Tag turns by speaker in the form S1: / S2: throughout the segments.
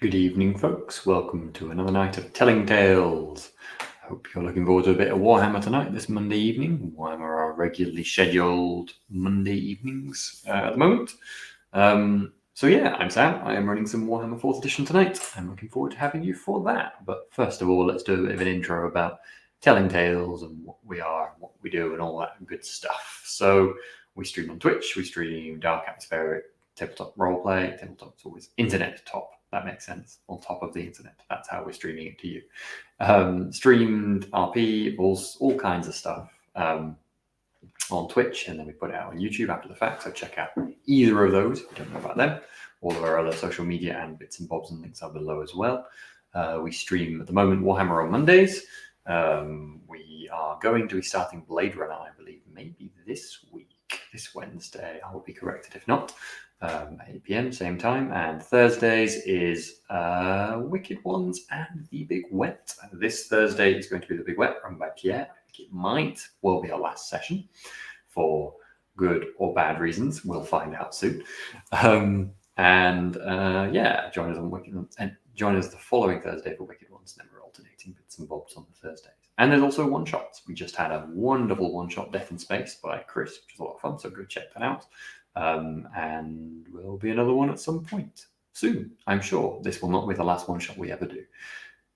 S1: Good evening, folks. Welcome to another night of Telling Tales. I hope you're looking forward to a bit of Warhammer tonight, this Monday evening. Warhammer are regularly scheduled Monday evenings at the moment. So yeah, I'm Sam. I am running some Warhammer 4th Edition tonight. I'm looking forward to having you for that. But first of all, let's do a bit of an intro about Telling Tales and what we are, what we do, and all that good stuff. So we stream on Twitch. We stream Dark Atmospheric, Tabletop Roleplay. Tabletop's always internet top. That makes sense. On top of the internet. That's how we're streaming it to you. Streamed RP, all kinds of stuff on Twitch, and then we put it out on YouTube after the fact. So check out either of those if you don't know about them. All of our other social media and bits and bobs and links are below as well. We stream at the moment Warhammer on Mondays. We are going to be starting Blade Runner, I believe, maybe this week, this Wednesday. I will be corrected if not. 8 p.m. same time, and Thursdays is Wicked Ones and The Big Wet. This Thursday is going to be The Big Wet run by Pierre. I think it might well be our last session for good or bad reasons. We'll find out soon. Join us on Wicked Ones and join us the following Thursday for Wicked Ones. Then we're alternating bits and bobs on the Thursdays. And there's also one-shots. We just had a wonderful one-shot, Death in Space by Chris, which was a lot of fun, so go check that out. And there'll be another one at some point soon, I'm sure. This will not be the last one shot we ever do.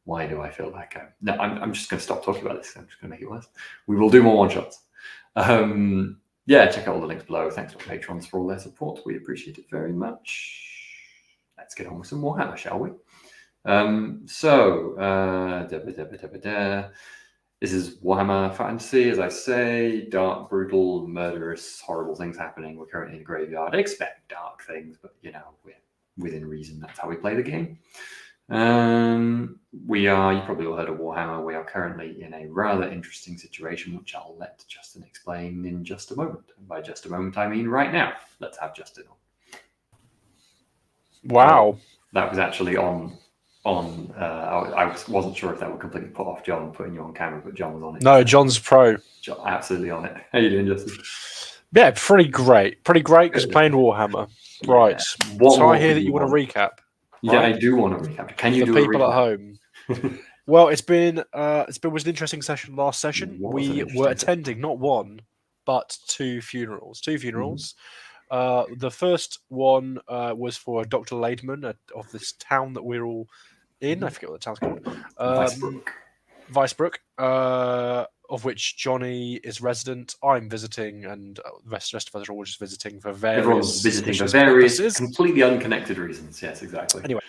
S1: Why do I feel like I'm just going to stop talking about this. I'm just going to make it worse. We will do more one shots. Check out all the links below. Thanks to our patrons for all their support. We appreciate it very much. Let's get on with some Warhammer, shall we? This is Warhammer Fantasy, as I say. Dark, brutal, murderous, horrible things happening. We're currently in a graveyard. Expect dark things, but we're within reason. That's how we play the game. You probably all heard of Warhammer. We are currently in a rather interesting situation, which I'll let Justin explain in just a moment. And by just a moment, I mean right now. Let's have Justin on.
S2: Wow.
S1: That was actually on. I wasn't sure if that would completely put off John putting you on camera, but John was on it.
S2: No, John's pro.
S1: Absolutely on it. How you doing, Justin?
S2: Yeah, pretty great because playing Warhammer. Yeah. Right. So I hear that you want to recap.
S1: Yeah, right? I do want to recap. Can you do a recap?
S2: The people at home. Well, it was an interesting session last session. We were attending not one, but two funerals. Mm-hmm. The first one was for Dr. Laidman of this town that we're all in. I forget what the town's called. Vicebrook, of which Jonny is resident. I'm visiting, and the rest of us are all just visiting for various.
S1: Everyone's visiting for various completely unconnected reasons. Yes, exactly.
S2: Anyway,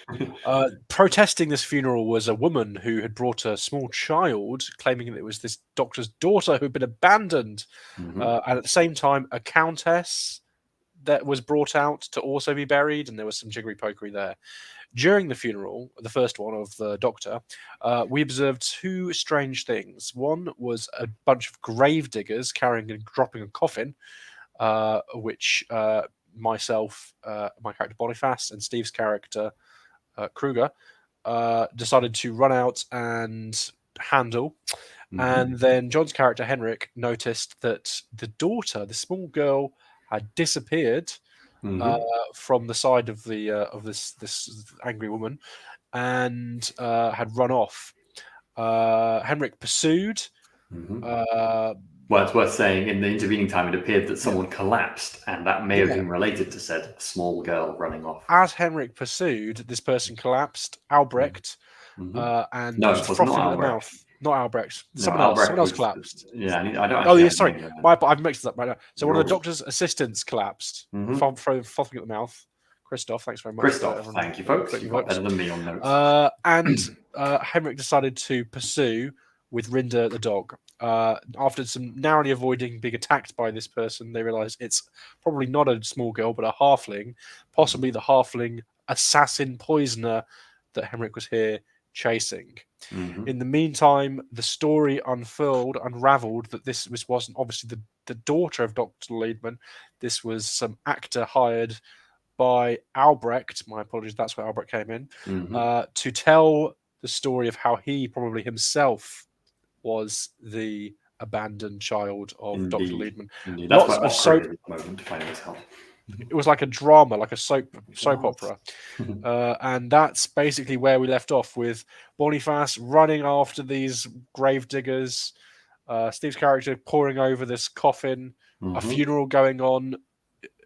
S2: protesting this funeral was a woman who had brought a small child, claiming that it was this doctor's daughter who had been abandoned, mm-hmm. And at the same time, a countess that was brought out to also be buried, and there was some jiggery-pokery there. During the funeral, the first one of the doctor, we observed two strange things. One was a bunch of grave diggers carrying and dropping a coffin, which myself, my character Boniface, and Steve's character Kruger decided to run out and handle. Mm-hmm. And then John's character Henrik noticed that the daughter, the small girl, had disappeared. Mm-hmm. From the side of the of this angry woman, and had run off. Henrik pursued.
S1: Mm-hmm. Well, it's worth saying in the intervening time, it appeared that someone collapsed, and that may have been related to said small girl running off.
S2: As Henrik pursued, this person collapsed. Albrecht,
S1: mm-hmm.
S2: and
S1: no, it was
S2: frothing
S1: not
S2: at the mouth. Not Albrecht. Someone else collapsed.
S1: Yeah, I don't.
S2: Oh, yeah, sorry. I've mixed it up right now. So one of the doctor's assistants collapsed, frothing at the mouth. Christoph, thanks very much.
S1: Christoph, thank you, folks. You've got better than me on notes.
S2: And Henrik decided to pursue with Rinda the dog. After some narrowly avoiding being attacked by this person, they realised it's probably not a small girl, but a halfling, possibly the halfling assassin poisoner that Henrik was here chasing. Mm-hmm. In the meantime, the story unraveled that this wasn't obviously the daughter of Dr. Laidman. This was some actor hired by Albrecht. My apologies, that's where Albrecht came in. Mm-hmm. To tell the story of how he probably himself was the abandoned child of Dr. Laidman.
S1: Indeed. That's what at the moment to find his help.
S2: It was like a drama, like a soap opera. And that's basically where we left off, with Boniface running after these grave diggers, Steve's character poring over this coffin, a funeral going on,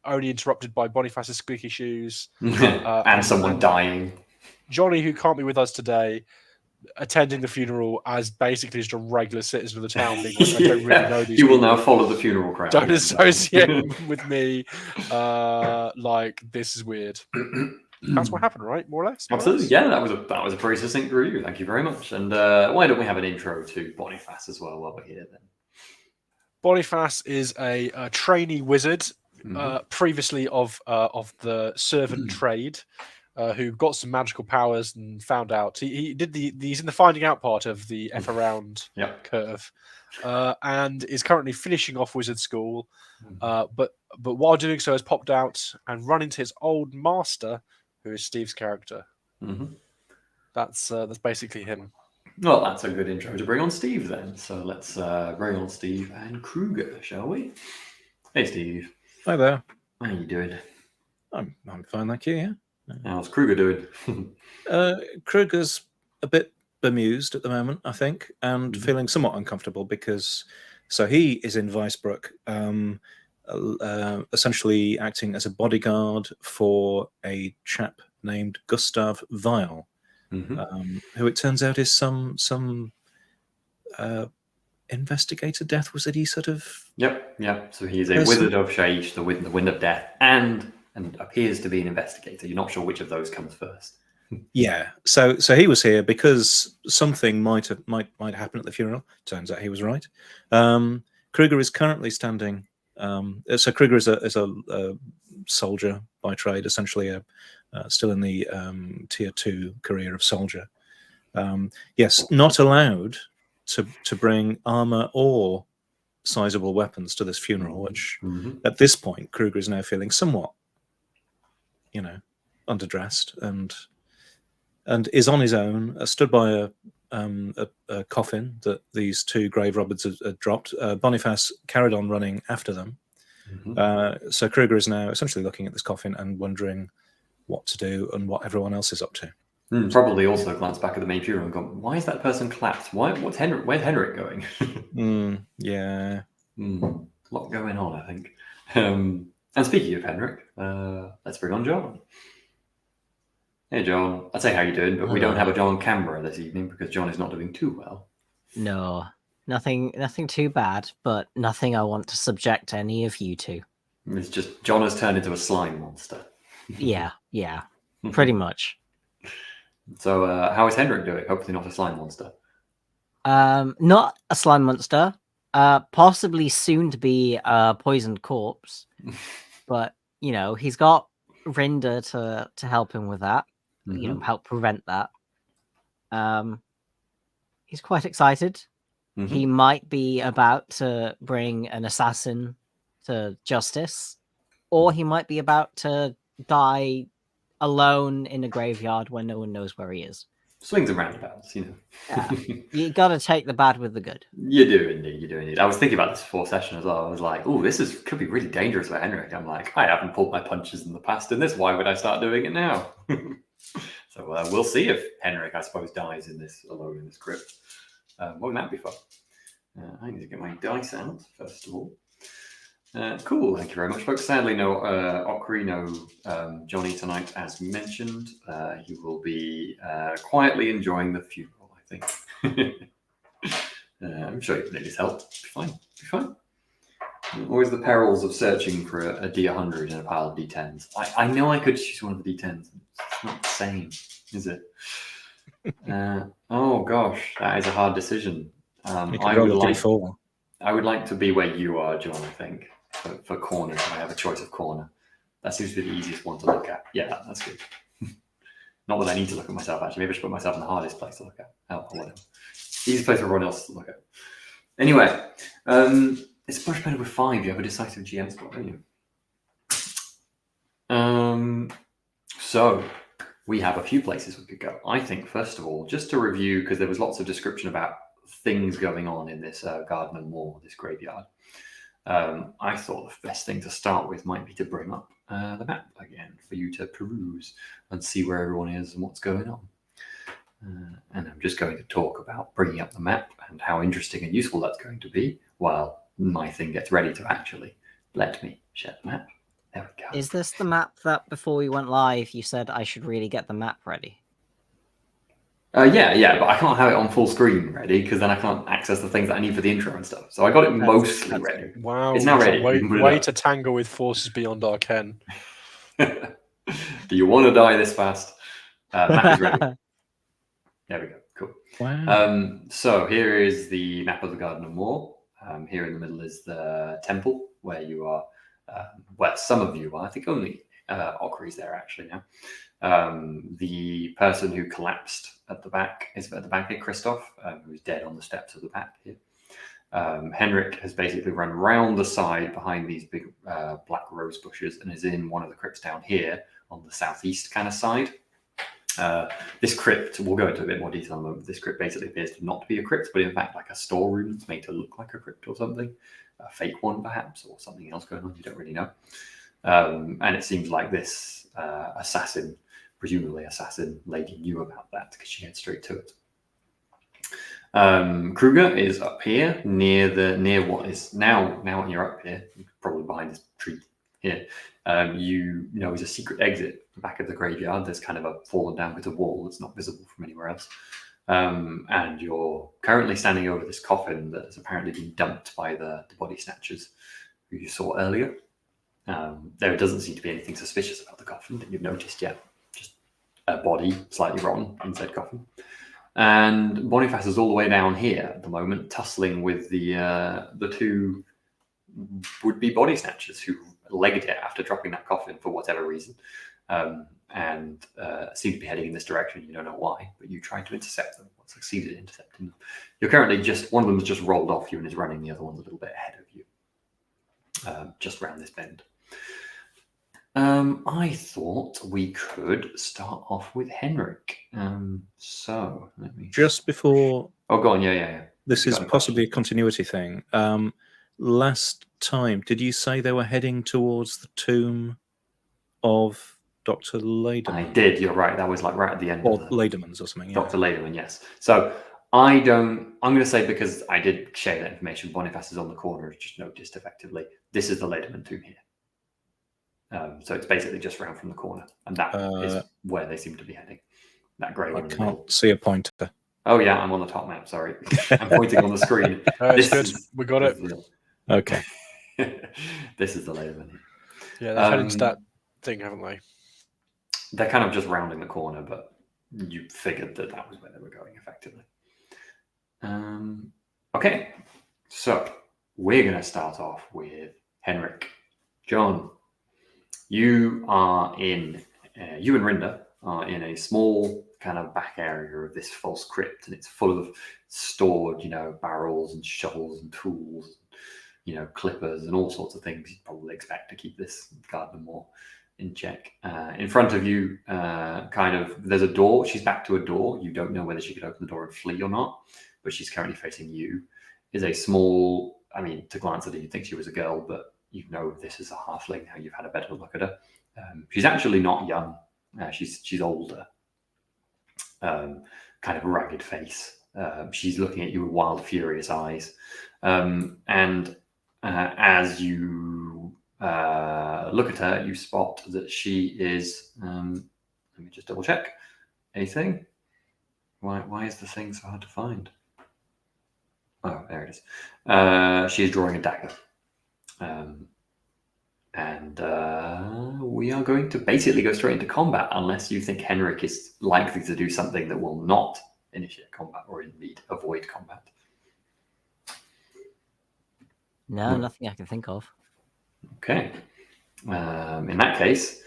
S2: only interrupted by Boniface's squeaky shoes,
S1: and someone dying.
S2: Jonny, who can't be with us today, attending the funeral as basically just a regular citizen of the town, being like, I don't really know these
S1: You will
S2: people.
S1: now follow the funeral crowd.
S2: Don't associate with me. Like, this is weird. That's what happened, right? More or less.
S1: Absolutely, yeah. That was a pretty succinct review. Thank you very much. And why don't we have an intro to Boniface as well while we're here then?
S2: Boniface is a trainee wizard, previously of the servant trade, who got some magical powers and found out he's in the finding out part of the F around curve, and is currently finishing off wizard school. But while doing so, has popped out and run into his old master, who is Steve's character. That's basically him.
S1: Well, that's a good intro to bring on Steve then. So let's bring on Steve and Kruger, shall we? Hey, Steve.
S3: Hi there.
S1: How are you doing?
S3: I'm fine, thank you. Yeah.
S1: How's Kruger doing?
S3: Kruger's a bit bemused at the moment, I think, and feeling somewhat uncomfortable because he is in Weisbrook, essentially acting as a bodyguard for a chap named Gustav Weil, who it turns out is some investigator death wizard-y sort of.
S1: Yep. So he's a wizard of Shaish, the wind of death, and appears to be an investigator. You're not sure which of those comes first.
S3: Yeah. So he was here because something might happen at the funeral. Turns out he was right. Kruger is currently standing. So Kruger is a soldier by trade, essentially still in the tier 2 career of soldier. Yes, not allowed to bring armor or sizable weapons to this funeral, which at this point Kruger is now feeling somewhat, underdressed and is on his own, stood by a coffin that these two grave robbers had dropped. Boniface carried on running after them. So Kruger is now essentially looking at this coffin and wondering what to do and what everyone else is up to.
S1: Probably also glance back at the main funeral and go, why is that person collapsed? Where's Henrik going?
S3: Yeah.
S1: A lot going on, I think. And speaking of Henrik, let's bring on John. Hey, John. I'd say how you doing, but we don't have a John on camera this evening because John is not doing too well.
S4: No, nothing too bad, but nothing I want to subject any of you to.
S1: It's just John has turned into a slime monster.
S4: Yeah, pretty much.
S1: So, how is Henrik doing? Hopefully not a slime monster.
S4: Not a slime monster. Possibly soon to be a poisoned corpse. But, he's got Rinda to help him with that. Help prevent that. He's quite excited. He might be about to bring an assassin to justice, or he might be about to die alone in a graveyard where no one knows where he is.
S1: Swings and roundabouts,
S4: You got to take the bad with the good.
S1: You do indeed. I was thinking about this before session as well. I was like, oh, could be really dangerous for Henrik. I'm like, I haven't pulled my punches in the past in this. Why would I start doing it now? So we'll see if Henrik, I suppose, dies in this alone in this crypt. Won't that be fun? I need to get my dice out first of all. Cool, thank you very much, folks. Sadly, no Okri, no Jonny tonight, as mentioned. He will be quietly enjoying the funeral, I think. I'm sure you need his help. Be fine. Always the perils of searching for a D100 in a pile of D10s. I know I could choose one of the D10s. It's not the same, is it? Oh gosh, that is a hard decision. I would like to be where you are, John, I think. For corners, I have a choice of corner. That seems to be the easiest one to look at. Yeah, that's good. Not that I need to look at myself, actually. Maybe I should put myself in the hardest place to look at. Oh, whatever. Easy place for everyone else to look at. Anyway, it's much better with 5. You have a decisive GM spot, don't you? So, we have a few places we could go. I think, first of all, just to review, because there was lots of description about things going on in this Garden and Moor, this graveyard. I thought the best thing to start with might be to bring up the map again for you to peruse and see where everyone is and what's going on. And I'm just going to talk about bringing up the map and how interesting and useful that's going to be while my thing gets ready to actually let me share the map. There we go.
S4: Is this the map that before we went live you said I should really get the map ready?
S1: Yeah, but I can't have it on full screen ready because then I can't access the things that I need for the intro and stuff. So I got it mostly ready.
S2: Wow,
S1: It's now ready.
S2: Way to tangle with forces beyond our ken.
S1: Do you want to die this fast? Map is ready. There we go. Cool.
S3: Wow.
S1: So here is the map of the Garden of Moor. Here in the middle is the temple where you are. Well, some of you are. I think only Okri's there actually now. The person who collapsed at the back is at the back here, Christoph, who's dead on the steps of the back here. Henrik has basically run round the side behind these big black rose bushes and is in one of the crypts down here on the southeast kind of side. This crypt, we'll go into a bit more detail in a moment. This crypt basically appears to not be a crypt, but in fact like a storeroom that's made to look like a crypt or something. A fake one perhaps, or something else going on, you don't really know. And it seems like this presumably assassin lady knew about that because she heads straight to it. Kruger is up here near what is now when you're up here, probably behind this tree here. You know is a secret exit at the back of the graveyard. There's kind of a fallen down bit of wall that's not visible from anywhere else. And you're currently standing over this coffin that has apparently been dumped by the body snatchers who you saw earlier. There doesn't seem to be anything suspicious about the coffin that you've noticed yet. Just a body slightly rotten in said coffin. And Boniface is all the way down here at the moment, tussling with the two would-be body snatchers who legged it after dropping that coffin for whatever reason, and seem to be heading in this direction. You don't know why, but you tried to intercept them. Succeeded in intercepting them. You're currently one of them has just rolled off you and is running. The other one's a little bit ahead of you, just around this bend. I thought we could start off with Henrik. So let me
S3: just before.
S1: Oh, go on. Yeah.
S3: This is possibly a continuity thing. Last time, did you say they were heading towards the tomb of Dr. Lederman?
S1: I did. You're right. That was like right at the end.
S3: Or Lederman's or something. Yeah.
S1: Dr. Lederman, yes. So I'm going to say, because I did share that information, Boniface is on the corner, just noticed effectively. This is the Lederman tomb here. So it's basically just round from the corner, and that is where they seem to be heading. That grey one. I
S3: can't see a pointer.
S1: Oh yeah, I'm on the top map. Sorry, I'm pointing on the screen.
S2: It's good. We got it.
S3: Okay.
S1: This is the Lederman here.
S2: Yeah, they've headed to that thing, haven't they?
S1: They're kind of just rounding the corner, but you figured that was where they were going effectively. Okay, so we're going to start off with Henrik. John, you and Rinda are in a small kind of back area of this false crypt, and it's full of stored, barrels and shovels and tools, clippers and all sorts of things you'd probably expect to keep this Garden of Moor in check. In front of you, there's a door. She's back to a door. You don't know whether she could open the door and flee or not, but she's currently facing you. Is a small, to glance at her, you'd think she was a girl, but this is a halfling now. You've had a better look at her. She's actually not young. She's older. Kind of a ragged face. She's looking at you with wild, furious eyes. And as you look at her, you spot that she is. Let me just double check. Anything? Why is the thing so hard to find? Oh, there it is. She is drawing a dagger. And we are going to basically go straight into combat, unless you think Henrik is likely to do something that will not initiate combat or indeed avoid combat.
S4: No, nothing I can think of.
S1: Okay. In that case,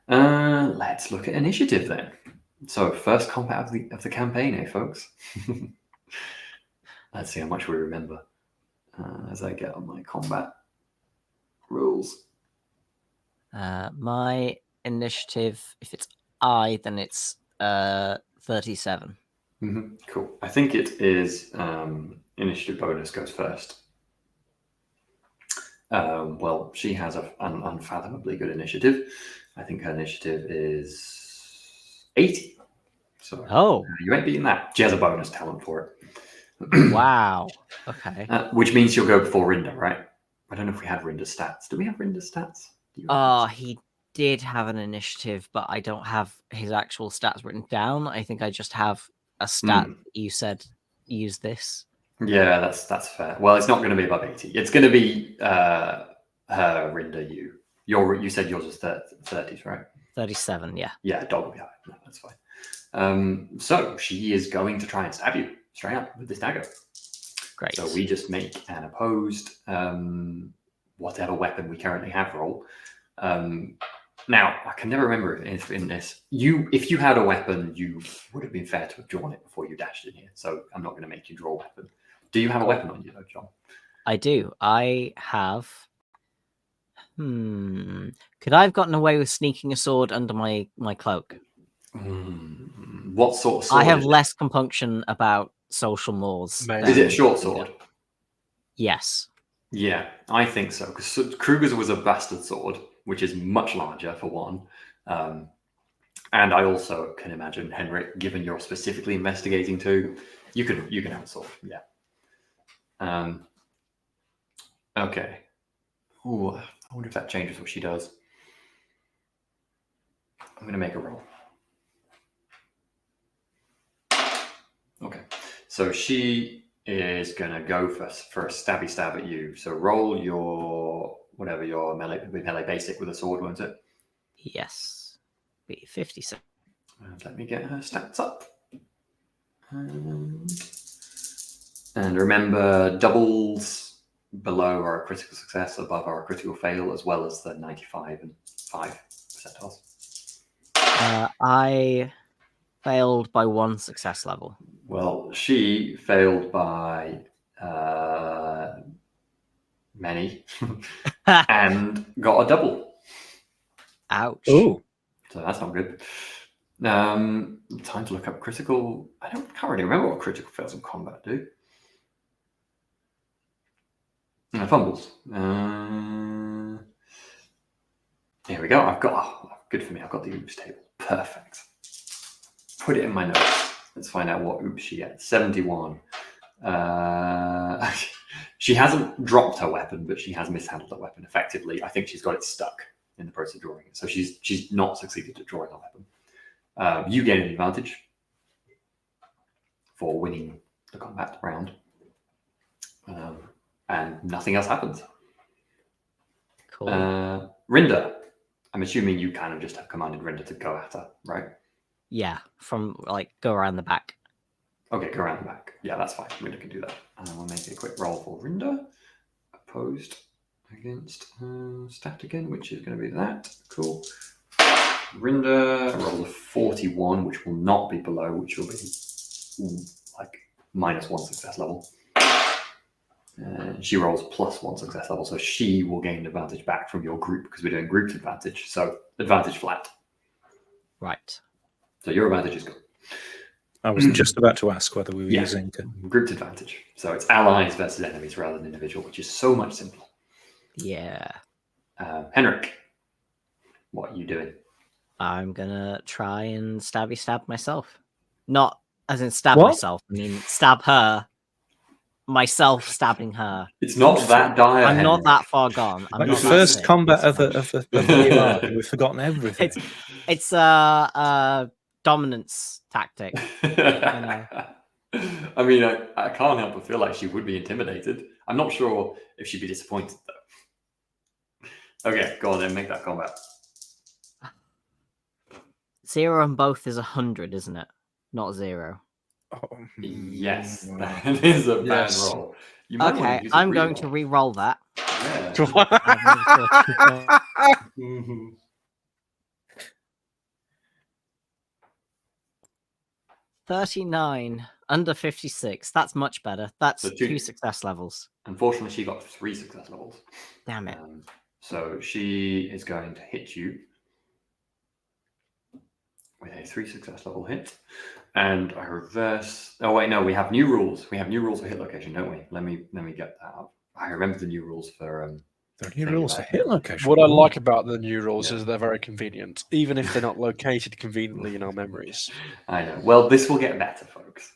S1: let's look at initiative then. So first combat of the campaign, eh, folks? Let's see how much we remember as I get on my combat rules.
S4: My initiative, if it's I, then it's 37.
S1: Mm-hmm. Cool. I think it is initiative bonus goes first. Well, she has an unfathomably good initiative. I think her initiative is 80. So you ain't beating that. She has a bonus talent for it.
S4: Wow. Okay.
S1: Which means she'll go before Rinda, right? I don't know if we had Rinda's stats. Do we have Rinda's stats?
S4: He did have an initiative, but I don't have his actual stats written down. I think I just have a stat you said use this.
S1: Yeah, that's fair. Well, it's not going to be above 80. It's going to be Rinda, you. You said yours was 30s, right?
S4: 37, yeah.
S1: Yeah, dog will be high. No, that's fine. So she is going to try and stab you straight up with this dagger.
S4: Great.
S1: So we just make an opposed whatever weapon we currently have roll. Now, I can never remember if in this, if you had a weapon, you would have been fair to have drawn it before you dashed in here. So I'm not going to make you draw a weapon. Do you have a weapon on you, though, John?
S4: I do. I have... Could I have gotten away with sneaking a sword under my cloak?
S1: What sort of sword?
S4: I have less compunction about social mores.
S1: Is it a short sword?
S4: Yes.
S1: Yeah, I think so. Because Kruger's was a bastard sword, which is much larger for one. And I also can imagine, Henrik, given you're specifically investigating too, you can have a sword. Yeah. Okay. Ooh, I wonder if that changes what she does. I'm going to make a roll. Okay. So she is going to go for a stabby stab at you. So roll your melee basic with a sword, won't it?
S4: Yes. Be 57.
S1: Let me get her stats up. And remember, doubles below are a critical success, above are a critical fail, as well as the 95 and 5 percentiles.
S4: I failed by 1 success level.
S1: Well, she failed by many and got a double.
S4: Ouch.
S3: Oh.
S1: So that's not good. Time to look up critical. Can't really remember what critical fails in combat do. Fumbles. Here we go. I've got good for me. I've got the oops table. Perfect. Put it in my notes. Let's find out what oops she gets. 71. She hasn't dropped her weapon, but she has mishandled her weapon effectively. I think she's got it stuck in the process of drawing it. So she's not succeeded at drawing her weapon. You gain an advantage for winning the combat round. And nothing else happens.
S4: Cool.
S1: Rinda, I'm assuming you kind of just have commanded Rinda to go at her, right?
S4: Yeah, from go around the back.
S1: Okay, go around the back. Yeah, that's fine. Rinda can do that. And we'll make a quick roll for Rinda. Opposed against stat again, which is going to be that. Cool. Rinda rolls a 41, which will not be below, which will be minus 1 success level. She rolls plus 1 success level, so she will gain advantage back from your group because we're doing grouped advantage. So advantage flat.
S4: Right.
S1: So your advantage is gone.
S3: I was just about to ask whether we were using
S1: grouped advantage. So it's allies versus enemies rather than individual, which is so much simpler.
S4: Yeah.
S1: Henrik, what are you doing?
S4: I'm gonna try and stab myself. Not as in stab
S3: What?
S4: myself. I mean stab her. Myself stabbing her.
S1: It's not that dire.
S4: I'm not
S1: Henrik.
S4: that far gone. I'm
S3: like
S4: not
S3: the
S4: that
S3: first
S4: sick.
S3: combat of the arc. We've forgotten everything.
S4: It's a dominance tactic.
S1: I mean, I can't help but feel like she would be intimidated. I'm not sure if she'd be disappointed though. Okay, go on then, make that combat.
S4: 0 on both is 100, isn't it? Not 0.
S1: Yes, that is a bad roll. You might want
S4: Okay,
S1: to use a
S4: I'm going to re-roll that.
S1: Yeah.
S4: 39 under 56. That's much better. That's
S1: So
S4: 2 success levels.
S1: Unfortunately, she got 3 success levels.
S4: Damn it.
S1: So she is going to hit you with a 3 success level hit. And I reverse. Oh wait, no, we have new rules. We have new rules for hit location, don't we? Let me get that up. I remember the new rules for
S3: There are new rules for hit location.
S2: What I
S3: Ooh.
S2: like about the new rules
S1: Yeah.
S2: is they're very convenient, even if they're not located conveniently in our memories.
S1: I know. Well, this will get better, folks.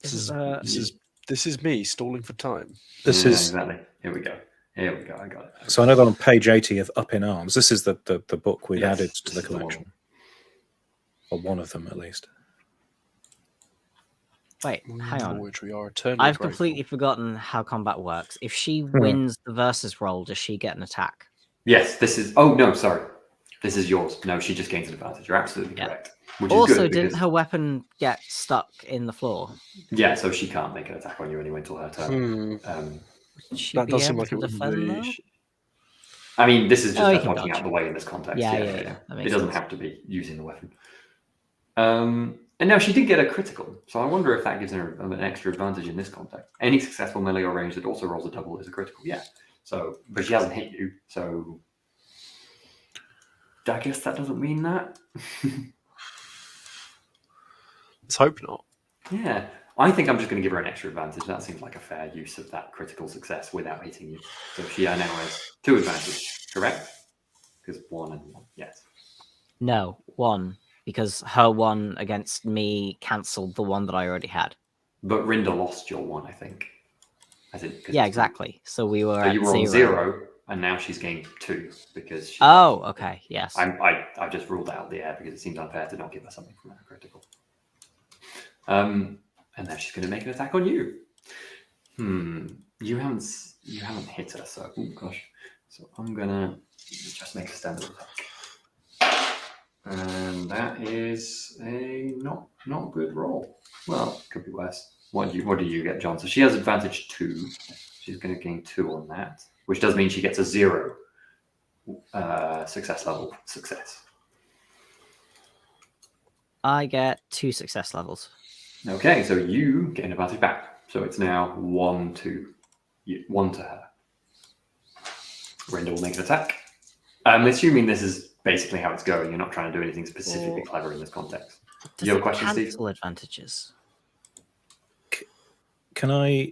S2: This is me stalling for time.
S3: This
S1: yeah,
S3: is
S1: exactly. Here we go. I got it.
S3: so I know that on page 80 of Up in Arms. This is the book we've
S1: Yes,
S3: added to the
S1: this is the one.
S3: collection, or one of them at least.
S4: Wait, hang
S2: For
S4: on.
S2: which we are eternally
S4: I've
S2: grateful.
S4: completely forgotten how combat works. If she wins the versus roll, does she get an attack?
S1: Yes, this is. Oh no, sorry. This is yours. No, she just gains an advantage. You're absolutely
S4: Yeah.
S1: correct. Which is
S4: Also,
S1: good
S4: didn't
S1: because
S4: her weapon get stuck in the floor?
S1: yeah, so she can't make an attack on you anyway until her turn.
S4: Would she
S2: That
S4: be
S2: does seem
S4: able
S2: like
S4: to
S2: it would
S4: defend
S2: be.
S4: though?
S1: I mean, this is just
S4: Oh, you
S1: her
S4: can
S1: dodging
S4: dodge.
S1: out the way in this context.
S4: Yeah.
S1: It
S4: That makes
S1: doesn't
S4: sense.
S1: have to be using the weapon. And now she did get a critical, so I wonder if that gives her an extra advantage in this context. Any successful melee or range that also rolls a double is a critical. Yeah. So, but she hasn't hit you, so I guess that doesn't mean that.
S2: Let's hope not.
S1: Yeah, I think I'm just going to give her an extra advantage. That seems like a fair use of that critical success without hitting you. So she now has 2 advantage, correct? Because 1 and 1, yes.
S4: No, 1. Because her 1 against me cancelled the one that I already had.
S1: But Rinda lost your 1, I think.
S4: Yeah, exactly. So we were
S1: So
S4: at
S1: you were on
S4: 0.
S1: 0, and now she's gained 2 because she.
S4: Oh, okay, yes.
S1: I just ruled out the air because it seems unfair to not give her something from that critical. And now she's going to make an attack on you. You haven't hit her, so oh gosh. So I'm gonna just make a standard attack, and that is a not good roll. Well, could be worse. What do you get, John? So she has advantage 2. She's going to gain 2 on that, which does mean she gets a 0 success level. Success. I
S4: get 2 success levels.
S1: Okay, so you get an advantage back. So it's now 1 to her. Rinda will make an attack. I'm assuming this is basically how it's going. You're not trying to do anything specifically clever in this context.
S4: Does
S1: you have
S4: it
S1: a question, Steve?
S4: cancel advantages?
S3: Can I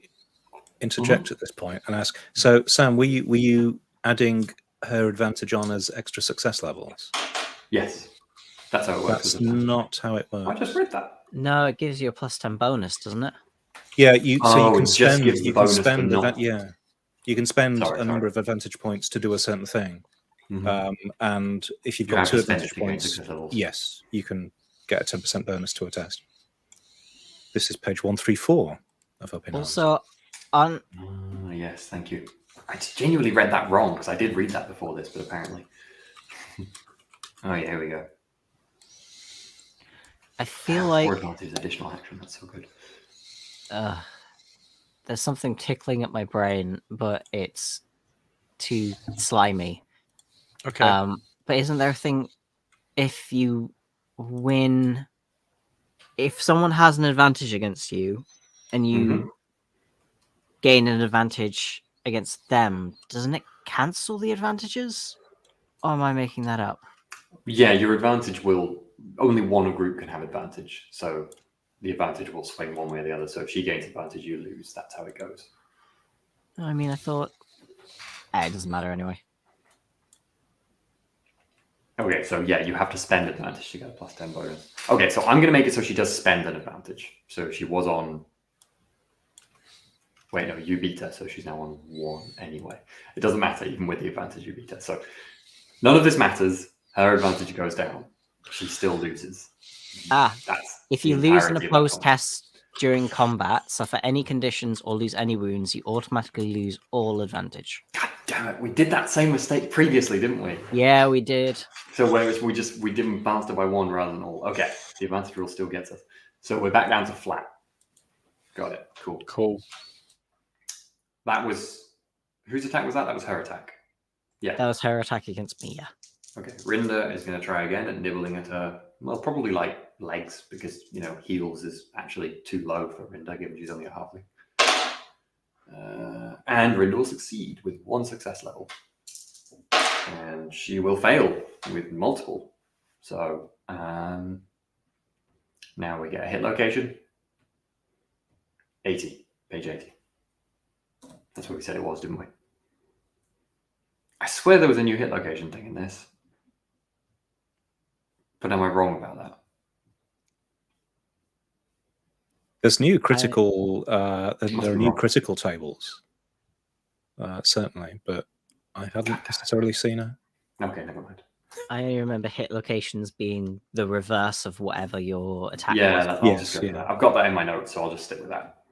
S3: interject at this point and ask? So, Sam, were you adding her advantage on as extra success levels?
S1: Yes, that's how it works.
S3: That's not how it works.
S1: I just read that.
S4: No, it gives you a +10 bonus, doesn't it?
S3: Yeah, you can
S1: just
S3: spend.
S1: gives the
S3: You can
S1: bonus,
S3: spend.
S1: but not.
S3: You can spend
S1: Sorry.
S3: a number of advantage points to do a certain thing. And if you've
S1: You
S3: got
S1: have
S3: 2
S1: to spend
S3: advantage
S1: it to gain
S3: points,
S1: success levels.
S3: yes, you can get a 10% bonus to a test. This is page 134 of Up in Arms.
S4: Also, on
S1: Yes, thank you. I genuinely read that wrong because I did read that before this, but apparently. Oh yeah, here we go.
S4: I feel like
S1: 4 advantage additional action. That's so good.
S4: there's something tickling at my brain, but it's too slimy.
S2: Okay.
S4: But isn't there a thing if you win, if someone has an advantage against you and you gain an advantage against them, doesn't it cancel the advantages? Or am I making that up?
S1: Yeah, your advantage will only one group can have advantage, so the advantage will swing one way or the other. So if she gains advantage, you lose. That's how it goes.
S4: I mean, I thought it doesn't matter anyway.
S1: Okay, so yeah, you have to spend advantage to get a +10 bonus. Okay, so I'm going to make it so she does spend an advantage. So she was on. Wait, no, you beat her, so she's now on 1 anyway. It doesn't matter, even with the advantage, you beat her. So none of this matters. Her advantage goes down. She still loses.
S4: If you lose an opposed test during combat, suffer any conditions, or lose any wounds, you automatically lose all advantage.
S1: God damn it, we did that same mistake previously, didn't we?
S4: Yeah, we did.
S1: So whereas we didn't balance it by 1 rather than all. Okay, the advantage rule still gets us. So we're back down to flat. Got it. Cool. That was whose attack was that? That was her attack. Yeah.
S4: That was her attack against me, yeah.
S1: Okay. Rinda is going to try again at nibbling at her, well, probably like legs, because, heals is actually too low for Rinda, given she's only a halfling. And Rinda will succeed with 1 success level. And she will fail with multiple. So now we get a hit location. 80. Page 80. That's what we said it was, didn't we? I swear there was a new hit location thing in this. But am I wrong about that?
S3: There's new critical. There
S1: Must
S3: are
S1: be
S3: new
S1: wrong.
S3: critical tables, certainly, but I hadn't necessarily seen it.
S1: Okay, never mind.
S4: I only remember hit locations being the reverse of whatever your attack
S1: Yeah,
S4: was.
S1: I'll just
S3: Yes,
S1: go with that. I've got that in my notes, so I'll just stick with that.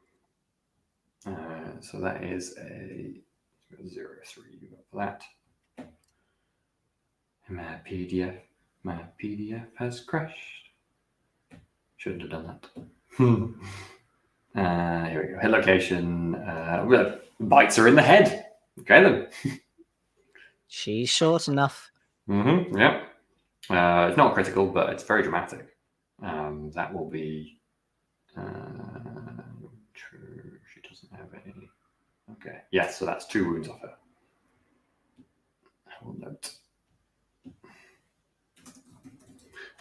S1: So that is a 0-3. You got for that. My PDF has crashed. Shouldn't have done that. Here we go. Hit location. Bites are in the head. Okay then.
S4: She's short enough.
S1: Yep. It's not critical, but it's very dramatic. That will be. True. She doesn't have any. Okay. Yes. So that's 2 wounds off her. I will note.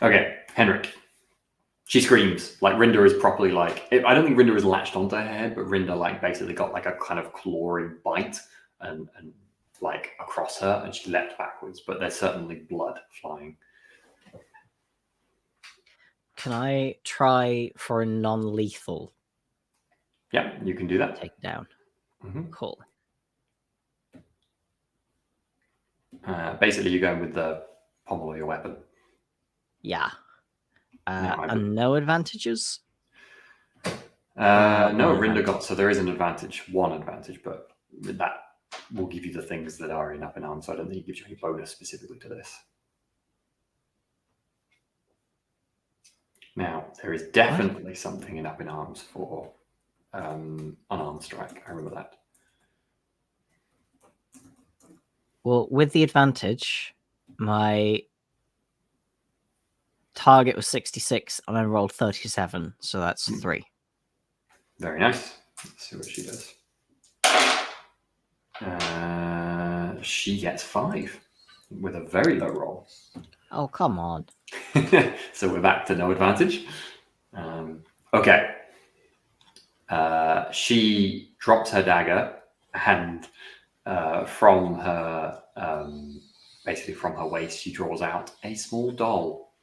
S1: Okay, Henrik. She screams. Like Rinda is properly like. I don't think Rinda is latched onto her head, but Rinda like basically got like a kind of clawing bite and like across her, and she leapt backwards. But there's certainly blood flying.
S4: Can I try for a non-lethal
S1: Yeah, you can do that.
S4: takedown? Cool.
S1: Basically, you're going with the pommel of your weapon.
S4: Yeah.
S1: I
S4: And no advantages?
S1: No, Rinda got, so there is an advantage, one advantage, but that will give you the things that are in up in arms, so I don't think it gives you any bonus specifically to this. Now, there is definitely something in up in arms for unarmed strike. I remember that.
S4: Well, with the advantage, my target was 66 and I rolled 37, so that's 3.
S1: Very nice. Let's see what she does. She gets 5 with a very low roll.
S4: Oh, come on.
S1: So we're back to no advantage. Okay. She drops her dagger and from her, basically from her waist, she draws out a small doll.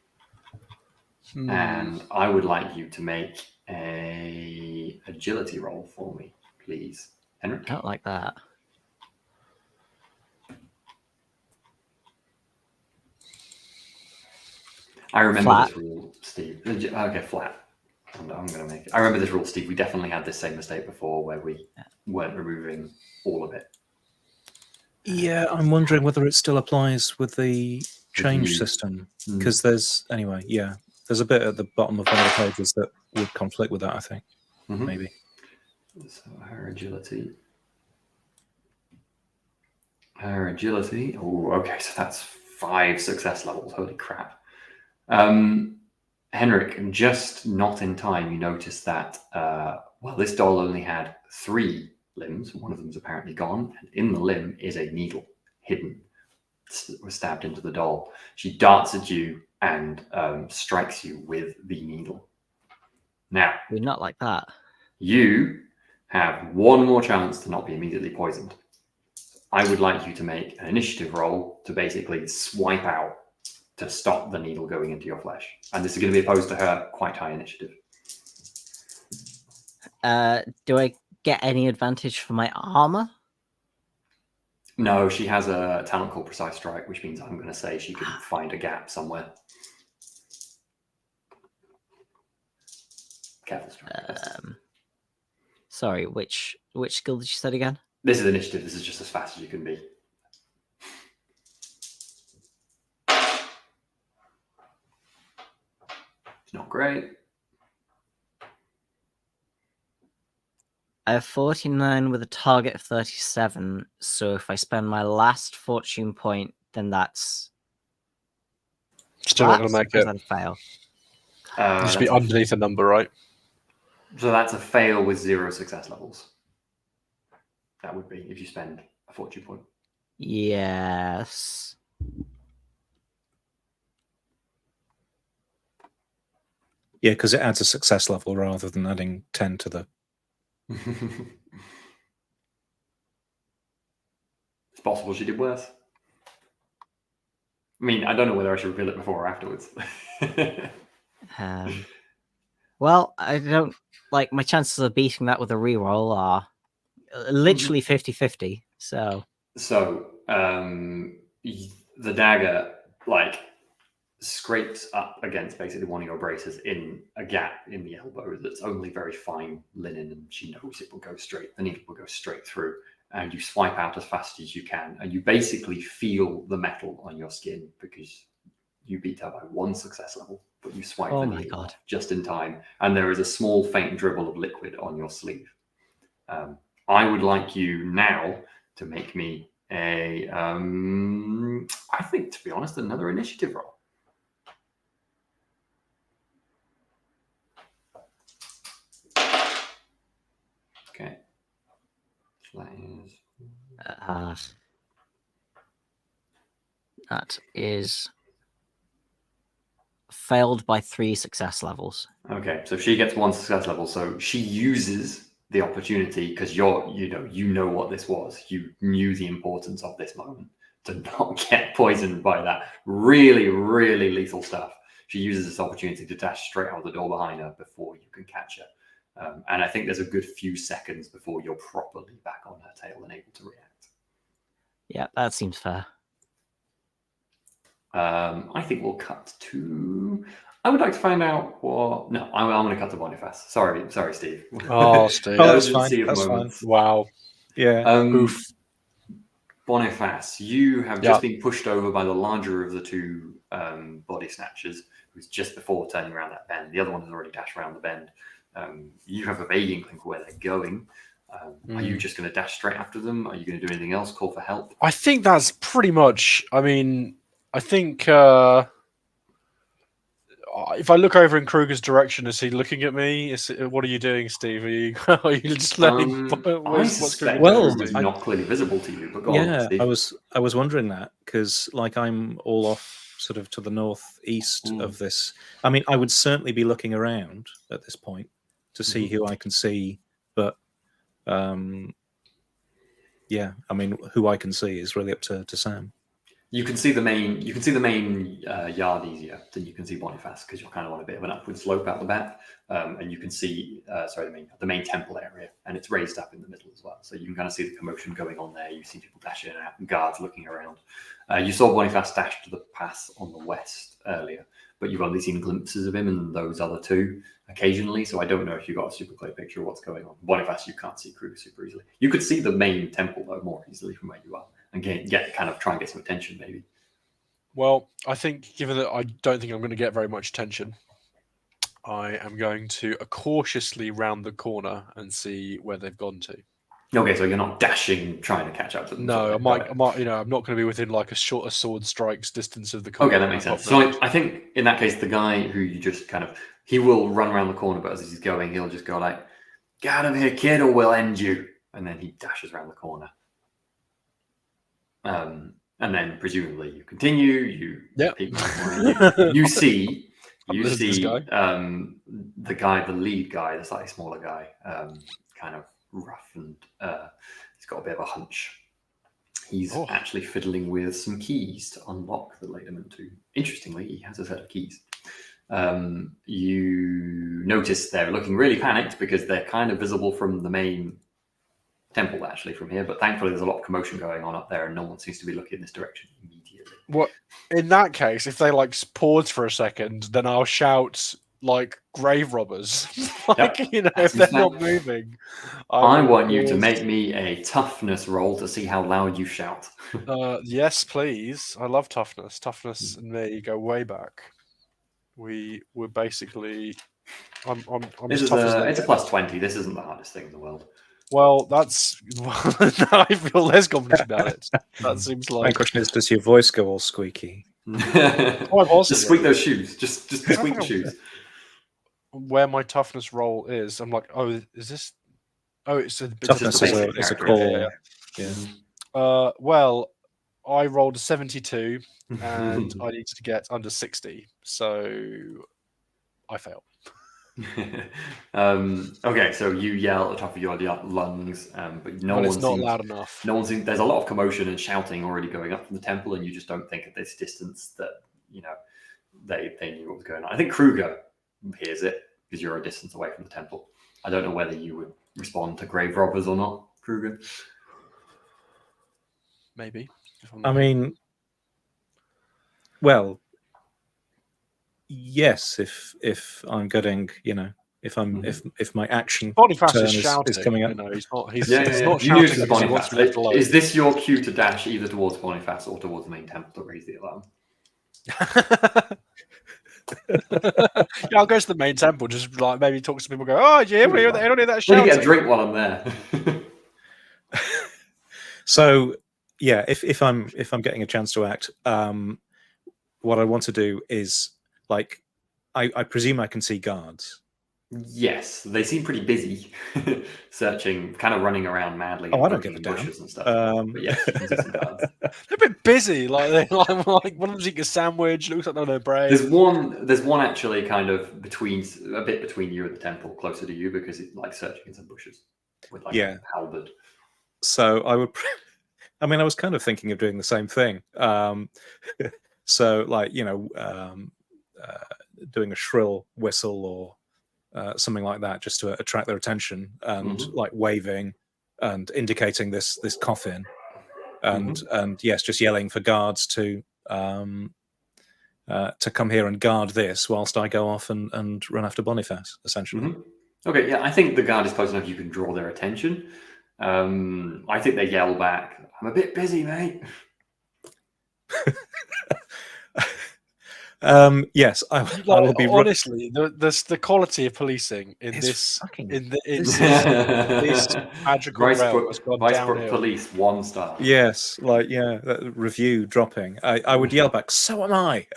S1: And I would like you to make a agility roll for me, please, Henrik.
S4: I don't like that.
S1: I remember
S4: Flat.
S1: this rule, Steve. Okay, flat. I'm going to make it. I remember this rule, Steve. We definitely had this same mistake before where we weren't removing all of it.
S3: Yeah, I'm wondering whether it still applies with the change system. Because there's a bit at the bottom of one of the pages that would conflict with that, I think. Maybe.
S1: So her agility. Oh, okay. So that's 5 success levels. Holy crap. Henrik, just not in time, you notice that, this doll only had 3 limbs. One of them's apparently gone. And in the limb is a needle hidden. Was stabbed into the doll. She darts at you and strikes you with the needle. Now,
S4: We're not like that.
S1: you have 1 more chance to not be immediately poisoned. I would like you to make an initiative roll to basically swipe out to stop the needle going into your flesh. And this is going to be opposed to her quite high initiative.
S4: Do I get any advantage for my armor?
S1: No, she has a talent called Precise Strike, which means I'm going to say she can find a gap somewhere. Careful strike.
S4: Sorry, which skill did you say again?
S1: This is initiative. This is just as fast as you can be. It's not great.
S4: I have 49 with a target of 37, so if I spend my last fortune point, then that's
S2: Still not going to make it.
S4: That a fail?
S2: Just be underneath a number, right?
S1: So that's a fail with 0 success levels. That would be if you spend a fortune point.
S4: Yes.
S3: Yeah, because it adds a success level rather than adding 10 to the...
S1: It's possible she did worse. I mean, I don't know whether I should reveal it before or afterwards.
S4: Well, I don't like my chances of beating that with a reroll are literally 50-50. So
S1: the dagger like scrapes up against basically one of your braces in a gap in the elbow that's only very fine linen, and she knows it will go straight. The needle will go straight through, and you swipe out as fast as you can, and you basically feel the metal on your skin because you beat her by 1 success level, but you swipe the needle off just in time, and there is a small faint dribble of liquid on your sleeve. I would like you now to make me a, I think, to be honest, another initiative roll. Okay. So
S4: that is failed by 3 success levels.
S1: Okay, so she gets 1 success level, so she uses the opportunity because you know what this was. You knew the importance of this moment to not get poisoned by that really, really lethal stuff. She uses this opportunity to dash straight out the door behind her before you can catch her. And I think there's a good few seconds before you're properly back on her tail and able to react.
S4: Yeah, that seems fair.
S1: I think we'll cut to... I would like to find out what... No, I'm going to cut to Boniface. Sorry, Steve.
S2: Oh, Steve.
S3: That's fine. That's fine.
S2: Wow.
S3: Yeah.
S2: Oof.
S1: Boniface, you have just been pushed over by the larger of the 2 body snatchers, who's just before turning around that bend. The other one has already dashed around the bend. You have a vague inkling for where they're going. Are you just going to dash straight after them? Are you going to do anything else? Call for help?
S2: I think that's pretty much... I mean, I think... if I look over in Kruger's direction, is he looking at me? What are you doing, Steve? Are you just letting?
S1: I suspect it's not clearly visible to you. But go on, Steve.
S3: I was wondering that because, like, I'm all off sort of to the northeast of this. I mean, I would certainly be looking around at this point to see who I can see, but yeah, I mean, who I can see is really up to Sam.
S1: You can see the main. You can see the main yard easier than you can see Boniface because you're kind of on a bit of an upward slope out the back, and you can see the main temple area, and it's raised up in the middle as well. So you can kind of see the commotion going on there. You see people dashing in and out, and guards looking around. You saw Boniface dash to the pass on the west earlier, but you've only seen glimpses of him and those other 2 occasionally. So I don't know if you got a super clear picture of what's going on. Boniface, you can't see Kruger super easily. You could see the main temple though more easily from where you are. And try and get some attention, maybe.
S2: Well, I think given that I don't think I'm going to get very much attention, I am going to cautiously round the corner and see where they've gone to.
S1: Okay, so you're not dashing, trying to catch up to them.
S2: No, I might. I'm not going to be within like a sword strike's distance of the corner.
S1: Okay, that makes sense. So I think in that case, the guy who you just he will run around the corner, but as he's going, he'll just go like, "Get out of here, kid, or we'll end you," and then he dashes around the corner. And then presumably you continue. You see the lead guy, the slightly smaller guy, kind of rough and he's got a bit of a hunch. He's actually fiddling with some keys to unlock the Ladement 2. Interestingly, he has a set of keys. You notice they're looking really panicked because they're kind of visible from the main temple actually from here, but thankfully there's a lot of commotion going on up there and no one seems to be looking in this direction immediately.
S2: Well, in that case, if they like pause for a second, then I'll shout like grave robbers. If they're not moving.
S1: I want you to make me a toughness roll to see how loud you shout.
S2: Yes, please. I love toughness. Toughness and me go way back. We were basically I'm
S1: it's a plus 20. This isn't the hardest thing in the world.
S2: Well, now I feel less confident about it. That seems like.
S3: My question is, does your voice go all squeaky?
S1: Just squeak those shoes. Just squeak the shoes.
S2: Where my toughness roll is, I'm like, oh, is this? Oh, it's a
S3: toughness is a call.
S2: Yeah. Well, I rolled a 72, and I needed to get under 60, so I failed.
S1: Okay, so you yell at the top of your lungs, but
S2: it's not loud enough.
S1: No one seems. There's a lot of commotion and shouting already going up from the temple, and you just don't think at this distance that they knew what was going on. I think Kruger hears it because you're a distance away from the temple. I don't know whether you would respond to grave robbers or not, Kruger.
S2: Maybe.
S3: I mean, well, yes. If I'm getting, if my action
S2: Boniface
S3: turn
S2: is shouting.
S3: is coming up.
S2: He's not. He's
S1: Yeah.
S2: not
S1: You knew
S2: shouting
S1: it was
S2: because he wants
S1: Boniface.
S2: to be left alone.
S1: Is this your cue to dash either towards Boniface or towards the main temple to raise the alarm?
S2: Yeah, I'll go to the main temple. Just like maybe talk to some people. Go, oh, did you hear that
S1: Let
S2: shouting?
S1: me get a drink while I'm there.
S3: So yeah, if I'm getting a chance to act, what I want to do is like I presume I can see guards.
S1: Yes, they seem pretty busy, searching, kind of running around madly.
S3: Oh, I don't
S1: poking
S3: give a
S1: in
S3: damn.
S1: bushes and stuff. But yes, you can see some guards.
S2: They're a bit busy. Like one of them's eating a sandwich. Looks like they're on their break.
S1: There's one actually kind of a bit between you and the temple, closer to you, because it's like searching in some bushes with like a halberd.
S3: So I would. I mean, I was kind of thinking of doing the same thing. So like doing a shrill whistle or something like that, just to attract their attention, and like waving and indicating this coffin, and yes, just yelling for guards to come here and guard this whilst I go off and run after Boniface, essentially.
S1: Okay, yeah, I think the guard is close enough you can draw their attention. I think they yell back, "I'm a bit busy, mate."
S3: Yes, I will be.
S2: Honestly, the quality of policing in this magical realm has gone downhill.
S1: Police 1 star.
S3: Yes, like that review dropping. I would yell back, "So am I!"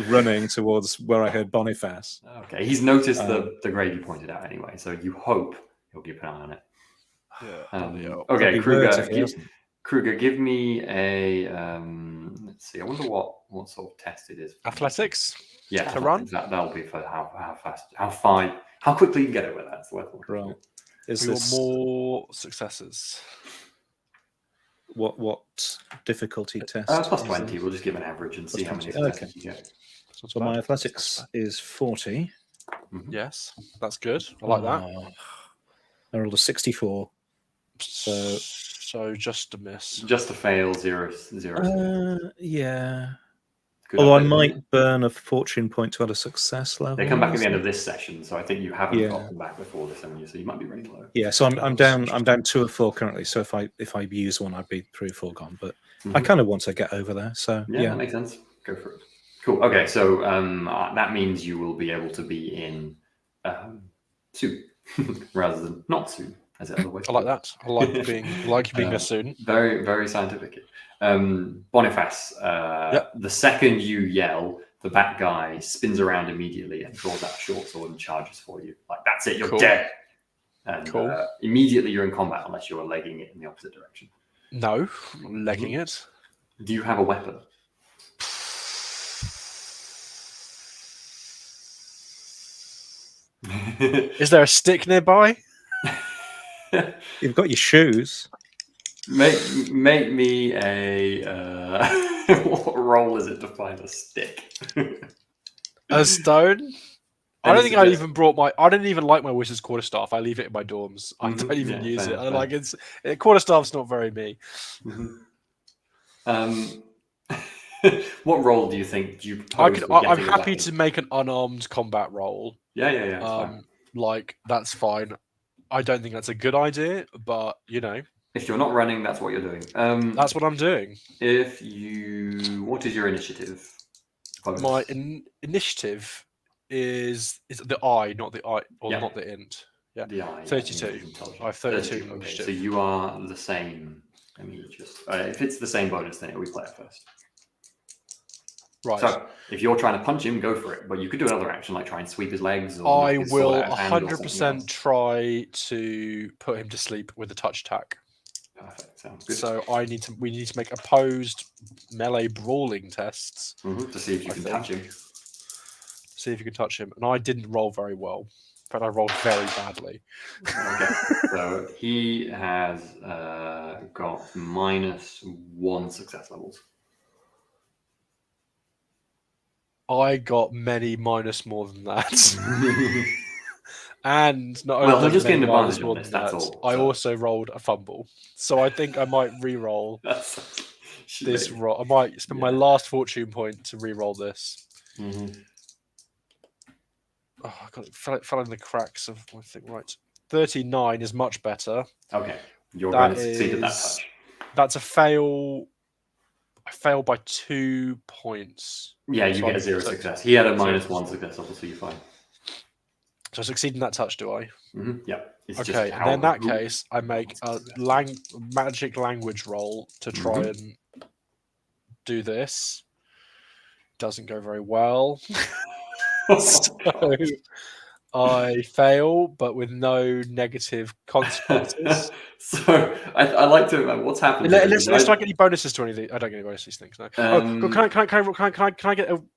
S3: Running towards where I heard Boniface.
S1: Okay, he's noticed the grave you pointed out anyway, so you hope he'll keep an eye on it.
S2: Yeah.
S1: Okay, Kruger, give me a let's see. I wonder what sort of test it is.
S2: Athletics.
S1: Yeah,
S2: to run.
S1: That'll be for how fast, how quickly you can get over that. That's worth it.
S3: Right.
S2: We want more successes.
S3: What difficulty test?
S1: Plus 20. We'll just give an average and see how many successes you get.
S3: So my athletics is 40.
S2: Yes, that's good. I like that.
S3: I rolled a 64.
S2: So just a miss.
S1: Just a fail, 0.
S3: Yeah.
S1: Good
S3: Although I might burn a fortune point to add a success level.
S1: They come back at the end of this session, so I think you haven't got them back before this, haven't you? So you might be running low.
S3: Yeah, so I'm down 2 or 4 currently. So if I use one, I'd be 3 or 4 gone. But I kind of want to get over there. So
S1: yeah, that makes sense. Go for it. Cool. Okay, so that means you will be able to be in suit rather than not suit. As it otherwise
S2: I like that. I like being a student.
S1: Very, very scientific. Boniface, the second you yell, the bat guy spins around immediately and draws out a short sword and charges for you. Like, that's it, you're dead. And immediately you're in combat unless you're legging it in the opposite direction.
S2: No, legging it.
S1: Do you have a weapon?
S2: Is there a stick nearby?
S3: You've got your shoes.
S1: Make me a what role is it to find a stick?
S2: A stone? I don't think I even brought I don't even like my wizard's quarterstaff. I leave it in my dorms. I don't even use it. I like quarterstaff's not very me.
S1: What role do you think you
S2: I'm happy to make an unarmed combat roll.
S1: Yeah.
S2: Like, that's fine. I don't think that's a good idea, but
S1: if you're not running, that's what you're doing.
S2: That's what I'm doing.
S1: What is your initiative?
S2: My initiative is the I, not the I, or not the int. Yeah,
S1: the I.
S2: 32. I have 32 initiative.
S1: Okay, so you are the same. Let me just. If it's the same bonus, then it'll be player first.
S2: Right.
S1: So if you're trying to punch him, go for it. But you could do another action like try and sweep his legs. Or
S2: I will 100% try to put him to sleep with a touch attack.
S1: Perfect. Sounds good.
S2: So we need to make opposed melee brawling tests
S1: to see if you can touch him.
S2: See if you can touch him. And I didn't roll very well. In fact, I rolled very badly.
S1: Okay, so he has got -1 success levels.
S2: I got many minus more than that. And not
S1: Well,
S2: only
S1: he'll just get an
S2: many minus
S1: advantage
S2: more
S1: on this,
S2: than
S1: that's
S2: that,
S1: all.
S2: I
S1: So
S2: also rolled a fumble. So I think I might re-roll this
S1: shit.
S2: roll. I might spend my last fortune point to re-roll this.
S1: Mhm.
S2: Oh, I got it fell in the cracks of my thing. Right, 39 is much better.
S1: Okay, you're
S2: That
S1: going to succeed at that
S2: is-
S1: touch.
S2: That's a fail. I failed by 2 points.
S1: Yeah, you
S2: So
S1: get
S2: I'm-
S1: a 0
S2: so-
S1: success. He had a
S2: so-
S1: -1 success level, so you're fine.
S2: So I succeed in that touch, do I?
S1: Yeah. It's just
S2: Okay, and
S1: how
S2: in that
S1: who-
S2: case, I make a magic language roll to try and do this. Doesn't go very well. So I fail, but with no negative consequences.
S1: So I like to. What's happened? here is
S2: Let's not get any bonuses to anything. I don't get any bonuses to these things. No.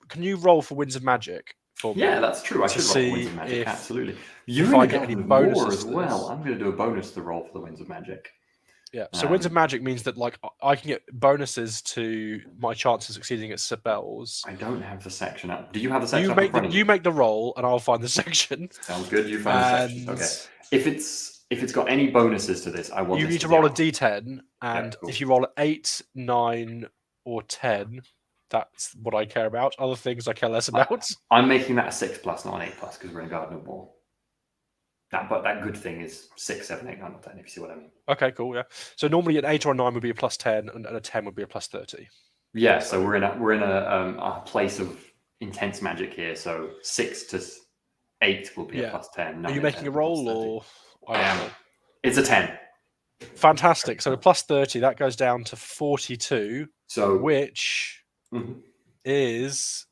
S2: Can you roll for Winds of Magic for me?
S1: Yeah, that's true. I
S2: to
S1: should roll for
S2: see
S1: Winds of Magic.
S2: if-
S1: Absolutely.
S2: if
S1: You're
S2: I
S1: going to
S2: get
S1: get
S2: any
S1: more
S2: bonuses
S1: as
S2: to
S1: well.
S2: this.
S1: I'm going to do a bonus to the roll for the Winds of Magic.
S2: Yeah. So Winds of Magic means that like I can get bonuses to my chance of succeeding at spells.
S1: I don't have the section up. Do you have the section
S2: You
S1: up in
S2: make
S1: front of
S2: you make the roll, and I'll find the section.
S1: Sounds good. You find the section.
S2: And
S1: Okay. If it's got any bonuses to this, I want
S2: you
S1: this
S2: need to
S1: be
S2: roll a
S1: out.
S2: d10, and
S1: cool.
S2: if you roll an 8, 9, or 10, that's what I care about. Other things I care less about.
S1: I'm making that a 6+, not an 8+, because we're in Garden of War. But that good thing is 6, 7, 8, 9, or 10, if you see what I mean.
S2: Okay, cool, yeah. So normally an 8 or a 9 would be a +10, and a 10 would be a +30.
S1: Yeah, so we're in a place of intense magic here. So 6 to 8 will be a +10.
S2: Are you making a roll, or
S1: I am? It's a 10.
S2: Fantastic. So a +30, that goes down to 42,
S1: So
S2: which
S1: Mhm.
S2: is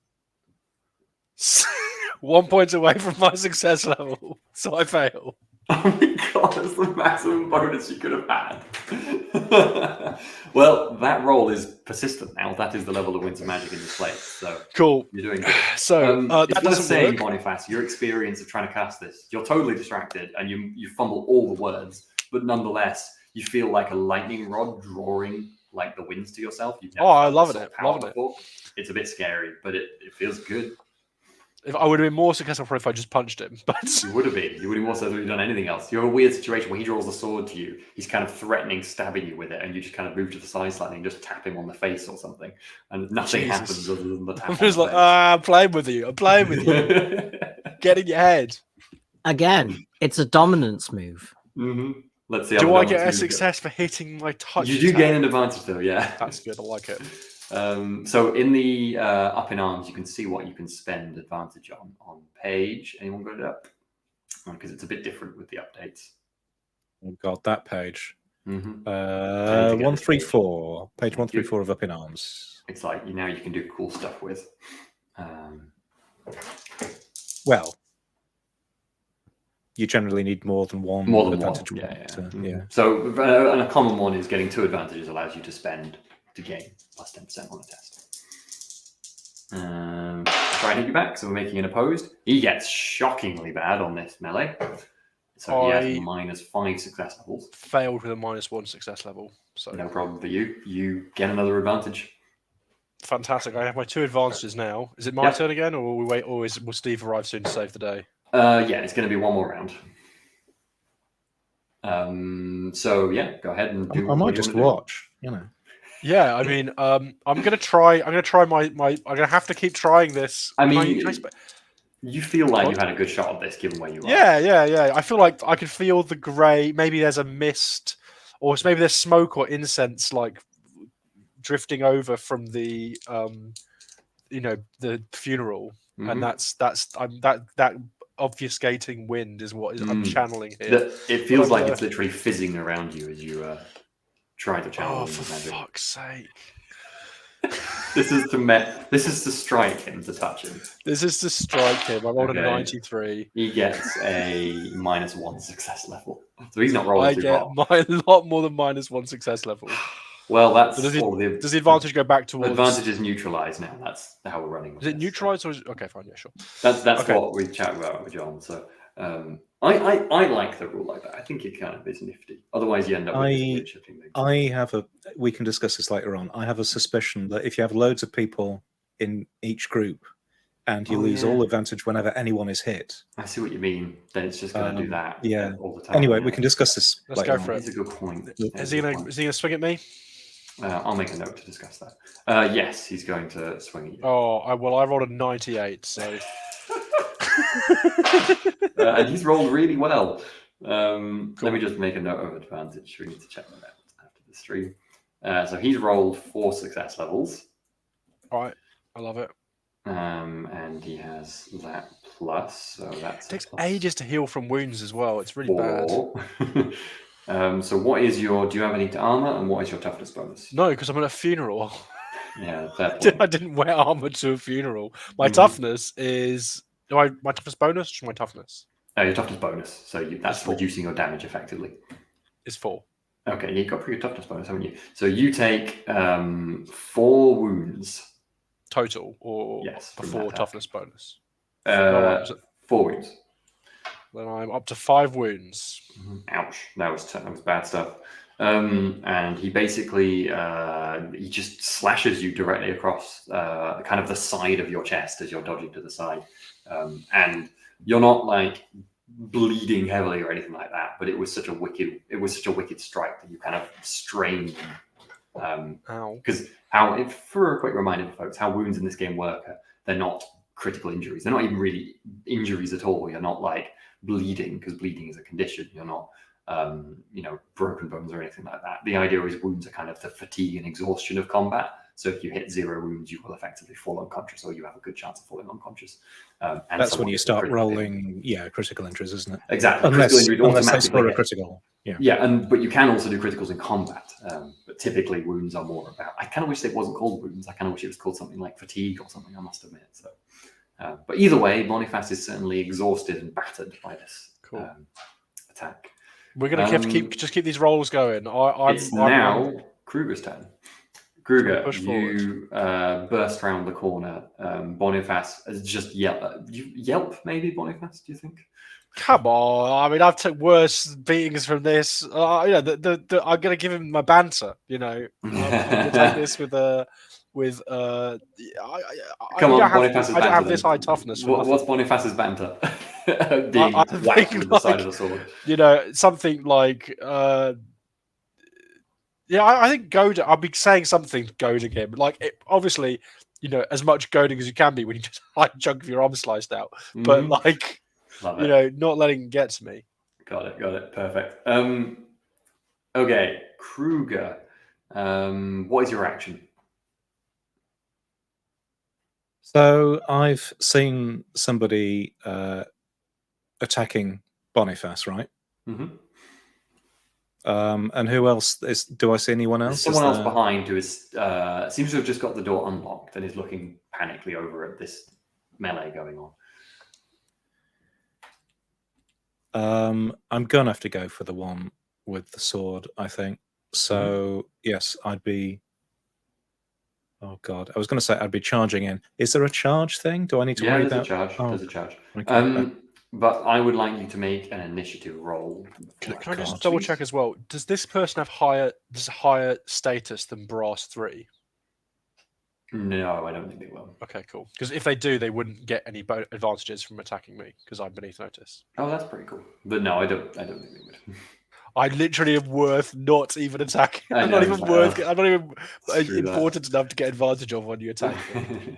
S2: 1 point away from my success level. So I fail.
S1: Oh my god, that's the maximum bonus you could have had. Well, that roll is persistent now. That is the level of Winds of Magic in this place. So
S2: Cool.
S1: you're doing good.
S2: So
S1: It's
S2: that
S1: worth
S2: doesn't
S1: saying,
S2: work.
S1: Boniface, your experience of trying to cast this, you're totally distracted and you fumble all the words, but nonetheless, you feel like a lightning rod drawing like the winds to yourself. You've never
S2: I
S1: felt
S2: love
S1: this
S2: it.
S1: sort of power
S2: Loving it.
S1: before. It's a bit scary, but it feels good.
S2: If I would have been more successful probably if I just punched him, but
S1: You would have been. You would have also done anything else. You're in a weird situation where he draws a sword to you. He's kind of threatening, stabbing you with it, and you just kind of move to the side slightly and just tap him on the face or something. And nothing
S2: Jesus.
S1: happens other than the tap.
S2: I'm just like, I'm playing with you. I'm playing with you. Get in your head.
S4: Again, it's a dominance move.
S1: Let's see. How
S2: Do
S1: the
S2: I
S1: dominance
S2: get a
S1: moves go.
S2: success for hitting my touch?
S1: You do
S2: attack?
S1: gain an advantage, though. Yeah.
S2: That's good. I like it.
S1: So in the up in arms, you can see what you can spend advantage on page. Anyone got it up? Because it's a bit different with the updates.
S3: Oh God, that page.
S1: Mm-hmm.
S3: 134. Page 134 of Up in Arms.
S1: It's like you can do cool stuff with.
S3: Well, you generally need more than one advantage.
S1: Yeah. So and a common one is getting 2 advantages allows you to spend to gain plus 10% on a test. Try and hit you back, so we're making an opposed. He gets shockingly bad on this melee. So he has -5 success levels.
S2: Failed with a -1 success level. So
S1: No problem for you. You get another advantage.
S2: fantastic. I have my 2 advantages now. Is it my turn again, or will we wait? Or will Steve arrive soon to save the day?
S1: Yeah, it's going to be one more round. So yeah, go ahead and do.
S3: I might just watch.
S2: Yeah, I mean, I'm gonna try. I'm gonna try my. I'm gonna have to keep trying this.
S1: I mean, you feel like you had a good shot at this, given where you are.
S2: Yeah. I feel like I can feel the grey. Maybe there's a mist, or maybe there's smoke or incense like drifting over from the, the funeral, and that's that obfuscating wind is what I'm channeling here.
S1: It feels like it's literally fizzing around you as you try to channel.
S2: Oh, for fuck's sake!
S1: This is to strike him, to touch him.
S2: This is to strike him. I rolled a 93.
S1: He gets a -1 success level, so he's not rolling too well.
S2: I get a lot more than -1 success level.
S1: Well, that's
S2: So
S1: all
S2: does the advantage go back towards?
S1: Advantage is neutralised now. That's how we're running.
S2: Is it neutralised or is okay? Fine, yeah, sure.
S1: That's
S2: Okay.
S1: what we chat about with John. So I like the rule like that. I think it kind of is nifty. Otherwise, you end up with this weird shifting thing.
S3: We can discuss this later on. I have a suspicion that if you have loads of people in each group and you lose all advantage whenever anyone is hit.
S1: I see what you mean. Then it's just going to do that all the time.
S3: Anyway, we can discuss this
S2: Let's
S3: later
S2: go for
S3: on.
S2: it.
S1: It's a good point.
S2: Is he going to swing at me?
S1: I'll make a note to discuss that. Yes, he's going to swing at you.
S2: Oh, I rolled a 98, so...
S1: And he's rolled really well. Cool. Let me just make a note of advantage. We need to check that out after the stream. So he's rolled 4 success levels.
S2: All right, I love it.
S1: And he has that plus, so that's
S2: it takes ages to heal from wounds as well. It's really
S1: 4. Bad. So what is do you have any armor, and what is your toughness bonus?
S2: No, because I'm at a funeral.
S1: Yeah, fair point.
S2: I didn't wear armor to a funeral. My toughness is my toughness bonus or my toughness?
S1: Your toughness bonus. So that's reducing your damage effectively.
S2: Is 4.
S1: Okay, you've got pretty good toughness bonus, haven't you? So you take 4 wounds.
S2: Total, or before toughness bonus?
S1: 4 wounds.
S2: Then I'm up to 5 wounds.
S1: Ouch! That was bad stuff. And he basically he just slashes you directly across kind of the side of your chest as you're dodging to the side, and you're not like bleeding heavily or anything like that. But it was such a wicked strike that you kind of strained. Because for a quick reminder for folks, how wounds in this game work, they're not critical injuries. They're not even really injuries at all. You're not like bleeding, because bleeding is a condition. You're not, broken bones or anything like that. The idea is wounds are kind of the fatigue and exhaustion of combat. So if you hit 0 wounds, you will effectively fall unconscious, or you have a good chance of falling unconscious. And
S3: that's when you start rolling, critical injuries, isn't it?
S1: Exactly.
S3: Unless they score a critical.
S1: But you can also do criticals in combat. But typically, wounds are more about. I kind of wish it wasn't called wounds. I kind of wish it was called something like fatigue or something. I must admit. So, but either way, Boniface is certainly exhausted and battered by this attack.
S2: We're going to keep these rolls going.
S1: It's now Kruger's turn. Kruger, you burst around the corner. Boniface has just yelp, maybe, Boniface, do you think?
S2: Come on. I mean, I've took worse beatings from this. I'm going to give him my banter, I'm going to take this with
S1: Come on, Boniface's banter.
S2: I don't have this high toughness.
S1: What's Boniface's banter? Being whacked with the side of the sword.
S2: Something like... I think goad. I'll be saying something to goading him. Obviously, as much goading as you can be when you just like a chunk of your arm sliced out. But not letting it get to me.
S1: Got it. Perfect. Okay, Kruger. What is your action?
S3: So I've seen somebody attacking Boniface, right?
S1: Mm-hmm.
S3: And who else do I see anyone else?
S1: There's someone else behind who is seems to have just got the door unlocked and is looking panically over at this melee going on.
S3: I'm gonna have to go for the one with the sword, I think. So yes, I'd be. Oh God, I was going to say I'd be charging in. Is there a charge thing? Do I need to worry about?
S1: There's a charge. Okay. But I would like you to make an initiative roll.
S2: Can I just double check as well? Does this person have higher status than Brass 3?
S1: No, I don't think they will.
S2: Okay, cool. Because if they do, they wouldn't get any advantages from attacking me because I'm beneath notice.
S1: Oh, that's pretty cool. But no, I don't think they would.
S2: I literally am worth not even attacking. I'm not even important enough to get advantage of when you attack me.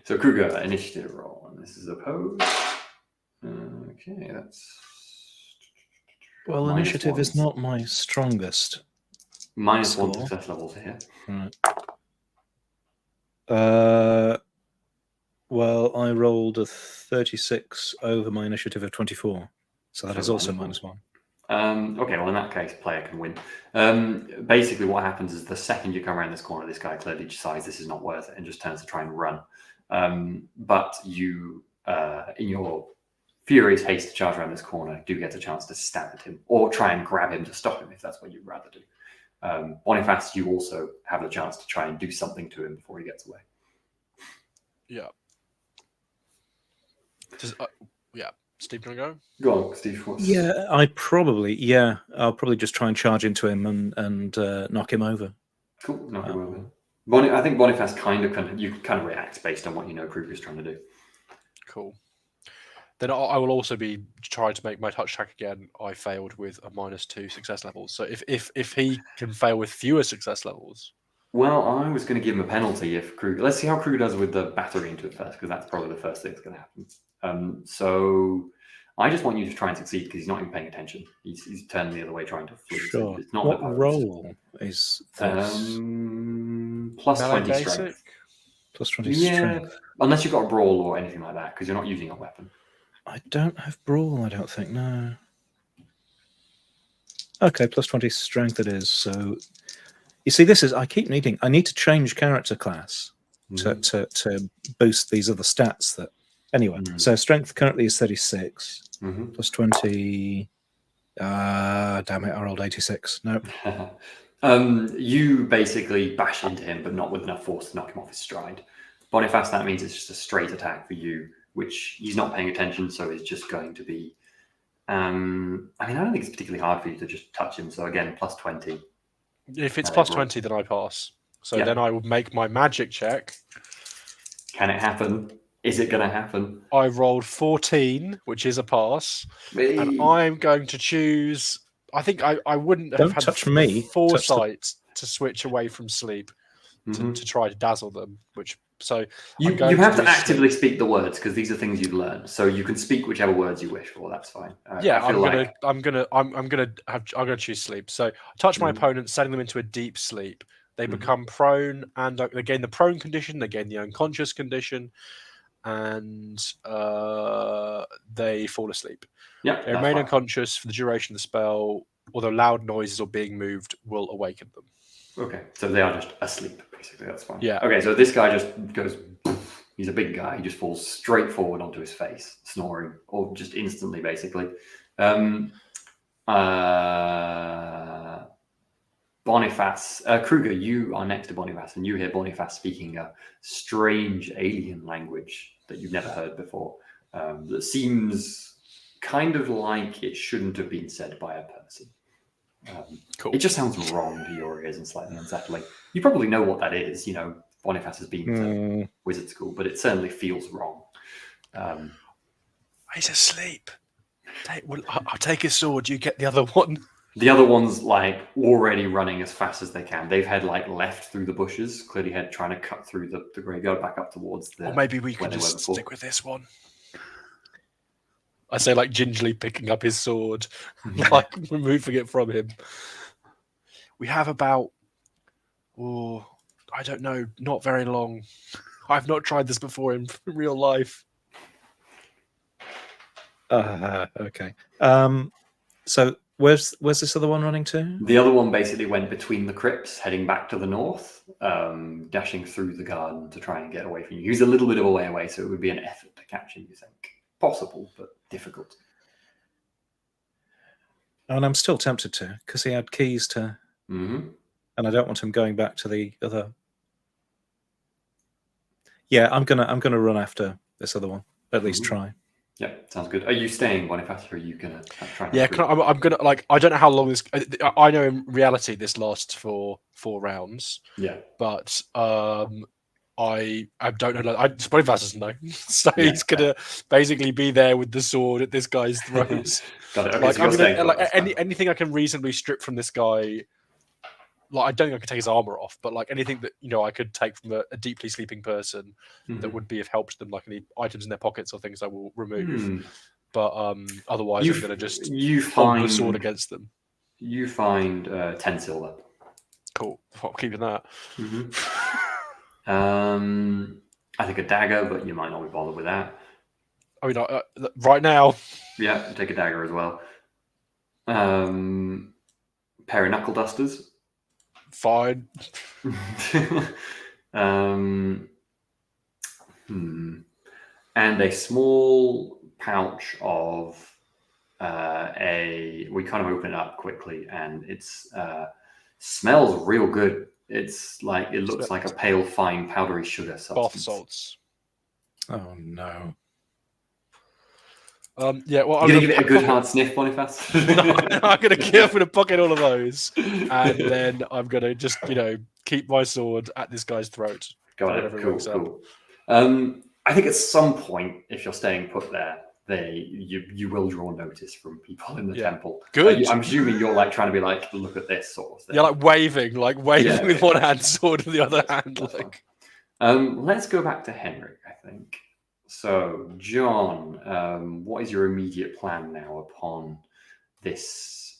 S1: So Kruger, initiative roll, and this is opposed. Okay, that's...
S3: Well, initiative is not my strongest.
S1: -1 success levels here.
S3: Right. Well, I rolled a 36 over my initiative of 24. So that is also -1.
S1: Okay, well, in that case, player can win. Basically, what happens is the second you come around this corner, this guy clearly decides this is not worth it and just turns to try and run. But you, in your furious haste to charge around this corner, do get a chance to stab at him or try and grab him to stop him if that's what you'd rather do. Boniface, you also have the chance to try and do something to him before he gets away.
S2: Yeah. Steve, can I go?
S1: Go on, Steve.
S3: Yeah, I'll probably just try and charge into him and knock him over.
S1: Cool, knock him over. I think Boniface you kind of react based on what you know Kruger's trying to do.
S2: Cool. Then I will also be trying to make my touch attack again. I failed with a -2 success levels. So if he can fail with fewer success levels.
S1: Well, I was going to give him a penalty if Kruger. Let's see how Kruger does with the battery into it first, because that's probably the first thing that's going to happen. So I just want you to try and succeed because he's not even paying attention. He's turned the other way trying to flee.
S3: Sure.
S1: So it's not
S3: what role is this?
S1: Plus
S2: Melee
S1: 20 strength.
S3: Plus 20 strength.
S1: Unless you've got a brawl or anything like that, because you're not using a weapon.
S3: I don't have brawl, I don't think, no. Okay, plus 20 strength it is. So you see, I need to change character class to boost these other stats that anyway. So strength currently is 36 plus 20. Damn it, I rolled 86. No.
S1: You basically bash into him, but not with enough force to knock him off his stride. Boniface, that means it's just a straight attack for you, which he's not paying attention, so it's just going to be. I don't think it's particularly hard for you to just touch him. So again, plus 20.
S2: If it's plus 20, then I pass. So then I will make my magic check.
S1: Can it happen? Is it going to happen?
S2: I rolled 14, which is a pass. And I'm going to choose. I think I wouldn't have had the foresight to switch away from sleep to try to dazzle them. So
S1: you have to actively speak the words because these are things you've learned. So you can speak whichever words you wish for. That's fine.
S2: I'm gonna choose sleep. So touch my opponent, sending them into a deep sleep. They become prone, and they gain the prone condition. They gain the unconscious condition, and they fall asleep.
S1: Yeah,
S2: they remain unconscious for the duration of the spell. Although loud noises or being moved will awaken them.
S1: Okay, so they are just asleep, basically. That's fine.
S2: Yeah.
S1: Okay, so this guy just goes. He's a big guy. He just falls straight forward onto his face, snoring, or just instantly, basically. Boniface, Kruger, you are next to Boniface, and you hear Boniface speaking a strange alien language that you've never heard before. That seems kind of like it shouldn't have been said by a person. Cool. It just sounds wrong to your ears and slightly unsettling. You probably know what that is. You know, Boniface has been to wizard school, but it certainly feels wrong.
S2: He's asleep. I'll take his sword. You get the other one.
S1: The other one's like already running as fast as they can. They've had like left through the bushes, clearly had trying to cut through the graveyard back up towards the.
S2: Or maybe we could just stick with this one. I say, like, gingerly picking up his sword, like, removing it from him. We have about, I don't know, not very long. I've not tried this before in real life.
S3: Okay. So where's this other one running to?
S1: The other one basically went between the crypts, heading back to the north, dashing through the garden to try and get away from you. He was a little bit of a way away, so it would be an effort to catch him, you think. Possible, but difficult.
S3: And I'm still tempted to, because he had keys to, and I don't want him going back to the other. Yeah, I'm gonna run after this other one. At least try.
S1: Yeah, sounds good. Are you staying, Boniface, or are you gonna try?
S2: Yeah, I'm gonna like. I don't know how long this. I know in reality this lasts for 4 rounds.
S1: Yeah,
S2: but I don't know. Boniface doesn't know, so he's gonna basically be there with the sword at this guy's throat.
S1: Got it. Okay,
S2: like, anything I can reasonably strip from this guy. Like, I don't think I could take his armor off, but like anything that I could take from a deeply sleeping person that would be of help to them, like any items in their pockets or things, I will remove. But otherwise, I'm gonna just hold the sword against them.
S1: You find 10 silver.
S2: Cool. I'm keeping that.
S1: I think a dagger, but you might not be bothered with that.
S2: I mean, right now.
S1: Yeah, take a dagger as well. Pair of knuckle dusters.
S2: Fine.
S1: And a small pouch of we kind of open it up quickly, and it's smells real good. It's like, it looks like a pale, fine, powdery sugar substance.
S2: Bath salts.
S3: Oh no.
S2: Yeah, well,
S1: I'm going to give it a good hard sniff, Boniface.
S2: I'm going to pocket all of those, and then I'm going to just, keep my sword at this guy's throat.
S1: Got it. Cool. I think at some point, if you're staying put there, you will draw notice from people in the temple.
S2: Good.
S1: I'm assuming you're like trying to be like, look at this sort of thing.
S2: Yeah, like waving with one hand, sword in the other hand. Like.
S1: Let's go back to Henrik, I think. So, John, what is your immediate plan now upon this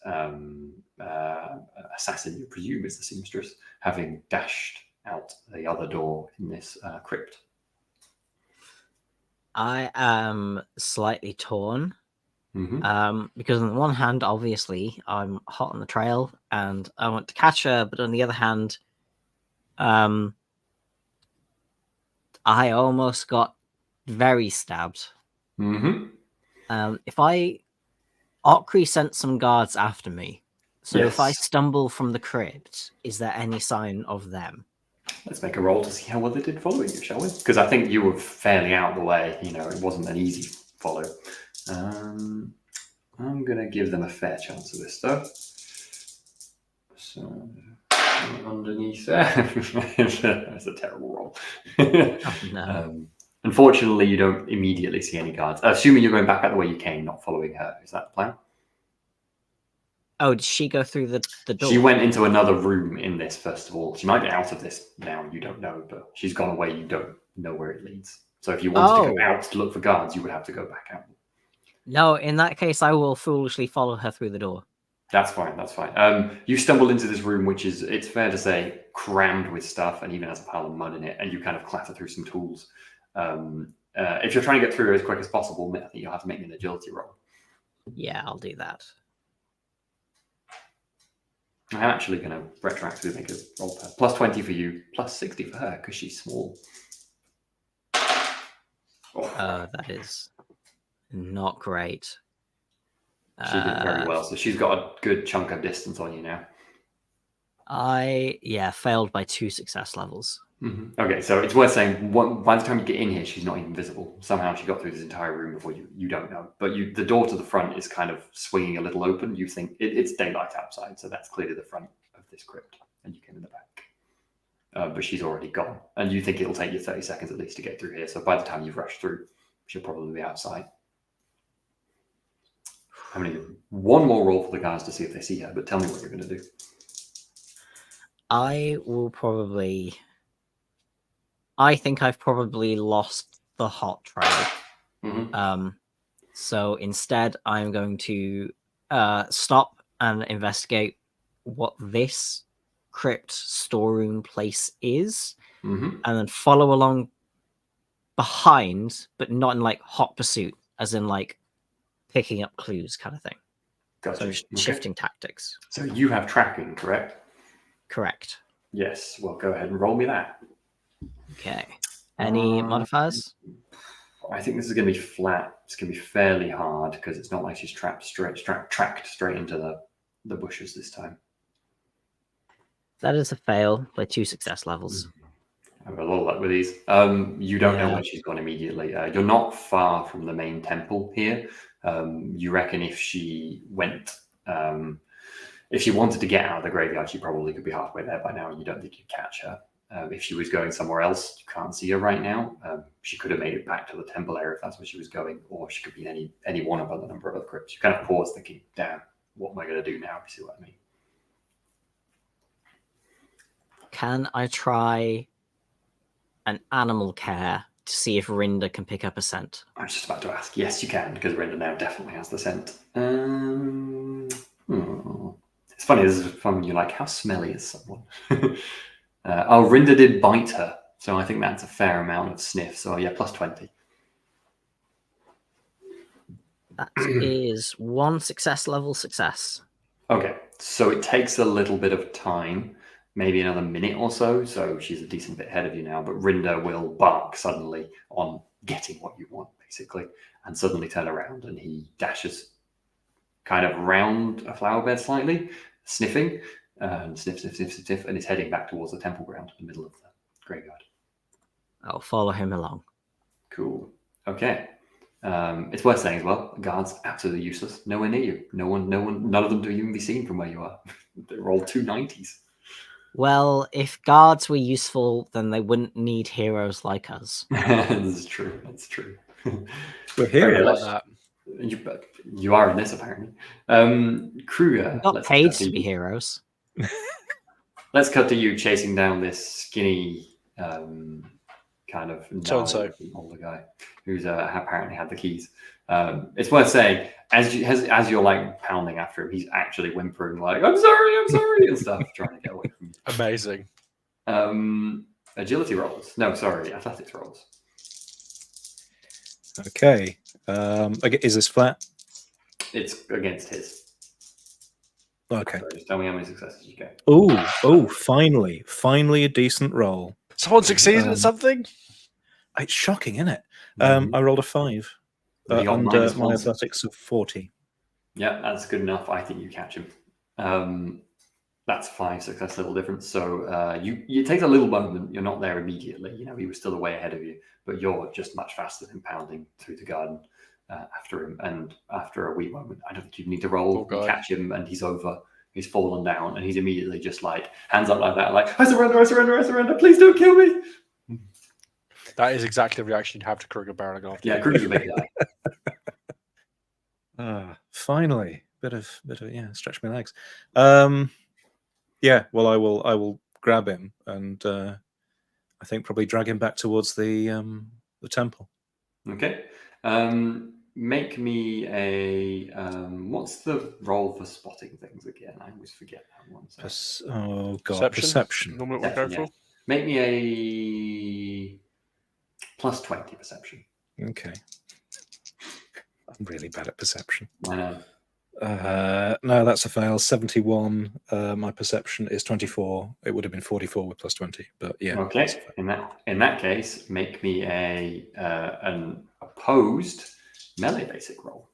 S1: assassin, you presume is the seamstress, having dashed out the other door in this crypt?
S4: I am slightly torn.
S1: Mm-hmm.
S4: Because on the one hand, obviously, I'm hot on the trail and I want to catch her, but on the other hand, I almost got very stabbed.
S1: Mm-hmm.
S4: If Okri sent some guards after me, so if I
S1: Yes.
S4: stumble from the crypt, is there any sign of them?
S1: Let's make a roll to see how well they did following you, shall we? Because I think you were fairly out of the way. It wasn't an easy follow. I'm going to give them a fair chance of this, though. So, underneath there. That's a terrible roll.
S4: Oh, no.
S1: Unfortunately, you don't immediately see any guards. Assuming you're going back out the way you came, not following her. Is that the plan?
S4: Oh, did she go through the door?
S1: She went into another room in this, first of all. She might be out of this now, you don't know, but she's gone away, you don't know where it leads. So if you wanted to go out to look for guards, you would have to go back out.
S4: No, in that case, I will foolishly follow her through the door.
S1: That's fine. You stumble into this room, which is, it's fair to say, crammed with stuff, and even has a pile of mud in it, and you kind of clatter through some tools. If you're trying to get through as quick as possible, I think you'll have to make an agility roll.
S4: Yeah, I'll do that.
S1: I'm actually going to retroactively make a roll for her. Plus 20 for you, plus 60 for her, because she's small.
S4: That is not great.
S1: She did very well, so she's got a good chunk of distance on you now.
S4: I failed by 2 success levels.
S1: Mm-hmm. Okay, so it's worth saying, by the time you get in here, she's not even visible. Somehow she got through this entire room before you don't know. But the door to the front is kind of swinging a little open. You think it's daylight outside, so that's clearly the front of this crypt, and you came in the back. But she's already gone, and you think it'll take you 30 seconds at least to get through here. So by the time you've rushed through, she'll probably be outside. I'm going to give one more roll for the guys to see if they see her, but tell me what you're going to do.
S4: I think I've probably lost the hot trail.
S1: Mm-hmm.
S4: So instead, I'm going to stop and investigate what this crypt storeroom place is,
S1: Mm-hmm.
S4: and then follow along behind, but not in like hot pursuit, as in like picking up clues kind of thing.
S1: Gotcha.
S4: So shifting tactics.
S1: So you have tracking, correct?
S4: Correct.
S1: Yes. Well, go ahead and roll me that.
S4: Okay. Any modifiers?
S1: I think this is going to be flat. It's going to be fairly hard because it's not like she's tracked straight into the bushes this time.
S4: That is a fail by 2 success levels.
S1: I have a lot of luck with these. You don't know where she's gone immediately. You're not far from the main temple here. You reckon if she went, if she wanted to get out of the graveyard, she probably could be halfway there by now, and you don't think you'd catch her. If she was going somewhere else, you can't see her right now. She could have made it back to the temple area if that's where she was going, or she could be in any one of a number of other crypts. You kind of pause thinking, damn, what am I going to do now? If you see what I mean.
S4: Can I try an animal care to see if Rinda can pick up a scent?
S1: I was just about to ask. Yes, you can, because Rinda now definitely has the scent. It's funny, this is fun. You're like, how smelly is someone? Rinda did bite her, so I think that's a fair amount of sniff. So yeah, plus 20.
S4: That is 1 success level success.
S1: Okay, so it takes a little bit of time, maybe another minute or so. So she's a decent bit ahead of you now, but Rinda will bark suddenly on getting what you want, basically, and suddenly turn around and he dashes kind of round a flower bed slightly, sniffing, and sniff, and is heading back towards the temple ground in the middle of the graveyard.
S4: I'll follow him along.
S1: Cool. Okay. It's worth saying as well, guards absolutely useless. Nowhere near you. None of them do even be seen from where you are. They're all 290s.
S4: Well, if guards were useful, then they wouldn't need heroes like us.
S1: This is true. That's true.
S3: We're here.
S2: Like that.
S1: You are in this, apparently. Kruger,
S4: Not paid to be heroes.
S1: Let's cut to you chasing down this skinny, kind of
S2: So-and-so
S1: older guy who's apparently had the keys. It's worth saying, as you're like pounding after him, he's actually whimpering like, I'm sorry, and stuff, trying to get away from you.
S2: Amazing.
S1: Agility rolls. No, sorry, athletics rolls.
S3: Okay. Is this flat?
S1: It's against his.
S3: Okay.
S1: So just tell me how many successes you get.
S3: Oh, finally a decent roll.
S2: Someone succeeded at something?
S3: It's shocking, isn't it?
S1: Mhm.
S3: I rolled a 5
S1: You got
S3: under
S1: minus
S3: my
S1: one.
S3: athletics of 40.
S1: Yeah, that's good enough. I think you catch him. That's 5 success level difference. So it takes a little moment. You're not there immediately. You know, he was still way ahead of you, but you're just much faster than pounding through the garden after him. And after a wee moment, I don't think you need to roll. You catch him, and he's over. He's fallen down, and he's immediately just like hands up like that, like I surrender. Please don't kill me.
S2: That is exactly the reaction you'd have to Kruger barreling after.
S1: Yeah, Kruger's a big guy.
S3: Finally, bit of stretch my legs. Yeah, well, I will grab him and I think probably drag him back towards the temple.
S1: Okay. Make me a what's the roll for spotting things again? I always forget that one.
S3: Oh god, perception.
S2: Normally what we go for.
S1: Make me a plus 20 perception.
S3: Okay. I'm really bad at perception.
S1: I know.
S3: No, that's a fail. 71. My perception is 24. It would have been 44 with plus 20, but yeah.
S1: Okay. In that case, make me an opposed melee basic roll.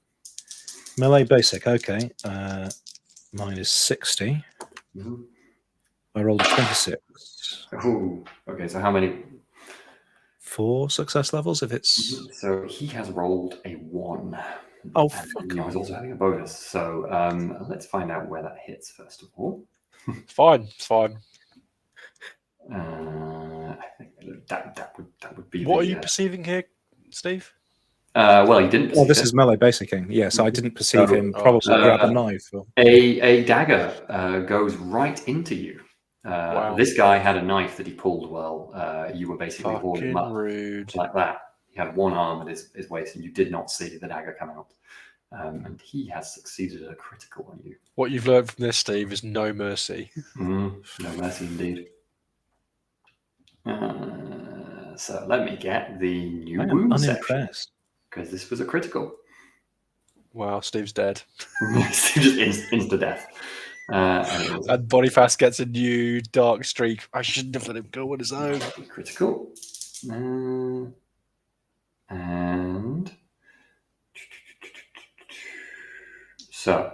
S3: Melee basic. Okay. Mine is 60.
S1: Mm-hmm.
S3: I rolled a 26.
S1: Ooh. Okay. So how many?
S3: 4 success levels. If it's
S1: so he has rolled a 1.
S3: Oh,
S1: and he was also having a bonus. So let's find out where that hits first of all.
S2: It's fine.
S1: I think that would be.
S2: What are you perceiving here, Steve?
S1: Well, he didn't.
S3: Well, this is melee basicing. Yeah, so I didn't perceive him probably grab a knife. Or...
S1: A dagger goes right into you.
S2: Wow.
S1: This guy had a knife that he pulled while you were basically holding him up
S2: rude.
S1: like that. He had one arm at his waist, and you did not see the dagger come out. And he has succeeded at a critical on you.
S2: What you've learned from this, Steve, is no mercy.
S1: No mercy indeed. So let me get the new wound section, because this was a critical.
S2: Wow, Steve's dead.
S1: Just insta death.
S2: And Boniface gets a new dark streak. I shouldn't have let him go on his own.
S1: Critical. And so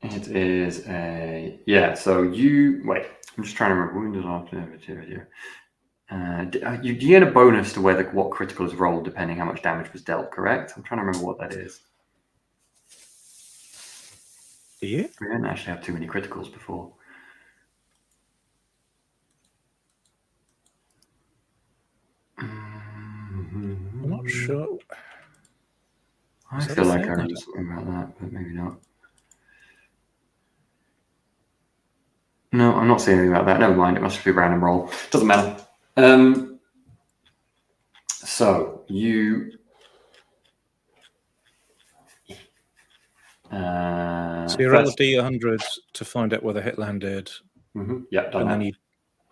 S1: it is a so you wait. I'm just trying to remember. Wounded after here. You get a bonus to what critical is rolled depending how much damage was dealt. Correct? I'm trying to remember what that is.
S3: Do you?
S1: We didn't actually have too many criticals before.
S3: I'm not sure.
S1: I feel like I remember something about that, but maybe not. No, I'm not seeing anything about that. Never mind. It must be a random roll. Doesn't matter. So you.
S3: So you roll a D100 to find out where the hit landed.
S1: Mm-hmm. Yeah, done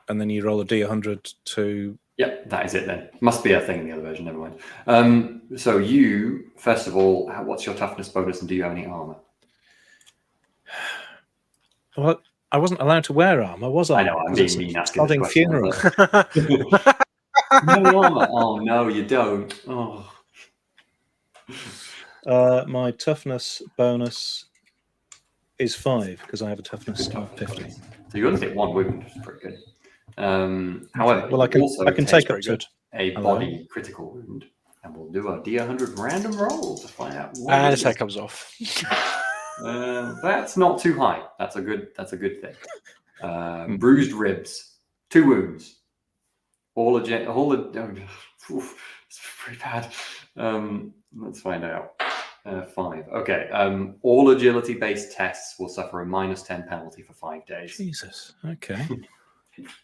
S3: and then you roll a D100 to.
S1: Yep, that is it then. Must be a thing in the other version, never mind. So you, first of all, what's your toughness bonus and do you have any armor?
S3: Well, I wasn't allowed to wear armor, was I?
S1: I know, I'm
S3: 'Cause
S1: being
S3: it's a
S1: mean asking this
S3: sodding
S1: question.
S3: funeral.
S1: No armor. Oh no, you don't. Oh.
S3: My toughness bonus is 5 because I have a toughness of 50.
S1: So you only take 1 wound, which is pretty good. However,
S3: well, I
S1: you also
S3: can take up
S2: pretty
S3: to
S2: good.
S1: a
S3: Hello?
S1: body critical wound, and we'll do a D100 random roll to find out what
S2: And
S1: it
S2: his head
S1: is.
S2: comes off.
S1: That's not too high. That's a good thing. Bruised ribs, 2 wounds. It's pretty bad. Let's find out. 5. Okay. All agility-based tests will suffer a -10 penalty for 5 days.
S3: Jesus. Okay.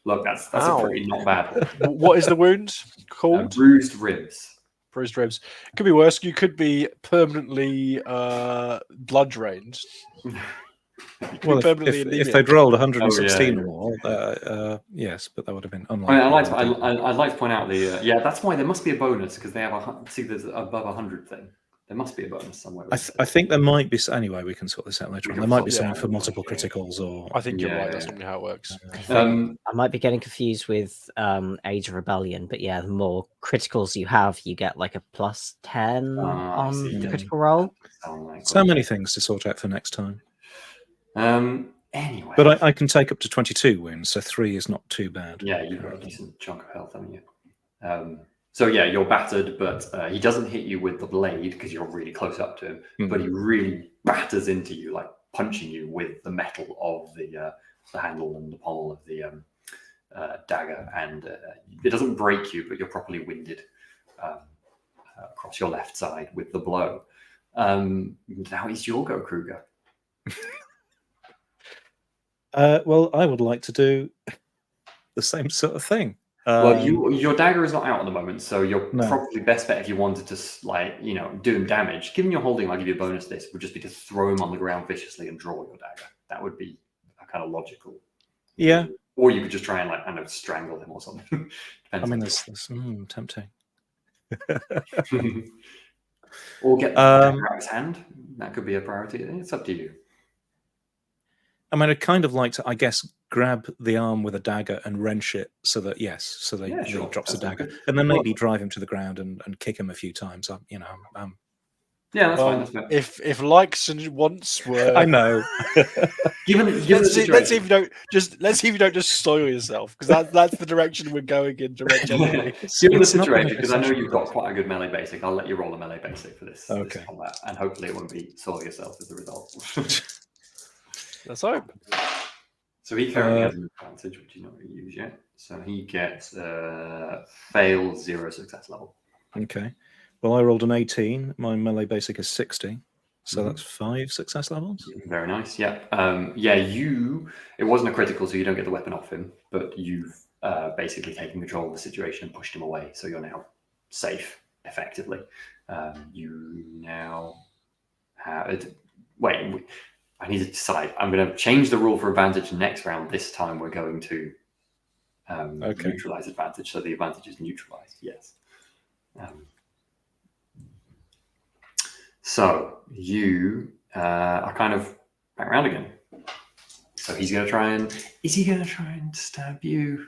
S1: Look, that's a pretty not bad one.
S2: What is the wound called?
S1: Bruised ribs.
S2: Bruised ribs. Could be worse. You could be permanently blood drained.
S3: Well, if they'd rolled 116 or more, yes, but that would have been unlikely.
S1: I'd like to point out that's why there must be a bonus because they have there's above 100 thing. There must be a bonus somewhere.
S3: I think there might be. Anyway, we can sort this out later on. There might be something for multiple criticals, or
S2: I think you're right. That's normally how it works.
S4: I might be getting confused with Age of Rebellion, but yeah, the more criticals you have, you get like a +10 on the critical roll.
S3: So many things to sort out for next time.
S1: Anyway,
S3: but I can take up to 22 wounds, so 3 is not too bad.
S1: Yeah, you've got a decent chunk of health, haven't you? So yeah, you're battered, but he doesn't hit you with the blade because you're really close up to him. But he really batters into you, like punching you with the metal of the handle and the pommel of the dagger, and it doesn't break you, but you're properly winded across your left side with the blow. Now it's your go, Kruger.
S3: Well, I would like to do the same sort of thing.
S1: Well, your dagger is not out at the moment, so you're probably best bet if you wanted to, do him damage. Given you're holding, I'll give you a bonus. This would just be to throw him on the ground viciously and draw your dagger. That would be a kind of logical.
S3: Yeah.
S1: Or you could just try and strangle him or something.
S3: I mean, that's tempting.
S1: Or get the dagger out of his hand. That could be a priority. It's up to you.
S3: I mean, I'd kind of like to, I guess, grab the arm with a dagger and wrench it so that he drops the dagger, and then maybe drive him to the ground and kick him a few times.
S1: Yeah, that's fine. That's fair.
S2: If likes and wants were,
S3: I know.
S2: Let's see if you don't just soil yourself, because that's the direction we're going in. Generally.
S1: Given the situation, because I know you've got quite a good melee basic, I'll let you roll a melee basic for this combat, and hopefully it won't be soil yourself as a result.
S2: Let's hope.
S1: So he currently has an advantage, which he's not going to use yet. So he gets fail 0 success level.
S3: Okay. Well, I rolled an 18. My melee basic is 60. So that's 5 success levels.
S1: Very nice. Yeah. It wasn't a critical, so you don't get the weapon off him, but you've basically taken control of the situation and pushed him away. So you're now safe, effectively. You now have... Wait, I need to decide. I'm going to change the rule for advantage next round. This time we're going to neutralize advantage, so the advantage is neutralized. Yes. So you are kind of back around again. So he's going to try and... Is he going to try and stab you?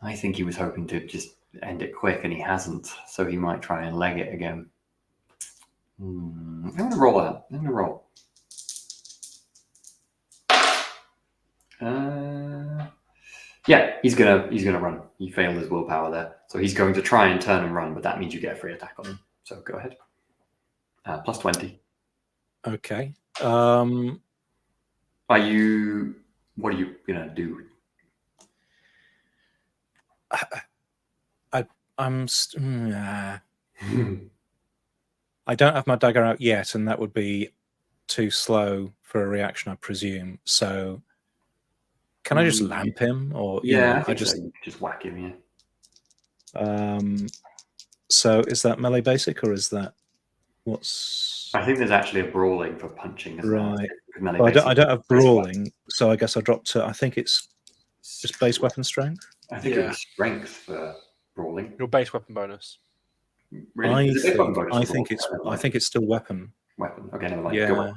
S1: I think he was hoping to just end it quick, and he hasn't. So he might try and leg it again. I'm going to roll that. I'm going to roll. He's gonna run. He failed his willpower there, so he's going to try and turn and run, but that means you get a free attack on him. So go ahead. Plus 20.
S3: Okay.
S1: What are you gonna do?
S3: I don't have my dagger out yet, and that would be too slow for a reaction, I presume. So. Can I just lamp him, or
S1: I just whack him? Yeah.
S3: So is that melee basic, or is that what's?
S1: I think there's actually a brawling for punching.
S3: Right. Well, I don't have brawling, so I guess I dropped to. I think it's just base weapon strength.
S1: I think it was strength for brawling.
S2: Your base weapon bonus.
S1: Really?
S3: I think it's still weapon.
S1: Weapon. Okay, never mind.
S3: Yeah.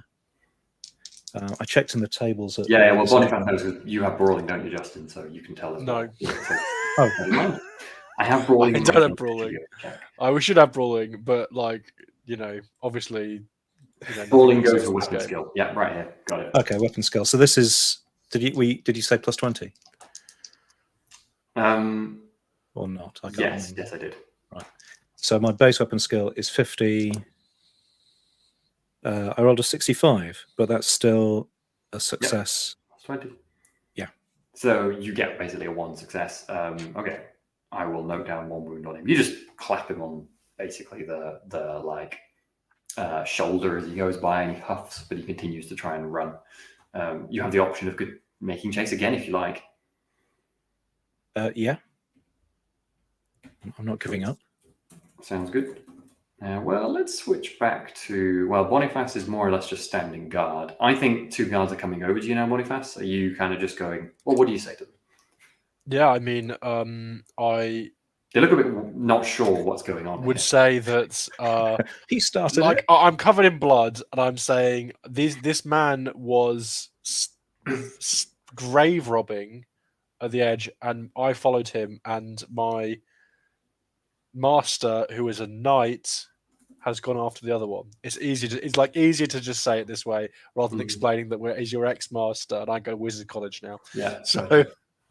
S3: I checked in the tables.
S1: Yeah, well, Boniface knows you have brawling, don't you, Justin? So you can tell us.
S2: No.
S3: Oh,
S1: never mind. I have brawling.
S2: I
S1: in
S2: don't
S1: my
S2: have
S1: team.
S2: brawling.
S1: Check.
S2: We should have brawling, but obviously, nothing
S1: Brawling
S2: exists
S1: goes to
S2: in this
S1: weapon
S2: game.
S1: skill. Yeah, right here. Got it.
S3: okay, weapon skill. So this is. Did you say plus 20 or not? I can't
S1: Yes,
S3: remember.
S1: yes, I did.
S3: Right. So my base weapon skill is 50. I rolled a 65, but that's still a success.
S1: Plus 20.
S3: Yeah.
S1: So you get basically a 1 success. Okay, I will note down 1 wound on him. You just clap him on basically the shoulder as he goes by, and he huffs, but he continues to try and run. You have the option of making chase again if you like.
S3: Yeah. I'm not giving up.
S1: Sounds good. Well, let's switch back to... Well, Boniface is more or less just standing guard. I think 2 guards are coming over to you now, Boniface. Are you kind of just going... Well, what do you say to them?
S2: Yeah, I mean,
S1: They look a bit not sure what's going on.
S2: would
S1: here.
S2: say that
S3: He started
S2: like
S3: it.
S2: I'm covered in blood, and I'm saying this man was grave robbing at the edge, and I followed him, and my master, who is a knight, has gone after the other one. It's easier to just say it this way rather than explaining that he's your ex-master and I go to Wizard College now.
S1: Yeah.
S2: So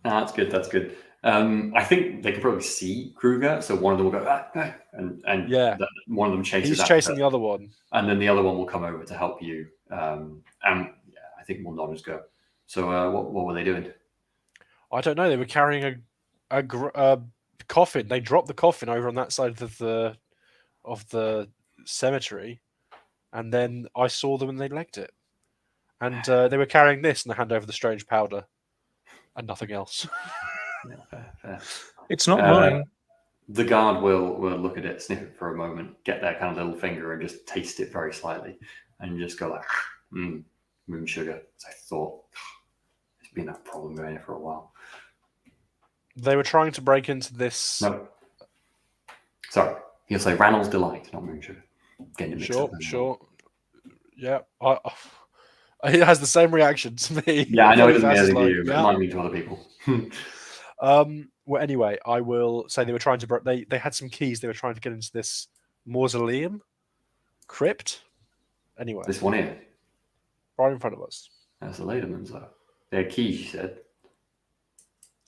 S1: that's good. That's good. I think they can probably see Kruger, so one of them will go and
S2: yeah,
S1: one of them chases.
S2: he's
S1: after
S2: chasing the other one,
S1: and then the other one will come over to help you. And yeah, I think we'll not just go. So what were they doing?
S2: I don't know. They were carrying a coffin. They dropped the coffin over on that side of the cemetery, and then I saw them and they legged it. And they were carrying this and they hand over the strange powder and nothing else.
S1: Yeah, fair.
S3: It's not mine.
S1: The guard will look at it, sniff it for a moment, get their kind of little finger and just taste it very slightly, and just go like, moon sugar. As I thought, it's been a problem going here for a while.
S2: They were trying to break into this.
S1: No. Sorry. He'll say Ranald's Delight, not moon sugar.
S2: Sure. Yeah. It has the same reaction to me.
S1: Yeah, I know it doesn't mean anything to
S2: like,
S1: you, but
S2: yeah.
S1: it might mean to other people.
S2: Well, anyway, I will say they were trying to. They had some keys. They were trying to get into this mausoleum, crypt. Anyway,
S1: This one here.
S2: right in front of us.
S1: That's the Ledermans, though. They're keys, she said.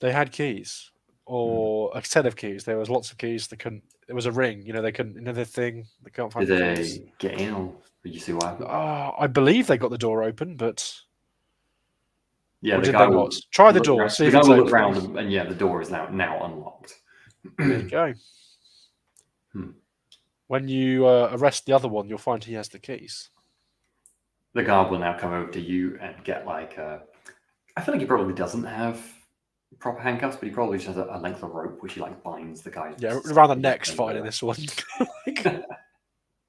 S2: They had keys, or a set of keys. There was lots of keys. They couldn't. It was a ring. They couldn't. The thing. They can't find.
S1: Did
S2: the keys.
S1: they get in, or did you see what happened?
S2: I believe they got the door open, but
S1: Yeah,
S2: or
S1: the
S2: did
S1: guy
S2: they
S1: will
S2: not? Try the
S1: look
S2: door.
S1: around-
S2: See
S1: the
S2: if
S1: guy
S2: it's
S1: will look
S2: open.
S1: around, and yeah, the door is now unlocked.
S2: There you go. When you arrest the other one, you'll find he has the keys.
S1: The guard will now come over to you and get I feel like he probably doesn't have proper handcuffs, but he probably just has a length of rope which he binds the guy.
S2: Yeah, around the neck's fine in this one.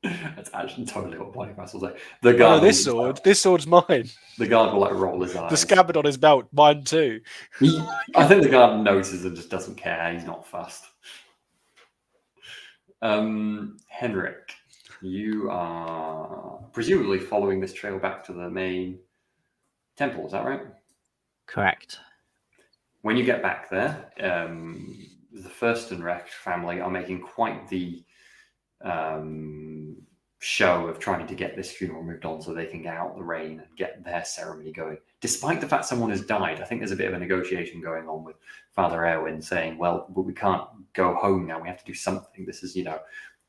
S1: That's actually totally what Boniface will say. The guard.
S2: This sword's mine.
S1: The guard will roll his eyes.
S2: The scabbard on his belt, mine too.
S1: I think the guard notices and just doesn't care. He's not fussed. Henrik, you are presumably following this trail back to the main temple. Is that right?
S4: Correct.
S1: When you get back there, the Furstenrecht family are making quite the show of trying to get this funeral moved on so they can get out the rain and get their ceremony going. Despite the fact someone has died, I think there's a bit of a negotiation going on with Father Erwin saying, well, but we can't go home now. We have to do something. This is,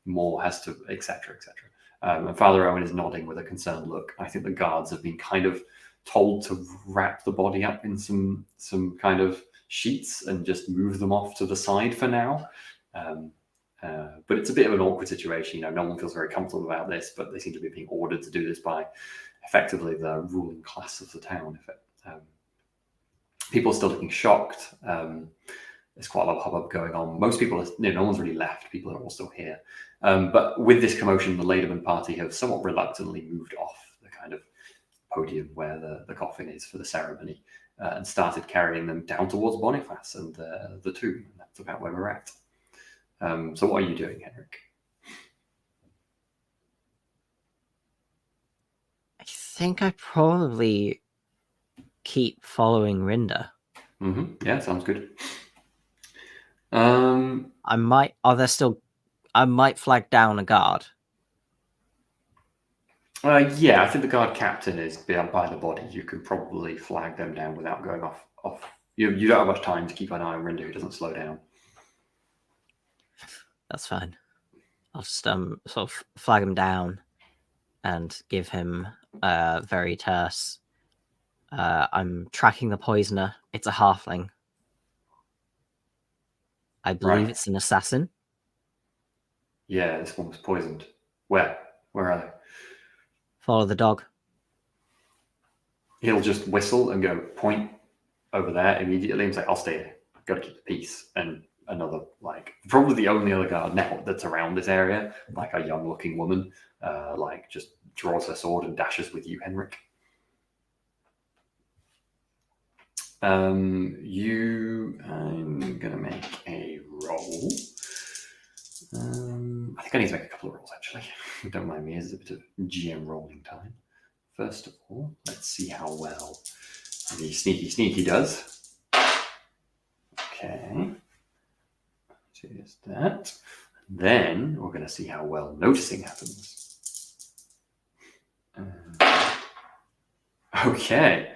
S1: more has to, etc., etc. And Father Erwin is nodding with a concerned look. I think the guards have been kind of told to wrap the body up in some kind of sheets and just move them off to the side for now. But it's a bit of an awkward situation. No one feels very comfortable about this, but they seem to be being ordered to do this by effectively the ruling class of the town. People are still looking shocked. There's quite a lot of hubbub going on. Most people, no one's really left. People are all still here. But with this commotion, the Lederman party have somewhat reluctantly moved off the kind of podium where the coffin is for the ceremony and started carrying them down towards Boniface and the tomb. And that's about where we're at. So what are you doing, Henrik?
S4: I think I probably keep following Rinda.
S1: Yeah, sounds good.
S4: I might. I might flag down a guard.
S1: Yeah, I think the guard captain is by the body. You could probably flag them down without going off. You don't have much time to keep an eye on Rinda, who doesn't slow down.
S4: That's fine. I'll just sort of flag him down and give him a very terse. I'm tracking the poisoner. It's a halfling. I believe it's an assassin.
S1: Yeah, this one was poisoned. Where? Where are they?
S4: Follow the dog.
S1: He'll just whistle and go point over there immediately and say, I'll stay here. Got to keep the peace. And another, probably the only other guard now that's around this area, like a young looking woman, just draws her sword and dashes with you, Henrik. I'm going to make a roll. I think I need to make a couple of rolls, actually. Don't mind me, it's a bit of GM rolling time. First of all, let's see how well the sneaky does. Okay. Here's that. Then we're going to see how well noticing happens. Okay.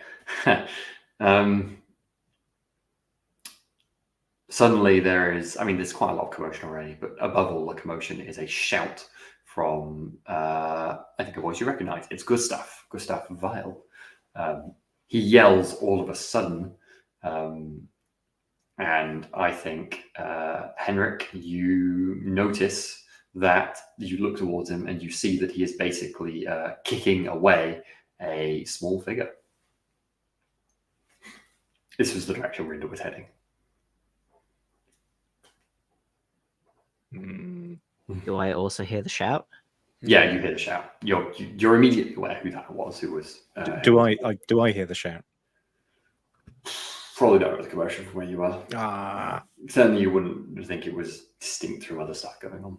S1: Suddenly there's quite a lot of commotion already, but above all the commotion is a shout from, I think a voice you recognize. It's Gustav Weil. He yells all of a sudden, and I think, Henrik, you notice that you look towards him and you see that he is basically kicking away a small figure. This was the direction Rinda was heading.
S4: Do I also hear the shout?
S1: Yeah, you hear the shout. You're immediately aware who that was. Who was?
S3: Do I hear the shout?
S1: Probably don't know the commotion from where you are. Certainly, you wouldn't think it was distinct from other stuff going on.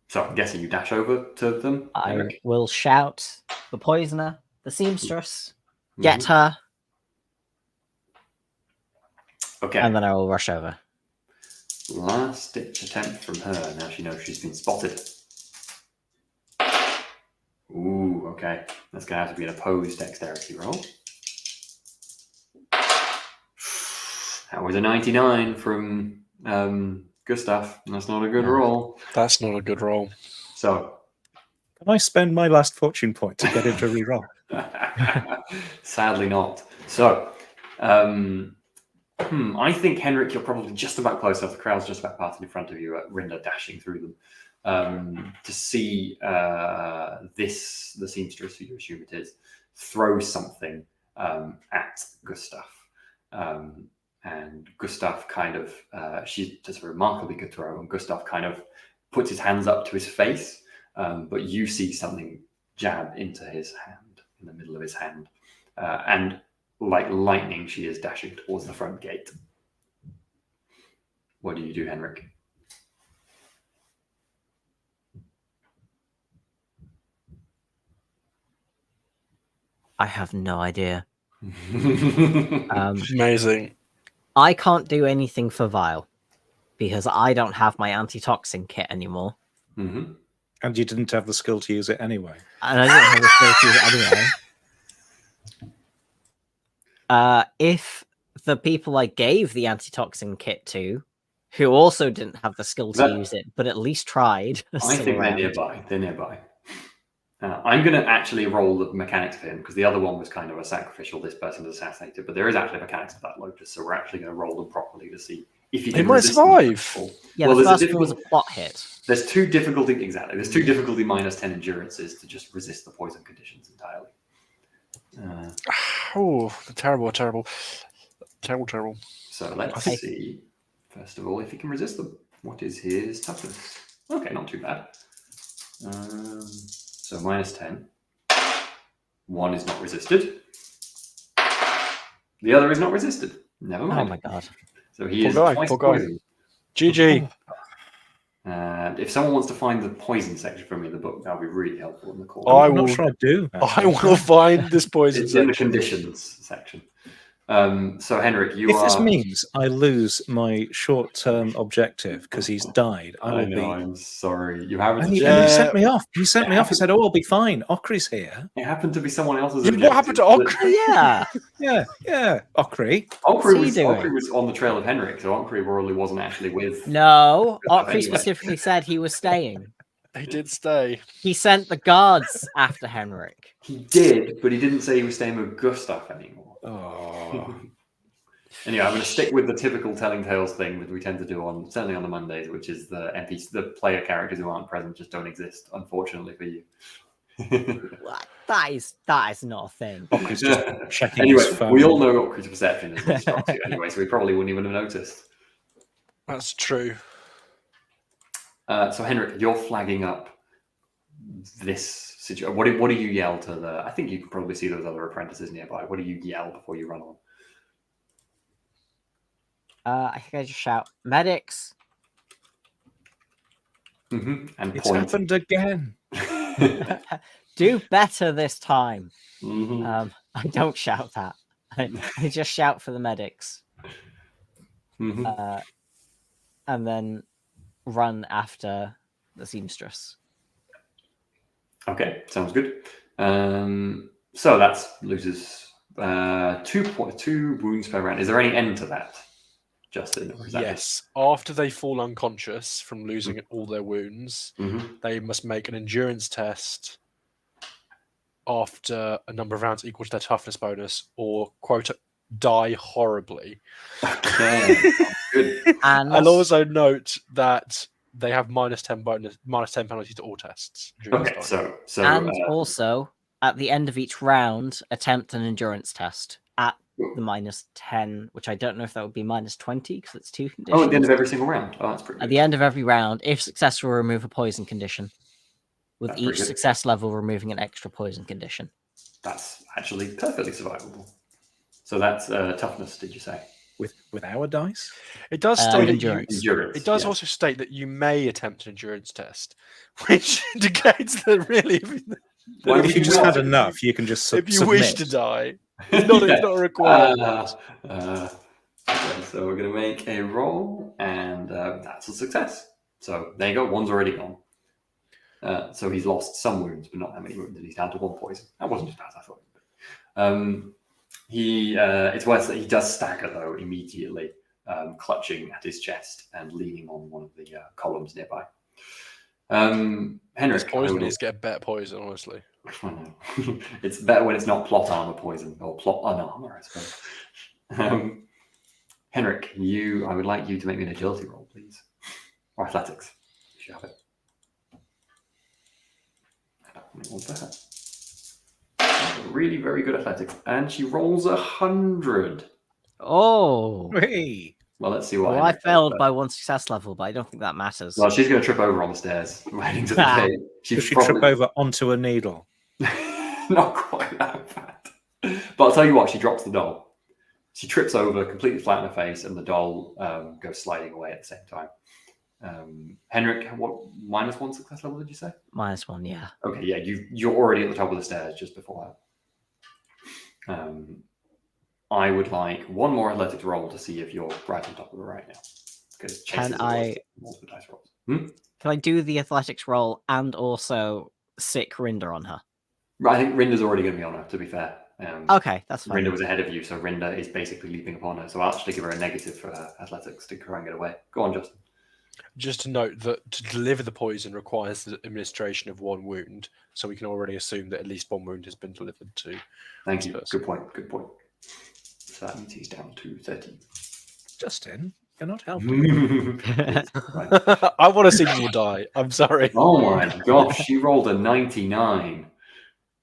S1: So I'm guessing you dash over to them.
S4: I will shout the poisoner, the seamstress, get her.
S1: Okay.
S4: And then I will rush over.
S1: Last ditch attempt from her. Now she knows she's been spotted. Ooh, okay. That's going to have to be an opposed dexterity roll. That was a 99 from Gustav. That's not a good roll.
S2: That's not a good roll.
S1: So,
S3: can I spend my last fortune point to get him to reroll?
S1: Sadly not. So, I think, Henrik, you're probably just about close enough. The crowd's just about parting in front of you, Rinda dashing through them, to see the seamstress, who you assume it is, throw something at Gustav. And Gustav kind of, she does a remarkably good throw, and Gustav kind of puts his hands up to his face, but you see something jab into his hand, in the middle of his hand. And like lightning, she is dashing towards the front gate. What do you do, Henrik?
S4: I have no idea.
S2: Amazing.
S4: I can't do anything for Vile because I don't have my antitoxin kit anymore.
S1: Mm-hmm.
S3: And you didn't have the skill to use it anyway.
S4: And I didn't have the skill to use it anyway. If the people I gave the antitoxin kit to, who also didn't have the skill to use it, but at least tried.
S1: I think they're nearby. They're nearby. I'm going to actually roll the mechanics for him because the other one was kind of a sacrificial. This person was assassinated, but there is actually mechanics for that Lotus, so we're actually going to roll them properly to see if you can.
S2: He might survive.
S4: Yeah, well, the first one was a plot hit.
S1: There's two difficulty There's two difficulty minus 10 endurances to just resist the poison conditions entirely.
S2: Terrible.
S1: So let's see. First of all, if he can resist them. What is his toughness? Okay, not too bad. So minus 10. One is not resisted. The other is not resisted. Never mind.
S4: Oh my god.
S1: So he is twice poisoned.
S2: GG.
S1: And if someone wants to find the poison section for me in the book, that would be really helpful in the corner.
S3: I'm not sure I do.
S2: I will find this poison
S1: It's
S2: section.
S1: in the conditions section. So Henrik,
S3: If this means I lose my short-term objective because he's died,
S1: I know, I'm sorry. You haven't.
S3: And he sent me off. He sent me off. He said, "Oh, I'll be fine. Okri's here."
S1: It happened to be someone else's.
S2: What happened to Okri?
S4: Yeah.
S3: Okri.
S1: Okri was on the trail of Henrik, so Okri probably wasn't actually with.
S4: No, Okri specifically said he was staying.
S2: He did stay.
S4: He sent the guards after Henrik.
S1: He did, but he didn't say he was staying with Gustav anymore.
S3: Oh.
S1: Anyway, I'm going to stick with the typical telling tales thing that we tend to do certainly on the Mondays, which is the player characters who aren't present just don't exist, unfortunately for you.
S4: That is not a thing.
S3: Okri's just checking
S1: anyway,
S3: his phone.
S1: we all know Okri's perception is not strong anyway, so we probably wouldn't even have noticed.
S2: That's true.
S1: So Henrik, you're flagging up this situation. What do you yell to the? I think you can probably see those other apprentices nearby. What do you yell before you run on?
S4: I think I just shout, "Medics!"
S1: And
S3: it's happened again.
S4: Do better this time.
S1: Mm-hmm.
S4: I don't shout that. I just shout for the medics.
S1: Mm-hmm.
S4: And then run after the seamstress.
S1: Okay, sounds good. So that's loses 2 wounds per round. Is there any end to that, Justin? Or is that
S2: Yes. After they fall unconscious from losing all their wounds,
S1: Mm-hmm.
S2: they must make an endurance test after a number of rounds equal to their toughness bonus, or quote, die horribly.
S1: Okay, good.
S4: And
S2: I'll also note that they have minus 10 penalty to all tests.
S1: Okay, so
S4: and also at the end of each round, attempt an endurance test at the minus 10, which I don't know if that would be minus 20 because it's 2 conditions.
S1: at the end of every single round. Oh, that's pretty good.
S4: At the end of every round, if successful, remove a poison condition. With
S1: That's
S4: each
S1: pretty good.
S4: success level removing an extra poison condition.
S1: That's actually perfectly survivable. So that's toughness, did you say?
S3: With our dice?
S2: It does state
S4: endurance.
S1: Endurance.
S2: It does
S1: yeah.
S2: also state that you may attempt an endurance test, which indicates that really,
S1: Why would
S3: If you
S1: you
S3: just
S1: not?
S3: had enough, you can just
S2: if you
S3: submit.
S2: wish to die, it's not a requirement.
S1: Okay, so we're going to make a roll, and that's a success. So there you go. One's already gone. So he's lost some wounds, but not that many wounds, and he's down to 1 poison. That wasn't as bad as I thought. It's worse that he does stagger though immediately, clutching at his chest and leaning on one of the columns nearby. Henrik,
S2: Poisoners get better poison, honestly.
S1: I know. It's better when it's not plot armor poison or plot unarmor, I suppose. Henrik, I would like you to make me an agility roll, please, or athletics. If you have it. Really very good athletics, and she rolls 100.
S4: Oh.
S3: Hey.
S1: Well, let's see what.
S4: Well, I failed by 1 success level, but I don't think that matters.
S1: Well, she's going to trip over on the stairs heading to the cave.
S3: Does she trip over onto a needle?
S1: Not quite that bad. But I'll tell you what, she drops the doll. She trips over, completely flat in her face, and the doll goes sliding away at the same time. Henrik, what -1 success level did you say?
S4: -1, yeah.
S1: Okay, yeah, you're already at the top of the stairs just before her. I would like 1 more athletics roll to see if you're right on top of her right now.
S4: Can I?
S1: Multiple dice rolls.
S4: Can I do the athletics roll and also sick Rinder on her?
S1: Right, I think Rinder's already going to be on her, to be fair.
S4: Okay, that's fine.
S1: Rinder was ahead of you, so Rinder is basically leaping upon her. So I'll actually give her a negative for her athletics to try and get away. Go on, Justin.
S2: Just to note that to deliver the poison requires the administration of 1 wound, so we can already assume that at least 1 wound has been delivered to.
S1: Thank you.
S2: Person.
S1: Good point. So that means he's down to 13.
S3: Justin, you're not helping.
S2: I want to see people die. I'm sorry.
S1: Oh my gosh, she rolled a 99.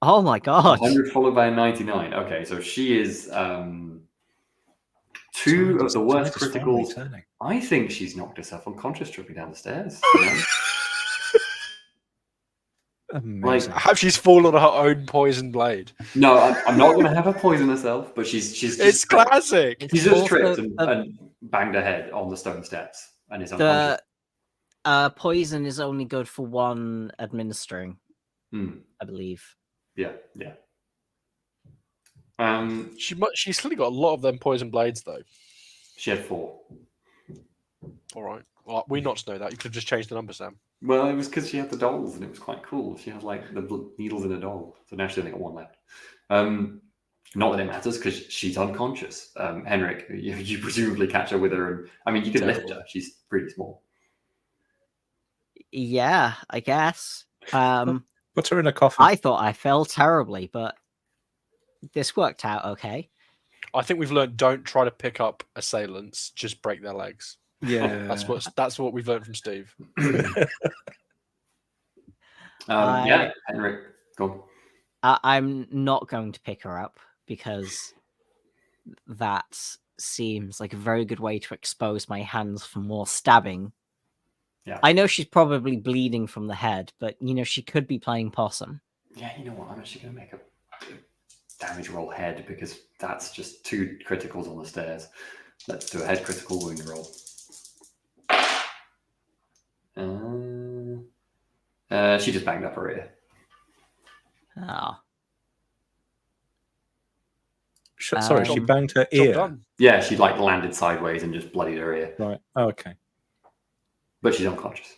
S4: Oh my god.
S1: 100 followed by a 99. Okay, so she is 2 of the worst criticals. I think she's knocked herself unconscious tripping down the stairs.
S3: Amazing.
S2: Perhaps she's fallen on her own poison blade.
S1: No, I'm not going to have her poison herself, but she's just
S2: It's classic.
S1: She's just tripped and banged her head on the stone steps and is unconscious.
S4: Poison is only good for one administering, I believe.
S1: Yeah.
S2: She's still got a lot of them poison blades, though.
S1: She had 4.
S2: All right. Well, we not to know that. You could have just changed the numbers, Sam.
S1: Well, it was because she had the dolls, and it was quite cool. She had like the needles in a doll, so now she's only got 1 left. Not that it matters because she's unconscious. Henrik, you presumably catch her with her, and I mean, you could lift her. She's pretty small.
S4: Yeah, I guess.
S3: Put her in a coffin.
S4: I thought I fell terribly, but this worked out okay.
S2: I think we've learned don't try to pick up assailants, just break their legs.
S3: Yeah,
S2: That's what we've learned from Steve.
S1: Yeah, Henrik, go on.
S4: I'm not going to pick her up because that seems like a very good way to expose my hands for more stabbing.
S1: Yeah.
S4: I know she's probably bleeding from the head, but she could be playing possum.
S1: Yeah, you know what? I'm actually going to make a damage roll head because that's just 2 criticals on the stairs. Let's do a head critical wound roll. She just banged up her ear.
S4: Oh.
S3: Sorry, she banged her ear.
S1: Yeah, she like landed sideways and just bloodied her ear.
S3: Right. Oh, okay.
S1: But she's unconscious.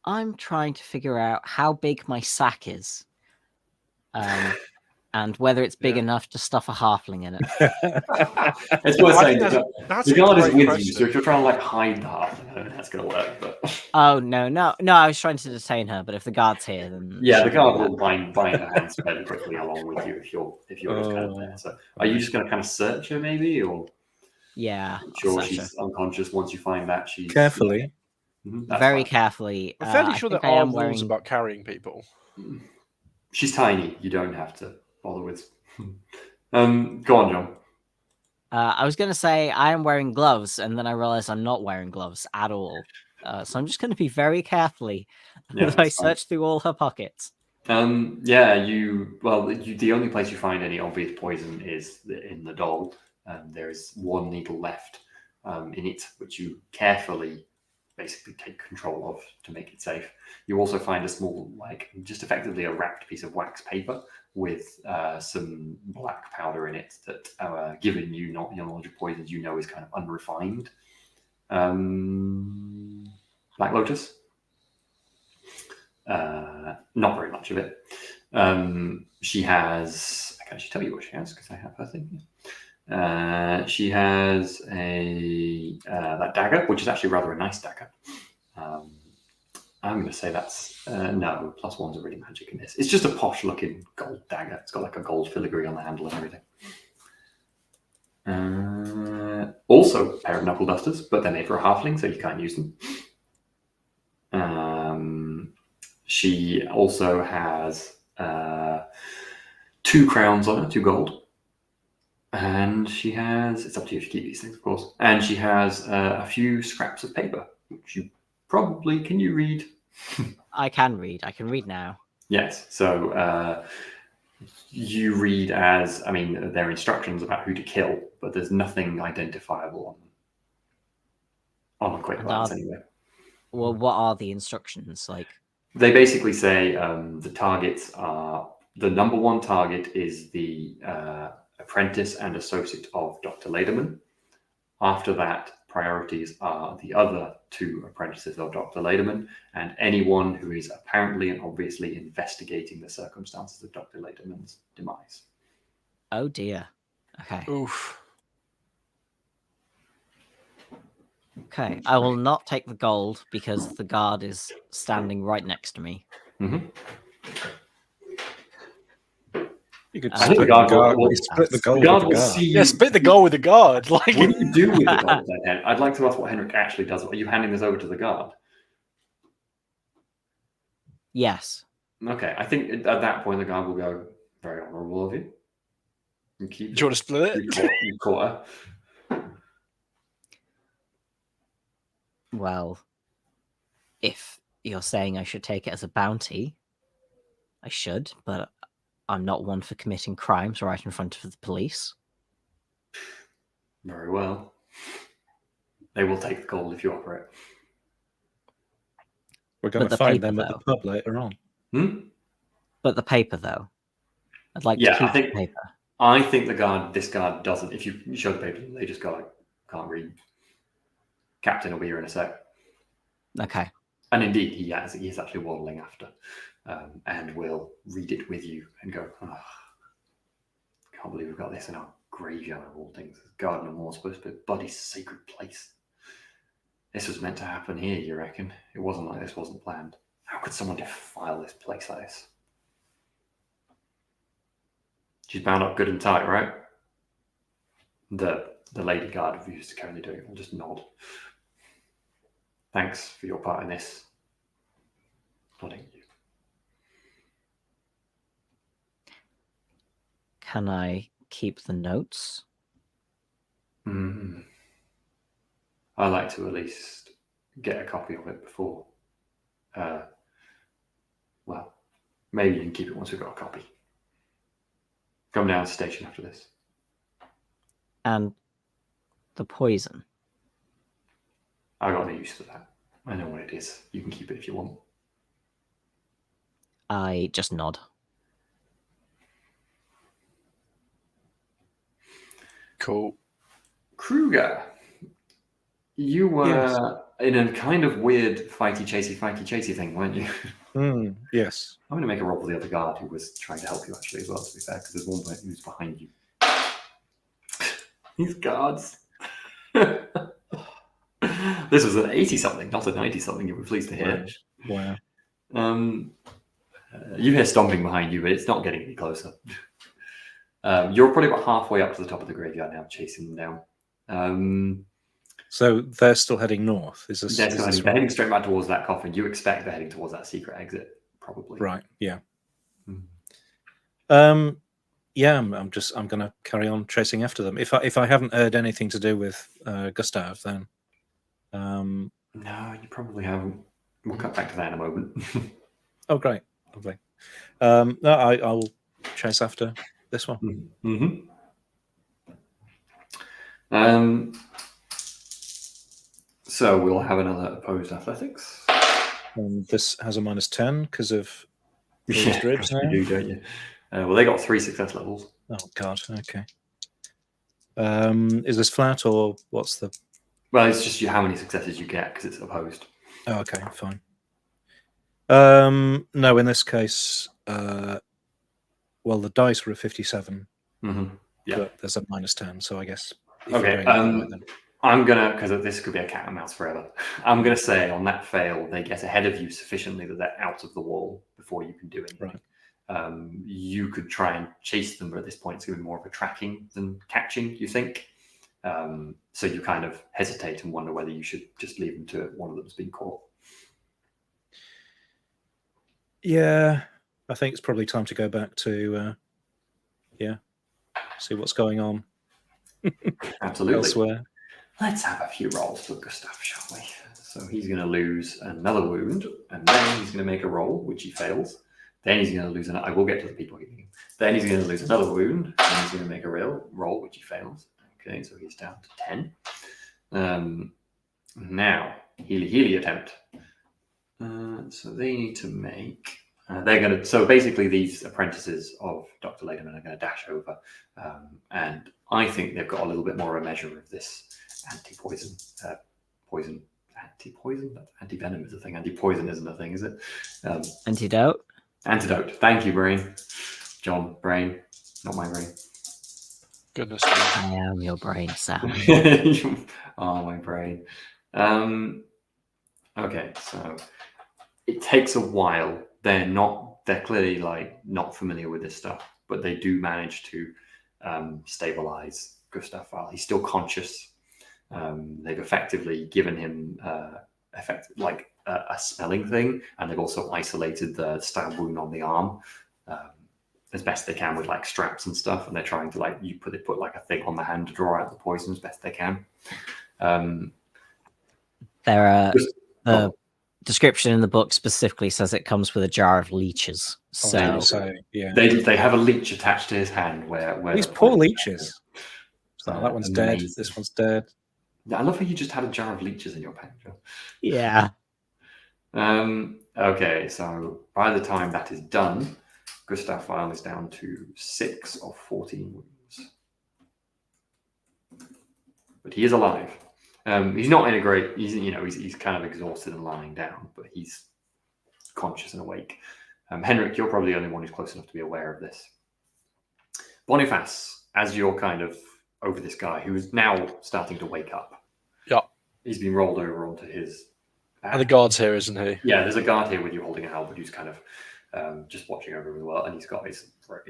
S4: I'm trying to figure out how big my sack is. And whether it's big enough to stuff a halfling in it.
S1: It's worth saying
S2: that's
S1: the guard is with
S2: question.
S1: you, so if you're trying to like hide the halfling, I don't think that's going to work. But
S4: Oh no! I was trying to detain her, but if the guard's here, then
S1: yeah, the guard will bind her hands fairly quickly along with you if you're just kind of there. So, are you just going to kind of search her, maybe, or
S4: yeah?
S1: Sure, she's unconscious. Once you find that, she's
S3: Carefully.
S4: Very carefully.
S2: I'm fairly sure there are rules
S4: wearing...
S2: about carrying people.
S1: She's tiny. You don't have to bother with. Go on, John.
S4: I was going to say I am wearing gloves, and then I realized I'm not wearing gloves at all. So I'm just going to be very carefully as I search through all her pockets.
S1: Yeah, the only place you find any obvious poison is in the doll. There's 1 needle left in it, which you carefully basically take control of to make it safe. You also find a small, just effectively a wrapped piece of wax paper with some black powder in it that, given your knowledge of poisons, is kind of unrefined. Black Lotus? Not very much of it. She has... I can actually tell you what she has because I have her thing. She has that dagger, which is actually rather a nice dagger. I'm going to say that's no, +1's already magic in this. It's just a posh looking gold dagger. It's got like a gold filigree on the handle and everything. Also a pair of knuckle dusters, but they're made for a halfling, so you can't use them. She also has 2 crowns on her, 2 gold. And she has, it's up to you if you keep these things, of course. And she has a few scraps of paper, which you probably, can you read?
S4: I can read. I can read now.
S1: Yes. So you read they're instructions about who to kill, but there's nothing identifiable on them. On a quick glance, anyway.
S4: Well, what are the instructions?
S1: They basically say the targets are, the number 1 target is the apprentice and associate of Dr. Lederman. After that, priorities are the other 2 apprentices of Dr. Lederman and anyone who is apparently and obviously investigating the circumstances of Dr. Lederman's demise.
S4: Oh dear. Okay.
S2: Oof.
S4: Okay, I will not take the gold because the guard is standing right next to me.
S1: Mm-hmm.
S3: You could
S1: split the gold with the guard.
S2: Yeah, split the gold with the guard.
S1: What do you do with the gold then? I'd like to ask what Henrik actually does. Are you handing this over to the guard?
S4: Yes.
S1: Okay, I think at that point the guard will go, very honourable of you.
S2: Do you want to split it?
S1: You caught her.
S4: Well, if you're saying I should take it as a bounty, I should, but I'm not one for committing crimes right in front of the police.
S1: Very well. They will take the gold if you offer it.
S3: We're going
S4: But
S3: to
S4: the
S3: find
S4: paper,
S3: them at the
S4: though.
S3: pub later on.
S4: But the paper, though, I'd like to
S1: Yeah,
S4: keep
S1: I think
S4: the paper.
S1: I think this guard doesn't. If you show the paper, they just go like, can't read. Captain will be here in a sec.
S4: Okay.
S1: And indeed, he is actually waddling after, and will read it with you and go, oh, can't believe we've got this in our graveyard of all things. Garden of Moor supposed to be a bloody sacred place. This was meant to happen here, you reckon? It wasn't like this wasn't planned. How could someone defile this place like this? She's bound up good and tight, right? The lady guard refused to currently do it. I'll just nod. Thanks for your part in this. Nodding you.
S4: Can I keep the notes?
S1: Mm. I like to at least get a copy of it before. Well, maybe you can keep it once we've got a copy. Come down to the station after this.
S4: And the poison?
S1: I got no use for that. I know what it is. You can keep it if you want.
S4: I just nod.
S2: Cool.
S1: Kruger, you were in a kind of weird fighty chasey thing, weren't you?
S3: Yes.
S1: I'm going to make a roll for the other guard who was trying to help you actually as well, to be fair, because there's one point who's behind you. These guards. This was an 80-something, not a 90-something, you were pleased to hear.
S3: Wow.
S1: You hear stomping behind you, but it's not getting any closer. You're probably about halfway up to the top of the graveyard now, chasing them down.
S3: So they're still heading north. Is this?
S1: They're heading straight back towards that coffin. You expect they're heading towards that secret exit, probably.
S3: Right. Yeah.
S1: Mm.
S3: Yeah. I'm going to carry on chasing after them. If I haven't heard anything to do with Gustav, then.
S1: No, you probably haven't. We'll cut back to that in a moment.
S3: Oh, great. Lovely. No, I'll chase after this one.
S1: Mm-hmm. So we'll have another opposed athletics.
S3: This has a -10 because of these dribs now.
S1: You do, don't you? Well, they got 3 success levels.
S3: Oh God. Okay. Is this flat or what's the?
S1: Well, it's just how many successes you get because it's opposed.
S3: Oh, okay, fine. No, in this case, well, the dice were a 57.
S1: Mm-hmm. Yeah.
S3: But there's a -10, so I guess.
S1: Okay. I'm gonna, because this could be a cat and mouse forever. I'm gonna say on that fail, they get ahead of you sufficiently that they're out of the wall before you can do anything. Right. You could try and chase them, but at this point, it's going to be more of a tracking than catching. You think? So you kind of hesitate and wonder whether you should just leave them to it. One of them's been caught.
S3: Yeah, I think it's probably time to go back to, see what's going on.
S1: Absolutely.
S3: Elsewhere.
S1: Let's have a few rolls for Gustav, shall we? So he's going to lose another wound, and then he's going to make a roll, which he fails. Then he's going to lose another. I will get to the people hitting him. Then he's going to lose another wound, and he's going to make a roll, which he fails. Okay, so he's down to 10. Now, Healy attempt. So they need to make. They're going to. So basically, these apprentices of Dr. Lederman are going to dash over, and I think they've got a little bit more of a measure of this anti-poison, anti-poison. Anti-venom is a thing. Anti-poison isn't a thing, is it?
S4: Antidote.
S1: Antidote. Thank you, brain. John, brain, not my brain.
S2: Goodness me.
S4: I am your brain, Sam.
S1: Oh, my brain. Okay, so it takes a while. They're clearly like not familiar with this stuff, but they do manage to stabilize Gustav while he's still conscious. They've effectively given him a smelling thing, and they've also isolated the stab wound on the arm as best they can with like straps and stuff, and they're trying to put like a thing on the hand to draw out the poison as best they can.
S4: The description in the book specifically says it comes with a jar of leeches. So
S3: yeah,
S1: they have a leech attached to his hand where
S3: these poor leeches. So that one's
S1: amazing.
S3: dead. This one's dead.
S1: I love how you just had a jar of leeches in your pen, Joe.
S4: Yeah.
S1: Okay, so by the time that is done, Gustav File is down to 6 of 14 wounds. But he is alive. He's not in a great. He's kind of exhausted and lying down, but he's conscious and awake. Henrik, you're probably the only one who's close enough to be aware of this. Boniface, as you're kind of over this guy who is now starting to wake up.
S2: Yeah.
S1: He's been rolled over onto his.
S2: And the guard's here, isn't he?
S1: Yeah, there's a guard here with you holding a halberd who's kind of just watching over him as well, and he's got his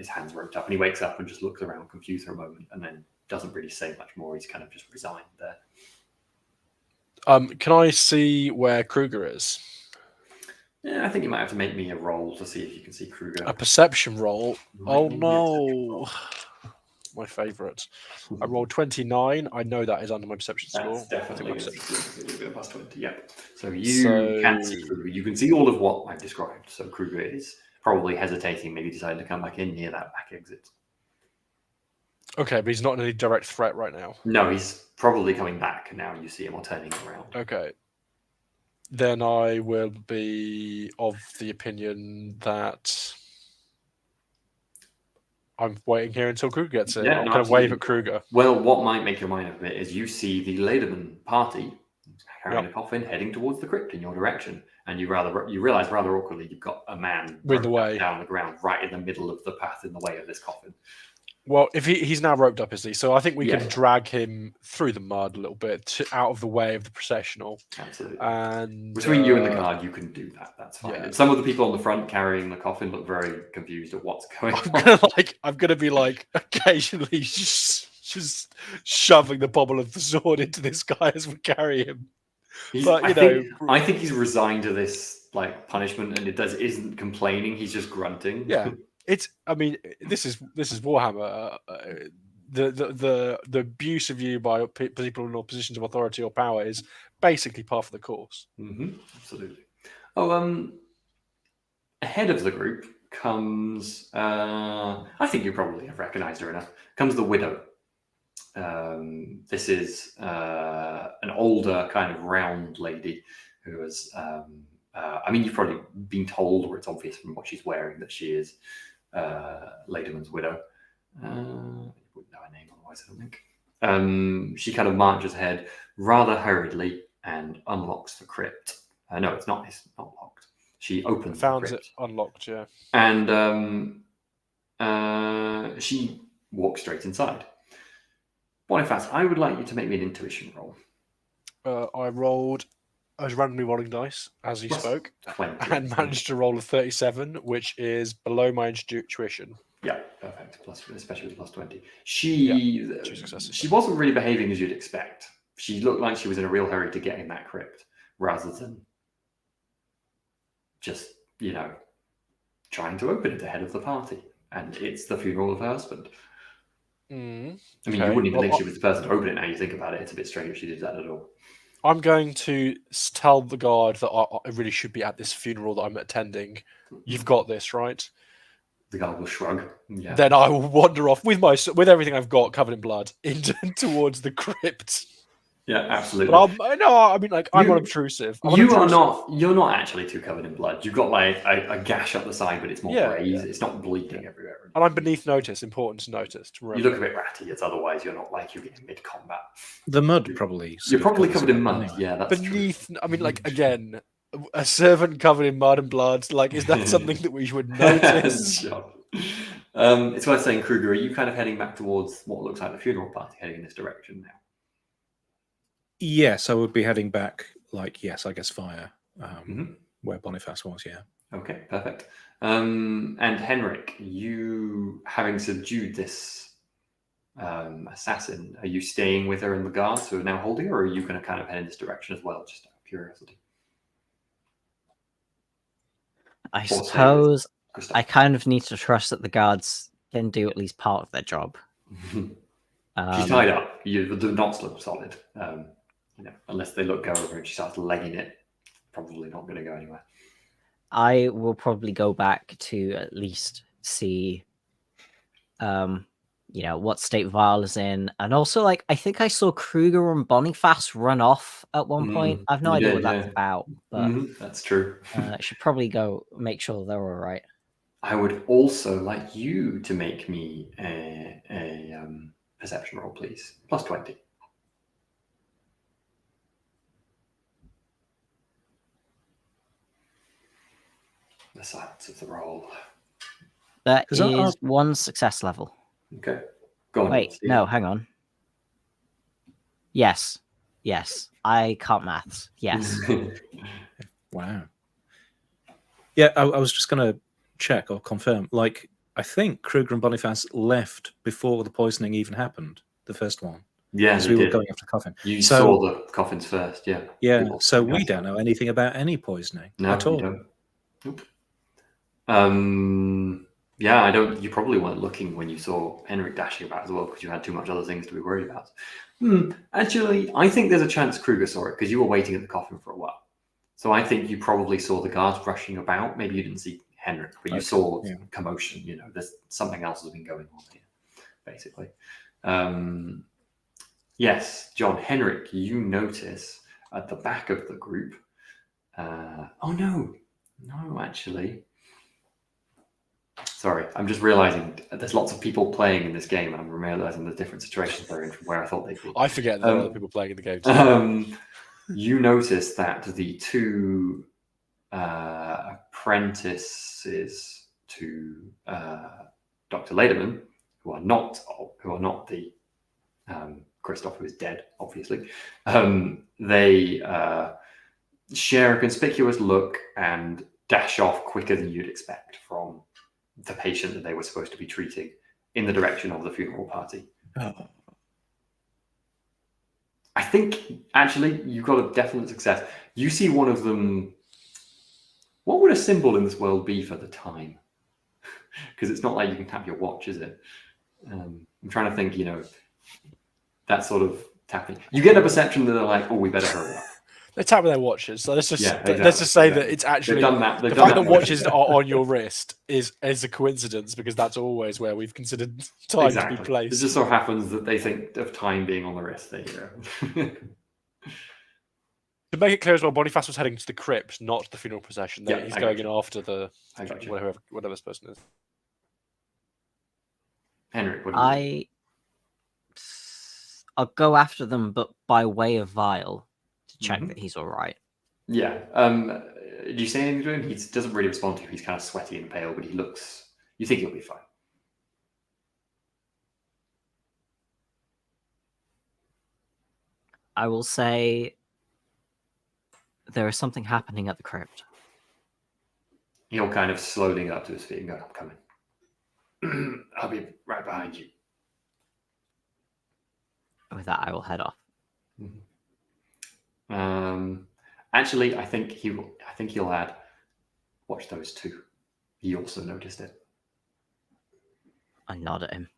S1: hands roped up, and he wakes up and just looks around confused for a moment, and then doesn't really say much more. He's kind of just resigned there.
S2: Can I see where Kruger is?
S1: Yeah, I think you might have to make me a roll to see if you can see Kruger.
S2: A perception roll? Oh no. My favourite. I rolled 29. I know that is under my perception score.
S1: That's definitely going to be a plus 20, yeah. So you can see Kruger. You can see all of what I've described. So Kruger is probably hesitating, maybe deciding to come back in near that back exit.
S2: Okay, but he's not in any direct threat right now.
S1: No, he's probably coming back now. You see him or turning around.
S2: Okay. Then I will be of the opinion that I'm waiting here until Kruger gets in.
S1: Yeah,
S2: I'm going to wave at Kruger.
S1: Well, what might make your mind up a bit is you see the Lederman party carrying a coffin heading towards the crypt in your direction, and you realise rather awkwardly you've got a man
S2: in the way
S1: down the ground right in the middle of the path in the way of this coffin.
S2: Well, if he's now roped up, is he? So I think we can drag him through the mud a little bit out of the way of the processional.
S1: Absolutely.
S2: And
S1: between you and the guard, you can do that. That's fine. Yeah. Some of the people on the front carrying the coffin look very confused at what's going on.
S2: I'm gonna be occasionally just shoving the pommel of the sword into this guy as we carry him.
S1: I think he's resigned to this punishment, and isn't complaining. He's just grunting.
S2: Yeah. This is Warhammer. The abuse of you by people in positions of authority or power is basically part of the course.
S1: Mm-hmm. Absolutely. Oh, ahead of the group comes. I think you probably have recognised her enough. Comes the widow. This is an older kind of round lady who has. You've probably been told, or it's obvious from what she's wearing, that she is Lederman's widow. You wouldn't know her name otherwise, I don't think. She kind of marches ahead rather hurriedly and unlocks the crypt. No, it's not locked. She opens the crypt.
S2: Found it unlocked, yeah.
S1: And she walks straight inside. Boniface, I would like you to make me an intuition roll.
S2: I was randomly rolling dice as you spoke,
S1: 20.
S2: and managed to roll a 37, which is below my intuition.
S1: Yeah, perfect. Especially with plus 20. She wasn't really behaving as you'd expect. She looked like she was in a real hurry to get in that crypt, rather than just, trying to open it ahead of the party. And it's the funeral of her husband. You wouldn't even think she was the person to open it now you think about it. It's a bit strange if she did that at all.
S2: I'm going to tell the guard that I really should be at this funeral that I'm attending. You've got this, right?
S1: The guard will shrug. Yeah.
S2: Then I will wander off with everything I've got covered in blood towards the crypt.
S1: Yeah, absolutely.
S2: But I'm unobtrusive.
S1: You're not actually too covered in blood. You've got a gash up the side, but it's more grazed. Yeah. It's not bleeding everywhere.
S2: And I'm beneath notice. Important to notice.
S1: You look a bit ratty. It's otherwise you're not you're getting mid-combat.
S3: The mud probably.
S1: You're probably covered in mud. Yeah, that's
S2: beneath.
S1: True.
S2: Again, a servant covered in mud and blood. Is that something that we would notice?
S1: Sure. It's worth saying, Kruger, are you kind of heading back towards what looks like the funeral party, heading in this direction now?
S3: Yes, I would be heading back, I guess fire, where Boniface was, yeah.
S1: Okay, perfect. And Henrik, you, having subdued this assassin, are you staying with her in the guards who are now holding her, or are you going to kind of head in this direction as well, just out of curiosity?
S4: I suppose I kind of need to trust that the guards can do at least part of their job.
S1: She's tied up. The knots look solid. Unless they go over and she starts legging it, probably not going to go anywhere.
S4: I will probably go back to at least see what state Vial is in, and also like I think I saw Kruger and Boniface run off at one point. I've no
S1: you
S4: idea
S1: did,
S4: what that's
S1: yeah.
S4: about, but
S1: That's true.
S4: I should probably go make sure they're all right.
S1: I would also like you to make me a perception roll, please. Plus 20. The silence of the roll.
S4: That
S3: 'Cause
S4: is one success level.
S1: Okay. Go on.
S4: Wait,
S1: Steve.
S4: no, hang on. Yes. I can't maths. Yes.
S3: Wow. Yeah, I was just going to check or confirm. Like, I think Kruger and Boniface left before the poisoning even happened, the first one.
S1: Yeah,
S3: Because
S1: they
S3: we were
S1: did.
S3: going after coffin.
S1: You
S3: So-
S1: saw the coffins first, yeah.
S3: Yeah,
S1: People-
S3: so we don't know anything about any poisoning
S1: No,
S3: at all.
S1: you don't. Nope. Yeah, I don't. You probably weren't looking when you saw Henrik dashing about as well, because you had too much other things to be worried about. Actually, I think there's a chance Kruger saw it because you were waiting at the coffin for a while. So I think you probably saw the guards rushing about. Maybe you didn't see Henrik, but you saw commotion. There's something else has been going on here, basically. Yes, John, Henrik, you notice at the back of the group. Oh no, actually. Sorry, I'm just realizing there's lots of people playing in this game, and I'm realizing there's different situations they're in from where I thought they'd be.
S2: I forget that there are other people playing in the game too.
S1: You notice that the two apprentices to Dr. Lederman, who are not the Christoph, who is dead, obviously, they share a conspicuous look and dash off quicker than you'd expect from the patient that they were supposed to be treating in the direction of the funeral party.
S3: Oh.
S1: I think, actually, you've got a definite success. You see one of them. What would a symbol in this world be for the time? Because it's not like you can tap your watch, is it? I'm trying to think, that sort of tapping. You get a perception that they're like, oh, we better hurry up.
S2: They tap with their watches. So let's just
S1: exactly.
S2: say that it's actually
S1: They've done that.
S2: the fact that watches are on your wrist is a coincidence, because that's always where we've considered time to be placed.
S1: It just so happens that they think of time being on the wrist. There you go.
S2: To make it clear as well, Boniface was heading to the crypt, not the funeral procession. He's going in after the whatever this person is.
S1: Henrik, what do you do?
S4: I'll go after them, but by way of Vial to check that he's all right.
S1: Yeah. Do you say anything to him? He doesn't really respond to you. He's kind of sweaty and pale, but he looks. You think he'll be fine.
S4: I will say there is something happening at the crypt.
S1: He'll kind of slowly get up to his feet and go, I'm coming. I'll be right behind you.
S4: With that, I will head off.
S1: Actually, I think he'll add, watch those two. He also noticed it.
S4: I nod at him.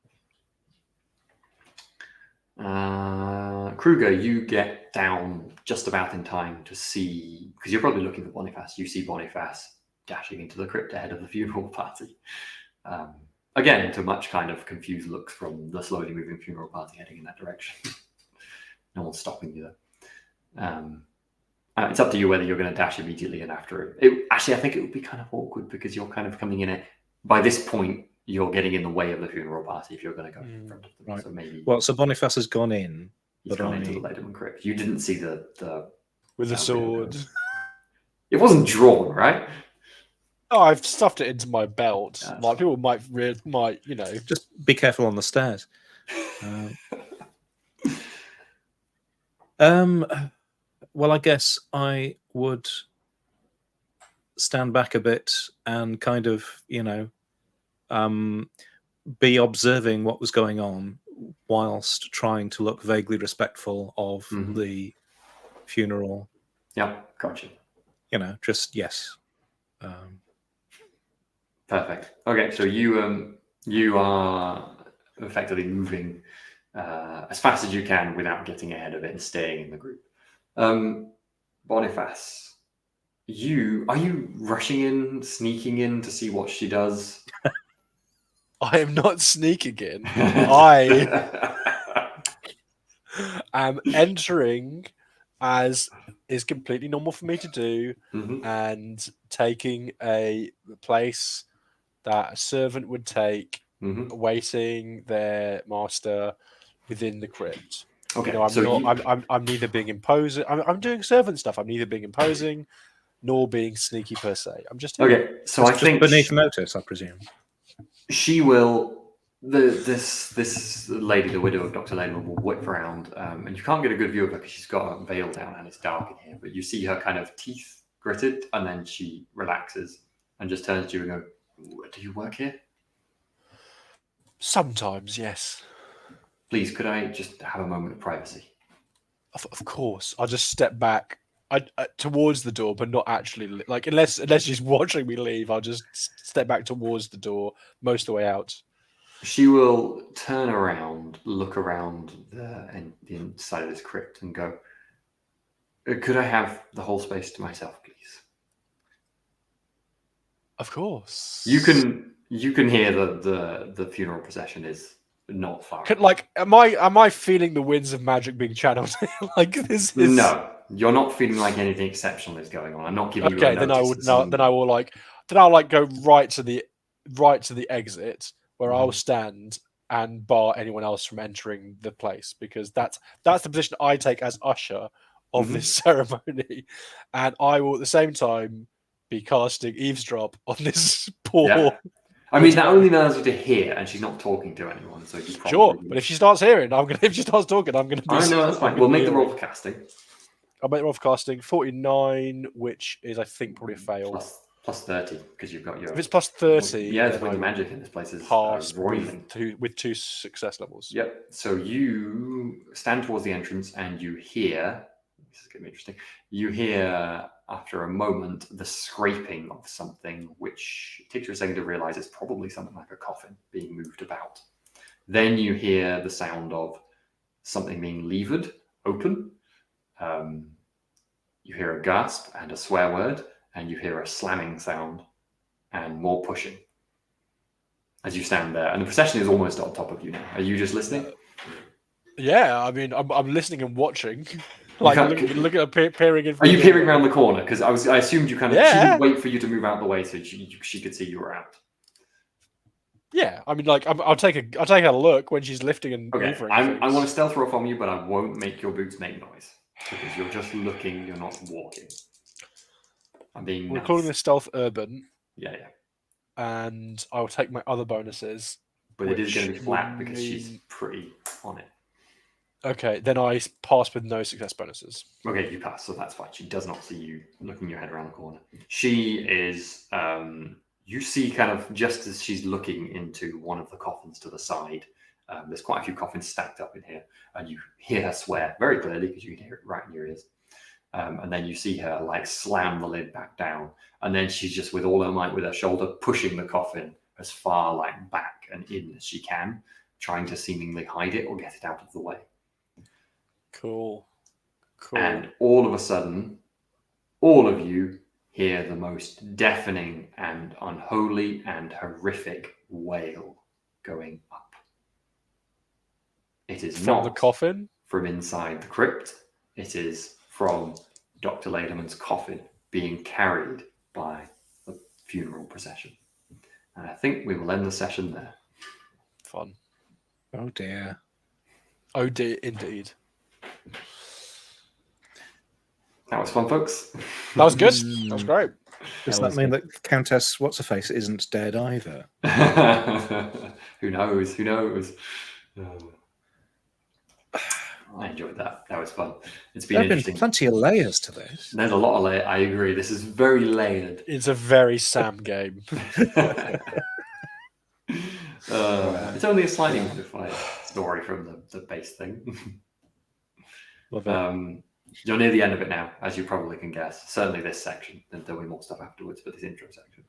S1: Kruger, you get down just about in time to see, because you're probably looking for Boniface. You see Boniface dashing into the crypt ahead of the funeral party. Again, to much kind of confused looks from the slowly moving funeral party heading in that direction. No one's stopping you there. It's up to you whether you're going to dash immediately and after it. Actually, I think it would be kind of awkward because you're kind of coming in it. By this point, you're getting in the way of the funeral party if you're going to go in front of them.
S3: Right.
S1: So maybe.
S3: Well, so Boniface has gone in.
S1: He's gone into the Lederman crypt. You didn't see the
S2: with the sword.
S1: It wasn't drawn, right?
S2: Oh, I've stuffed it into my belt. Like people might,
S3: Just be careful on the stairs. Well, I guess I would stand back a bit and kind of, be observing what was going on whilst trying to look vaguely respectful of the funeral.
S1: Yeah, gotcha.
S3: Just yes.
S1: Perfect. Okay, so you are effectively moving as fast as you can without getting ahead of it and staying in the group. Boniface, are you rushing in, sneaking in to see what she does?
S2: I am not sneaking in. I am entering as is completely normal for me to do, and taking a place that a servant would take, awaiting their master within the crypt.
S1: Okay,
S2: I'm neither being imposing. I'm doing servant stuff. I'm neither being imposing nor being sneaky per se. I'm just here.
S1: Okay, so I think
S3: beneath notice, I presume.
S1: She will. This lady, the widow of Dr. Lehman, will whip around, and you can't get a good view of her because she's got a veil down and it's dark in here. But you see her kind of teeth gritted, and then she relaxes and just turns to you and goes, "Do you work here?"
S2: Sometimes, yes.
S1: Please, could I just have a moment of privacy?
S2: Of course, I'll just step back towards the door, but not actually. Like unless she's watching me leave, I'll just step back towards the door most of the way out.
S1: She will turn around, look around the inside of this crypt, and go, "Could I have the whole space to myself, please?"
S2: Of course.
S1: You can hear the funeral procession is not far.
S2: Like, am I feeling the winds of magic being channeled? Like this is
S1: No, you're not feeling like anything exceptional is going on. I'm not giving you.
S2: Okay, then I would no, then I'll go right to the exit where I'll stand and bar anyone else from entering the place, because that's the position I take as usher of this ceremony, and I will at the same time be casting eavesdrop on this poor.
S1: Yeah. I mean, that only allows you to hear, and she's not talking to anyone, so you probably
S2: Sure, but if she starts hearing, if she starts talking, I'm going to be.
S1: I know, that's fine. We'll make the roll for casting.
S2: I'll make the roll for casting. 49, which is, I think, probably a fail.
S1: Plus 30, because you've got your.
S2: If it's plus 30,
S1: yeah, it's with the magic in this place is
S2: pass
S1: roiling.
S2: with 2 success levels.
S1: Yep. So you stand towards the entrance, and you hear. This is going to be interesting. You hear, after a moment, the scraping of something, which takes you a second to realize it's probably something like a coffin being moved about. Then you hear the sound of something being levered open. You hear a gasp and a swear word, and you hear a slamming sound and more pushing as you stand there. And the procession is almost on top of you now. Are you just listening?
S2: Yeah, I mean, I'm listening and watching. Like, looking at peering in.
S1: Are you peering around the corner? Because I assumed you kind of.
S2: Yeah.
S1: She didn't wait for you to move out of the way so she could see you were out.
S2: Yeah, I mean, like I'll take a look when she's lifting and moving.
S1: I want to stealth roll from you, but I won't make your boots make noise because you're just looking. You're not walking. I'm being.
S2: We're calling this stealth urban.
S1: Yeah.
S2: And I'll take my other bonuses.
S1: But it is going to be flat because she's pretty on it.
S2: Okay, then I pass with no success bonuses.
S1: Okay, you pass, so that's fine. She does not see you looking your head around the corner. She is, you see kind of just as she's looking into one of the coffins to the side, there's quite a few coffins stacked up in here, and you hear her swear very clearly because you can hear it right in your ears. And then you see her like slam the lid back down, and then she's just with all her might with her shoulder pushing the coffin as far like back and in as she can, trying to seemingly hide it or get it out of the way.
S2: Cool.
S1: And all of a sudden, all of you hear the most deafening and unholy and horrific wail going up. It is
S2: from
S1: not
S2: the coffin,
S1: from inside the crypt. It is from Dr. Lederman's coffin being carried by the funeral procession. And I think we will end the session there.
S2: Fun.
S3: Oh dear.
S2: Oh dear, indeed.
S1: That was fun, folks.
S2: That was good. That was great.
S3: Does that mean that Countess What's-Her-Face isn't dead either?
S1: Who knows? Who knows? I enjoyed that. That was fun. It's been interesting.
S3: Been plenty of layers to this.
S1: There's a lot of layers. I agree. This is very layered.
S2: It's a very Sam game.
S1: It's only a slightly modified story from the base thing.
S2: Love it.
S1: You're near the end of it now, as you probably can guess. Certainly this section. There'll be more stuff afterwards, but this intro section.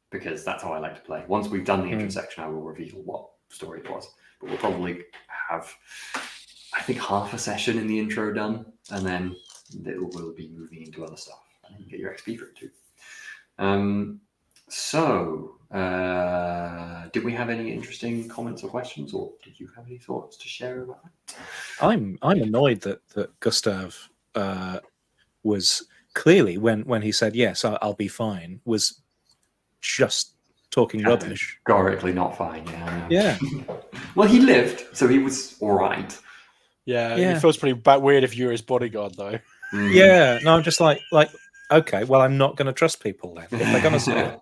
S1: Because that's how I like to play. Once we've done the intro section, I will reveal what story it was. But we'll probably have, I think, half a session in the intro done, and then we'll be moving into other stuff. And you get your XP for it too. did we have any interesting comments or questions, or did you have any thoughts to share about that?
S3: I'm annoyed that Gustav was clearly when he said yes, I'll be fine, was just talking rubbish.
S1: Categorically not fine. Yeah.
S3: Yeah.
S1: Well, he lived, so he was all right.
S2: Yeah,
S3: Yeah.
S2: it feels pretty weird if you're his bodyguard, though.
S3: Yeah. No, I'm just like, okay, well, I'm not going to trust people then. If they're going to say it.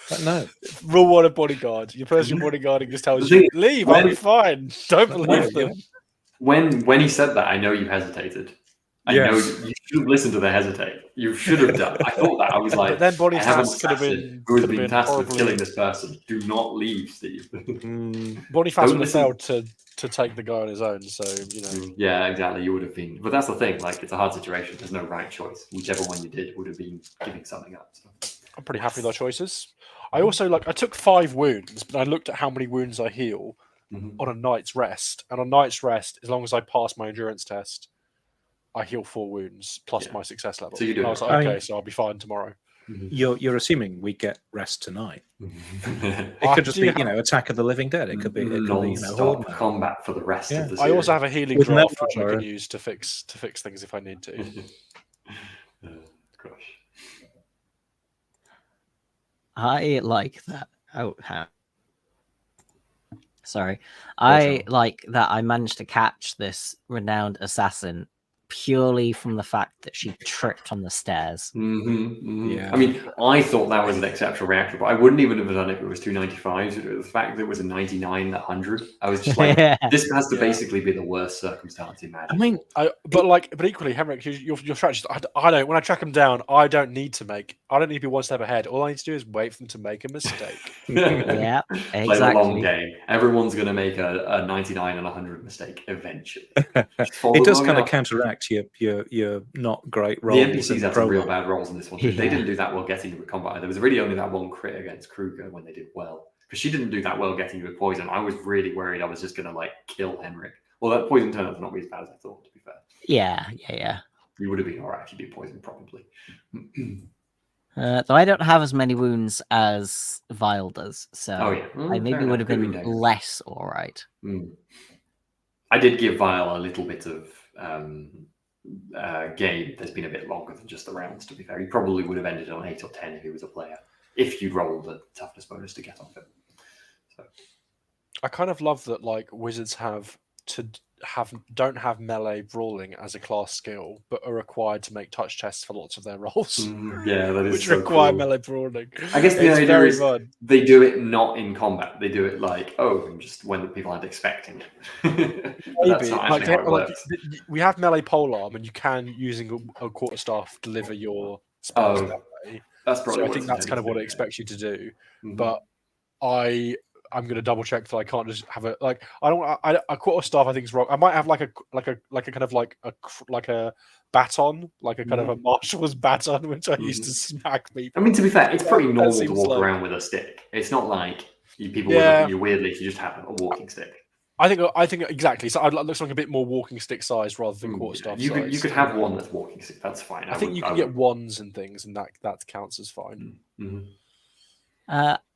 S3: But no.
S2: Rule one of bodyguard. Your person you're bodyguarding just tells
S1: The
S2: you,
S1: thing is,
S2: leave, I'll be fine. Don't believe
S3: No,
S2: them.
S1: When he said that, I know you hesitated. I know you should have listened to the hesitate. You should have done. I thought that. I was like,
S2: But then
S1: I have an
S2: Boniface could have
S1: assassin
S2: been
S1: who has been tasked with
S2: horribly-
S1: killing this person. Do not leave, Steve.
S2: Boniface
S1: Don't
S2: would have failed to take the guy on his own, so you know.
S1: Yeah, exactly. You would have been, but that's the thing. Like, it's a hard situation. There's no right choice. Whichever one you did would have been giving something up. So.
S2: I'm pretty happy with our choices. I also I took 5 wounds, but I looked at how many wounds I heal on a night's rest. And on night's rest, as long as I pass my endurance test, I heal 4 wounds plus my success level.
S1: So you do.
S2: And I was like, okay, so I'll be fine tomorrow.
S3: You're assuming we get rest tonight. It could just be, Attack of the Living Dead. It could be,
S1: non-stop combat for the rest of the series.
S2: I also have a healing
S3: With
S2: draft which I
S3: Neverwhere.
S2: can use to fix things if I need to.
S1: Gosh.
S4: I like that. Sorry. I like that I managed to catch this renowned assassin purely from the fact that she tripped on the stairs.
S3: Yeah.
S1: I mean, I thought that was an exceptional reaction, but I wouldn't even have done it if it was 295s. The fact that it was a 99 at 100, I was just like, this has to basically be the worst circumstance in Magic.
S3: I mean,
S2: but equally, Henrik, your strategy. I don't. When I track them down, I don't need to be one step ahead. All I need to do is wait for them to make a mistake.
S4: Yeah,
S1: Play the long
S4: exactly.
S1: game. Everyone's going to make a 99 and 100 mistake eventually.
S3: It does kind of counteract your not great rolls.
S1: The NPCs had some real bad rolls in this one. They didn't do that well getting you with combat. There was really only that one crit against Kruger when they did well. Because she didn't do that well getting you with poison. I was really worried I was just going to kill Henrik. Well, that poison turned out to not be as bad as I thought, to be fair.
S4: Yeah.
S1: You would have been alright if you did poison, probably.
S4: Though I don't have as many wounds as Vile does, so I maybe would have been less alright.
S1: I did give Vile a little bit of game that's been a bit longer than just the rounds, to be fair. He probably would have ended on 8 or 10 if he was a player, if you'd rolled a toughness bonus to get off it. So.
S2: I kind of love that wizards don't have melee brawling as a class skill, but are required to make touch tests for lots of their rolls.
S1: Yeah, that is
S2: which
S1: so
S2: require
S1: cool.
S2: melee brawling.
S1: I guess the idea
S2: very
S1: is
S2: fun.
S1: They do it not in combat. They do it just when the people aren't expecting it. That's not actually how it works.
S2: We have melee polearm, and you can, using a quarterstaff, deliver your spells that way.
S1: That's probably.
S2: So I think that's kind of what it expects you to do. But I'm going to double check that I can't just have a a quarterstaff. I think is wrong. I might have a kind of a baton, like a kind of a marshal's baton, which I used to smack people.
S1: I mean, to be fair, it's pretty normal to walk around with a stick. It's not like people would look at you weirdly if you just have a walking stick.
S2: I think exactly. So it looks like a bit more walking stick size rather than quarterstaff size.
S1: You could have one that's walking stick. That's fine.
S2: I think you can get wands and things, and that counts as fine.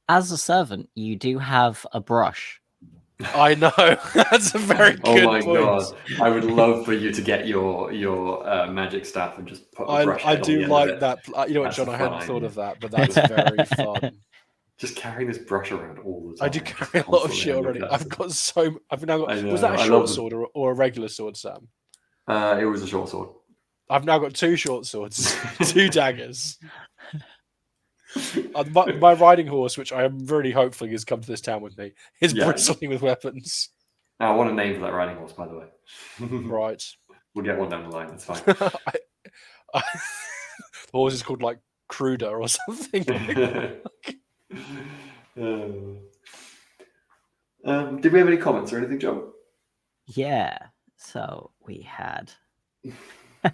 S4: As a servant, you do have a brush.
S2: I know. That's a very good point.
S1: Oh my god! I would love for you to get your magic staff and just put a brush.
S2: I do like that. You know what, John? I hadn't thought of that, but that's very fun.
S1: Just carrying this brush around all the time.
S2: I do carry a lot of shit already. I've got so. I've now got. Was that a short sword or a regular sword, Sam?
S1: It was a short sword.
S2: I've now got 2 short swords, 2 daggers. My riding horse, which I am really hoping has come to this town with me, is bristling with weapons.
S1: Now, I want a name for that riding horse, by the way.
S2: Right.
S1: We'll get one down the line. That's fine.
S2: The horse is called Cruder or something.
S1: Did we have any comments or anything, John?
S4: Yeah. So we had. I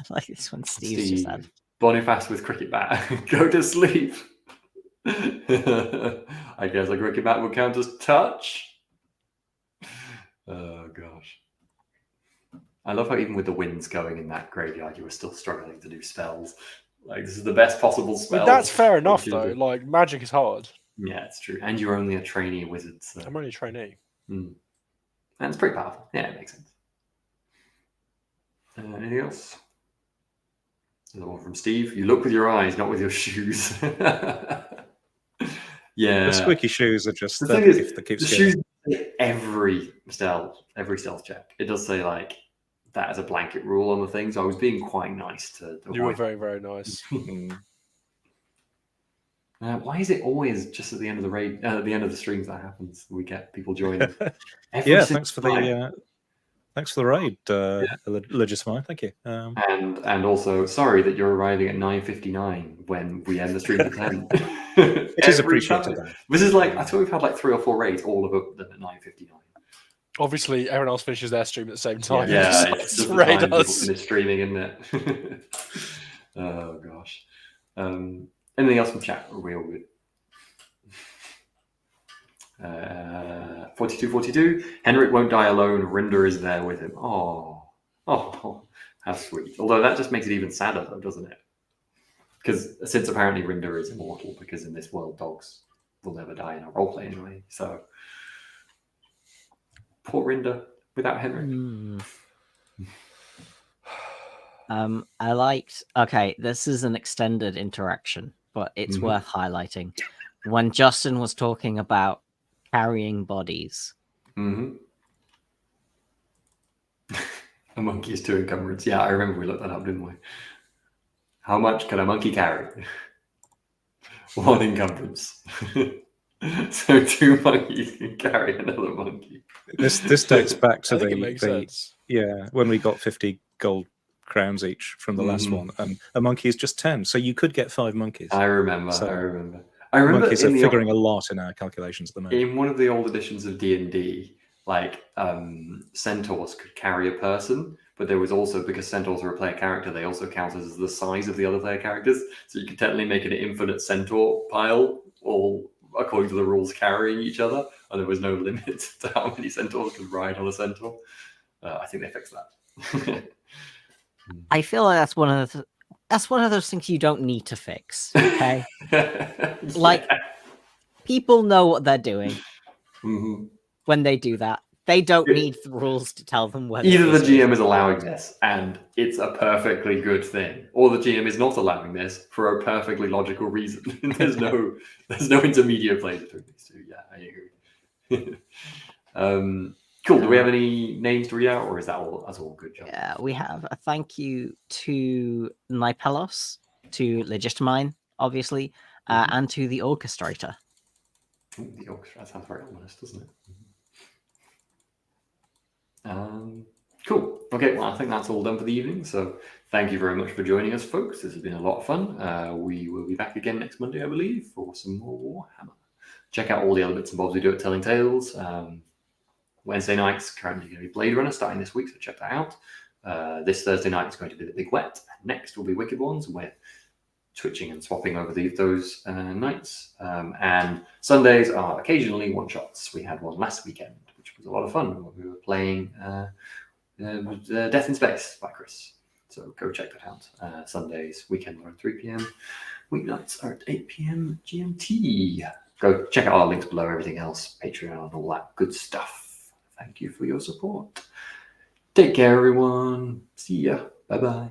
S4: like this one. Steve's just had.
S1: Boniface with cricket bat. Go to sleep. I guess a cricket bat would count as touch. Oh gosh. I love how even with the winds going in that graveyard, you were still struggling to do spells. This is the best possible spell.
S2: That's fair enough, though. Magic is hard.
S1: Yeah, it's true. And you're only a trainee wizard. So.
S2: I'm only a trainee.
S1: And it's pretty powerful. Yeah, it makes sense. Anything else? Another one from Steve. You look with your eyes, not with your shoes. Yeah.
S3: The squeaky shoes are just
S1: The
S3: the
S1: thing is,
S3: gift that keeps
S1: the
S3: giving.
S1: shoes every stealth check. It does say like that as a blanket rule on the thing. So I was being quite nice to
S2: You were
S1: avoid.
S2: very, very nice.
S1: Why is it always just at the end of the raid, at the end of the streams that happens? We get people joining.
S3: Yeah, thanks for the raid, Legismine. Thank you.
S1: And also, sorry that you're arriving at 9:59 when we end the stream at 10.
S3: It is appreciated.
S1: This is like, I thought we've had like 3 or 4 raids, all of them at 9:59.
S2: Obviously, everyone else finishes their stream at the same time.
S1: Yeah,
S2: Just
S1: it's just
S2: raid
S1: the time
S2: us.
S1: people finish streaming, isn't it? Oh gosh. Anything else from chat? Are we all good? 4242. Henrik won't die alone. Rinder is there with him. Oh, how sweet. Although that just makes it even sadder, though, doesn't it? Because since apparently Rinder is immortal, because in this world dogs will never die in a roleplay anyway. So poor Rinder without Henrik.
S4: I liked. Okay, this is an extended interaction, but it's worth highlighting. When Justin was talking about carrying bodies.
S1: A monkey is 2 encumbrance. Yeah, I remember we looked that up, didn't we? How much can a monkey carry? 1 encumbrance. So 2 monkeys can carry another monkey.
S3: This dates back to
S2: it makes sense.
S3: when we got 50 gold crowns each from the last one, and a monkey is just 10, so you could get 5 monkeys.
S1: I remember.
S3: Monkeys are figuring a lot in our calculations at the moment.
S1: In one of the old editions of D&D, like centaurs could carry a person, but there was also, because centaurs are a player character, they also count as the size of the other player characters. So you could technically make an infinite centaur pile, all according to the rules carrying each other, and there was no limit to how many centaurs could ride on a centaur. I think they fixed that.
S4: I feel like that's one of those things you don't need to fix. Okay, like people know what they're doing when they do that. They don't need the rules to tell them whether.
S1: Either the GM is allowing this and it's a perfectly good thing, or the GM is not allowing this for a perfectly logical reason. There's no intermediate play between these two. Yeah, I agree. Cool. Do we have any names to read out, or is that all? That's all good, John.
S4: Yeah, we have a thank you to Nipelos, to Legismine, obviously, and to the orchestrator.
S1: Ooh, the orchestra, that sounds very ominous, doesn't it? Cool. Okay, well, I think that's all done for the evening. So thank you very much for joining us, folks. This has been a lot of fun. We will be back again next Monday, I believe, for some more Warhammer. Check out all the other bits and bobs we do at Telling Tales. Wednesday night's currently going to be Blade Runner starting this week, so check that out. This Thursday night is going to be The Big Wet. And next will be Wicked Ones. We're switching and swapping over those nights. And Sundays are occasionally one-shots. We had one last weekend, which was a lot of fun. We were playing Death in Space by Chris. So go check that out. Sundays, weekends are at 3 p.m. Weeknights are at 8 p.m. GMT. Go check out our links below, everything else, Patreon, all that good stuff. Thank you for your support. Take care, everyone. See ya. Bye-bye.